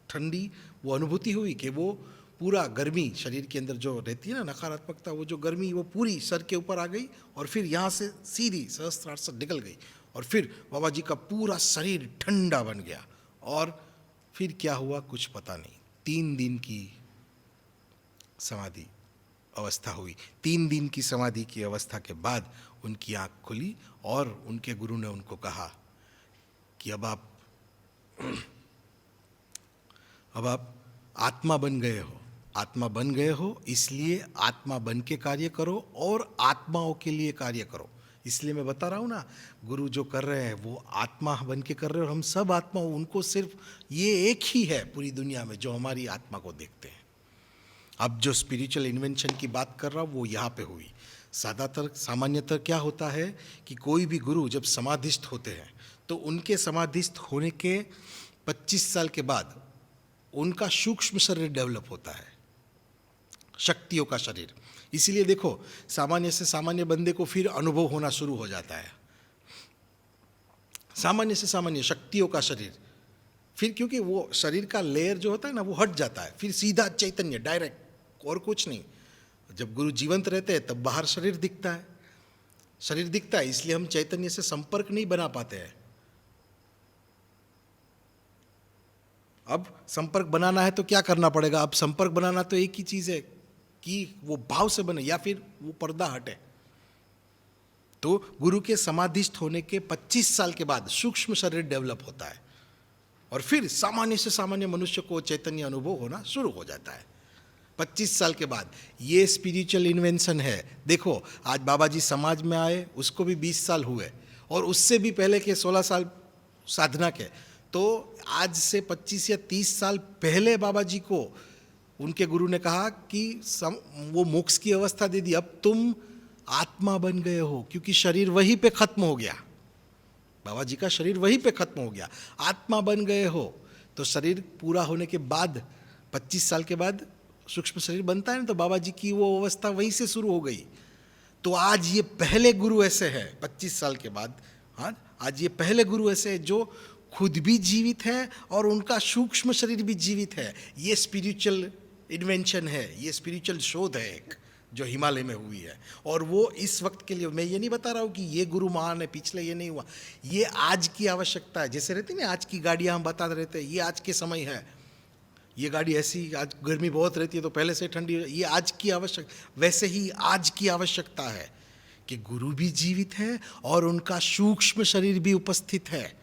ठंडी वो अनुभूति हुई कि वो पूरा गर्मी शरीर के अंदर जो रहती है ना नकारात्मकता, वो जो गर्मी वो पूरी सर के ऊपर आ गई और फिर यहाँ से सीधी सहस्त्रार से निकल गई और फिर बाबा जी का पूरा शरीर ठंडा बन गया। और फिर क्या हुआ कुछ पता नहीं। 3 दिन की समाधि अवस्था हुई। 3 दिन की समाधि की अवस्था के बाद उनकी आँख खुली और उनके गुरु ने उनको कहा कि अब आप आत्मा बन गए हो, आत्मा बन गए हो, इसलिए आत्मा बन के कार्य करो और आत्माओं के लिए कार्य करो। इसलिए मैं बता रहा हूँ ना, गुरु जो कर रहे हैं वो आत्मा बन के कर रहे हैं और हम सब आत्मा, उनको सिर्फ ये एक ही है पूरी दुनिया में जो हमारी आत्मा को देखते हैं। अब जो स्पिरिचुअल इन्वेंशन की बात कर रहा हूँ वो यहाँ पे हुई। सामान्यतः क्या होता है कि कोई भी गुरु जब समाधिस्थ होते हैं तो उनके समाधिस्थ होने के 25 साल के बाद उनका सूक्ष्म शरीर डेवलप होता है, शक्तियों का शरीर। इसीलिए देखो सामान्य से सामान्य बंदे को फिर अनुभव होना शुरू हो जाता है, सामान्य से सामान्य शक्तियों का शरीर। फिर क्योंकि वो शरीर का लेयर जो होता है ना वो हट जाता है, फिर सीधा चैतन्य डायरेक्ट, और कुछ नहीं। जब गुरु जीवंत रहते हैं तब बाहर शरीर दिखता है, शरीर दिखता है, इसलिए हम चैतन्य से संपर्क नहीं बना पाते हैं। अब संपर्क बनाना है तो क्या करना पड़ेगा? अब संपर्क बनाना तो एक ही चीज़ है कि वो भाव से बने या फिर वो पर्दा हटे। तो गुरु के समाधिस्थ होने के 25 साल के बाद सूक्ष्म शरीर डेवलप होता है और फिर सामान्य से सामान्य मनुष्य को चैतन्य अनुभव होना शुरू हो जाता है 25 साल के बाद। ये स्पिरिचुअल इन्वेंशन है। देखो आज बाबा जी समाज में आए, उसको भी 20 साल हुए और उससे भी पहले के 16 साल साधना के। तो आज से 25 या 30 साल पहले बाबा जी को उनके गुरु ने कहा कि वो मोक्ष की अवस्था दे दी, अब तुम आत्मा बन गए हो, क्योंकि शरीर वहीं पे खत्म हो गया, बाबा जी का शरीर वहीं पे खत्म हो गया, आत्मा बन गए हो। तो शरीर पूरा होने के बाद 25 साल के बाद सूक्ष्म शरीर बनता है ना, तो बाबा जी की वो अवस्था वहीं से शुरू हो गई। तो आज ये पहले गुरु ऐसे हैं 25 साल के बाद, हाँ, आज ये पहले गुरु ऐसे हैं जो खुद भी जीवित है और उनका सूक्ष्म शरीर भी जीवित है। ये स्पिरिचुअल इन्वेंशन है, ये स्पिरिचुअल शोध है एक जो हिमालय में हुई है। और वो इस वक्त के लिए, मैं ये नहीं बता रहा हूँ कि ये गुरु महान है, पिछले ये नहीं हुआ, ये आज की आवश्यकता है। जैसे रहती ना आज की गाड़ियाँ हम बता रहते हैं, ये आज के समय है, ये गाड़ी ऐसी, आज गर्मी बहुत रहती है तो पहले से ठंडी, ये आज की आवश्यक, वैसे ही आज की आवश्यकता है कि गुरु भी जीवित है और उनका सूक्ष्म शरीर भी उपस्थित है।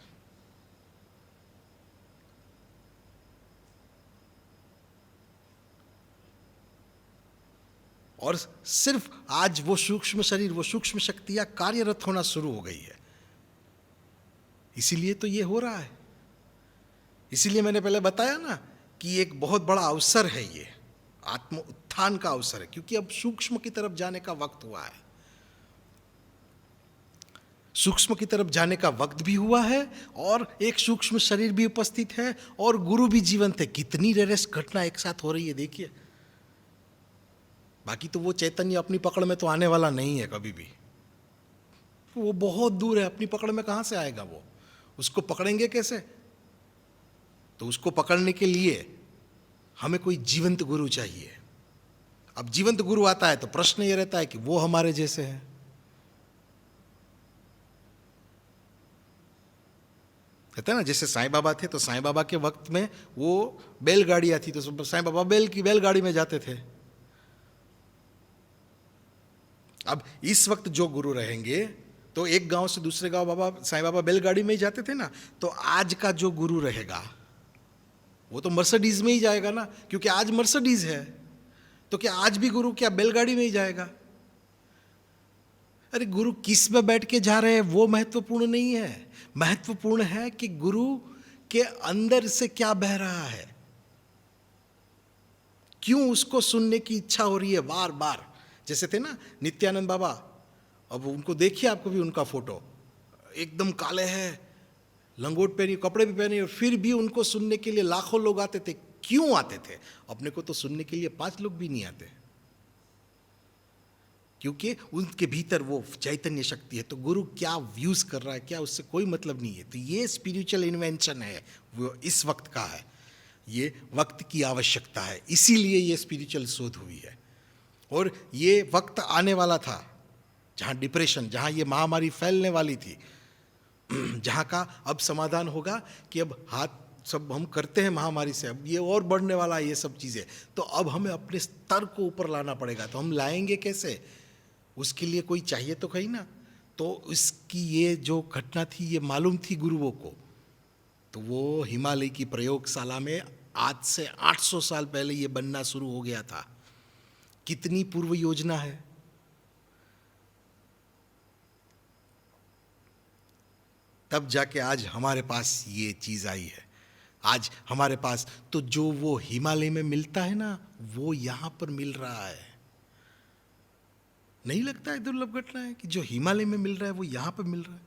और सिर्फ आज वो सूक्ष्म शरीर, वो सूक्ष्म शक्तियां कार्यरत होना शुरू हो गई है, इसीलिए तो ये हो रहा है। इसीलिए मैंने पहले बताया ना कि एक बहुत बड़ा अवसर है, ये आत्म उत्थान का अवसर है, क्योंकि अब सूक्ष्म की तरफ जाने का वक्त हुआ है। सूक्ष्म की तरफ जाने का वक्त भी हुआ है और एक सूक्ष्म शरीर भी उपस्थित है और गुरु भी जीवंत है। कितनी रेरेस्ट घटना एक साथ हो रही है देखिए। बाकी तो वो चैतन्य अपनी पकड़ में तो आने वाला नहीं है कभी भी, वो बहुत दूर है, अपनी पकड़ में कहाँ से आएगा वो, उसको पकड़ेंगे कैसे? तो उसको पकड़ने के लिए हमें कोई जीवंत गुरु चाहिए। अब जीवंत गुरु आता है तो प्रश्न ये रहता है कि वो हमारे जैसे है। कहते हैं ना, जैसे साईं बाबा थे तो साईं बाबा के वक्त में वो बैलगाड़ियां थी तो साईं बाबा बैलगाड़ी में जाते थे। अब इस वक्त जो गुरु रहेंगे तो एक गांव से दूसरे गांव बाबा साईं बाबा बैलगाड़ी में ही जाते थे ना, तो आज का जो गुरु रहेगा वो तो मर्सिडीज में ही जाएगा ना, क्योंकि आज मर्सिडीज है। तो क्या आज भी गुरु क्या बैलगाड़ी में ही जाएगा? अरे गुरु किस में बैठ के जा रहे हैं वो महत्वपूर्ण नहीं है, महत्वपूर्ण है कि गुरु के अंदर से क्या बह रहा है, क्यों उसको सुनने की इच्छा हो रही है बार बार। जैसे थे ना नित्यानंद बाबा, अब उनको देखिए, आपको भी उनका फोटो, एकदम काले हैं, लंगोट पहनी, कपड़े भी पहने, और फिर भी उनको सुनने के लिए लाखों लोग आते थे। क्यों आते थे? अपने को तो सुनने के लिए 5 लोग भी नहीं आते, क्योंकि उनके भीतर वो चैतन्य शक्ति है। तो गुरु क्या व्यूज कर रहा है क्या, उससे कोई मतलब नहीं है। तो ये स्पिरिचुअल इन्वेंशन है, वो इस वक्त का है, ये वक्त की आवश्यकता है, इसीलिए ये स्पिरिचुअल शोध हुई है। और ये वक्त आने वाला था जहाँ डिप्रेशन, जहाँ ये महामारी फैलने वाली थी, जहाँ का अब समाधान होगा कि अब हाथ सब हम करते हैं महामारी से, अब ये और बढ़ने वाला है ये सब चीज़ें, तो अब हमें अपने स्तर को ऊपर लाना पड़ेगा। तो हम लाएंगे कैसे? उसके लिए कोई चाहिए तो कहीं ना। तो इसकी ये जो घटना थी ये मालूम थी गुरुओं को, तो वो हिमालय की प्रयोगशाला में आज से 800 साल पहले ये बनना शुरू हो गया था। कितनी पूर्व योजना है। तब जाके आज हमारे पास ये चीज़ आई है। आज हमारे पास तो जो वो हिमालय में मिलता है ना, वो यहाँ पर मिल रहा है। नहीं लगता है दुर्लभ घटना है कि जो हिमालय में मिल रहा है वो यहाँ पर मिल रहा है,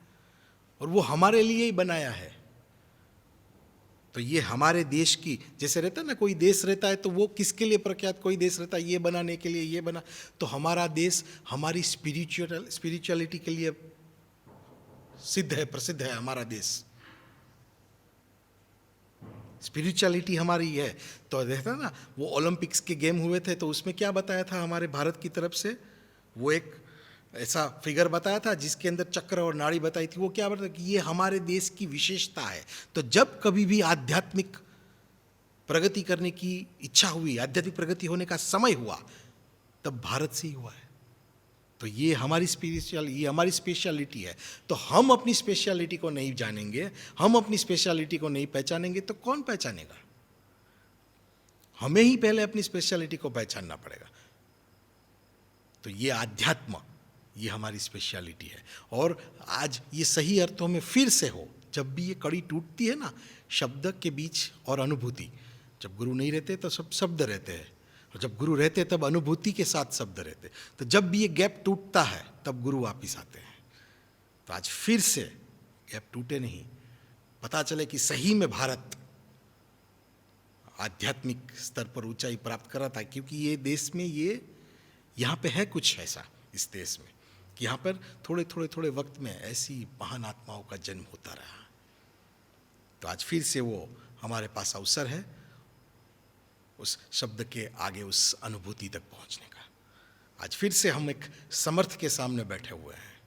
और वो हमारे लिए ही बनाया है। तो ये हमारे देश की, जैसे रहता है ना, कोई देश रहता है तो वो किसके लिए प्रख्यात, कोई देश रहता है ये बनाने के लिए, ये बना, तो हमारा देश हमारी स्पिरिचुअलिटी के लिए सिद्ध है, प्रसिद्ध है। हमारा देश स्पिरिचुअलिटी हमारी है। तो देखता ना, वो ओलंपिक्स के गेम हुए थे तो उसमें क्या बताया था हमारे भारत की तरफ से, वो एक ऐसा फिगर बताया था जिसके अंदर चक्र और नाड़ी बताई थी। वो क्या बताया कि ये हमारे देश की विशेषता है। तो जब कभी भी आध्यात्मिक प्रगति करने की इच्छा हुई, आध्यात्मिक प्रगति होने का समय हुआ, तब भारत से ही हुआ है। तो ये हमारी हमारी स्पेशलिटी है। तो हम अपनी स्पेशलिटी को नहीं जानेंगे, हम अपनी स्पेशलिटी को नहीं पहचानेंगे तो कौन पहचानेगा? हमें ही पहले अपनी स्पेशलिटी को पहचानना पड़ेगा। तो ये आध्यात्म, ये हमारी स्पेशलिटी है। और आज ये सही अर्थों में फिर से हो, जब भी ये कड़ी टूटती है ना, शब्द के बीच और अनुभूति, जब गुरु नहीं रहते तो सब शब्द रहते हैं, और जब गुरु रहते तब अनुभूति के साथ शब्द रहते। तो जब भी ये गैप टूटता है तब गुरु वापिस आते हैं। तो आज फिर से गैप टूटे नहीं, पता चले कि सही में भारत आध्यात्मिक स्तर पर ऊंचाई प्राप्त कर रहा था, क्योंकि ये देश में ये यहाँ पे है कुछ ऐसा इस देश में कि यहाँ पर थोड़े वक्त में ऐसी महान आत्माओं का जन्म होता रहा। तो आज फिर से वो हमारे पास अवसर है उस शब्द के आगे उस अनुभूति तक पहुंचने का। आज फिर से हम एक समर्थ के सामने बैठे हुए हैं।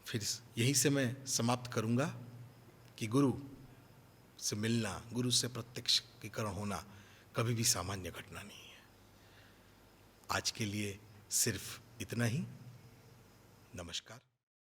फिर यहीं से मैं समाप्त करूंगा कि गुरु से मिलना, गुरु से प्रत्यक्षीकरण होना कभी भी सामान्य घटना नहीं है। आज के लिए सिर्फ इतना ही। नमस्कार।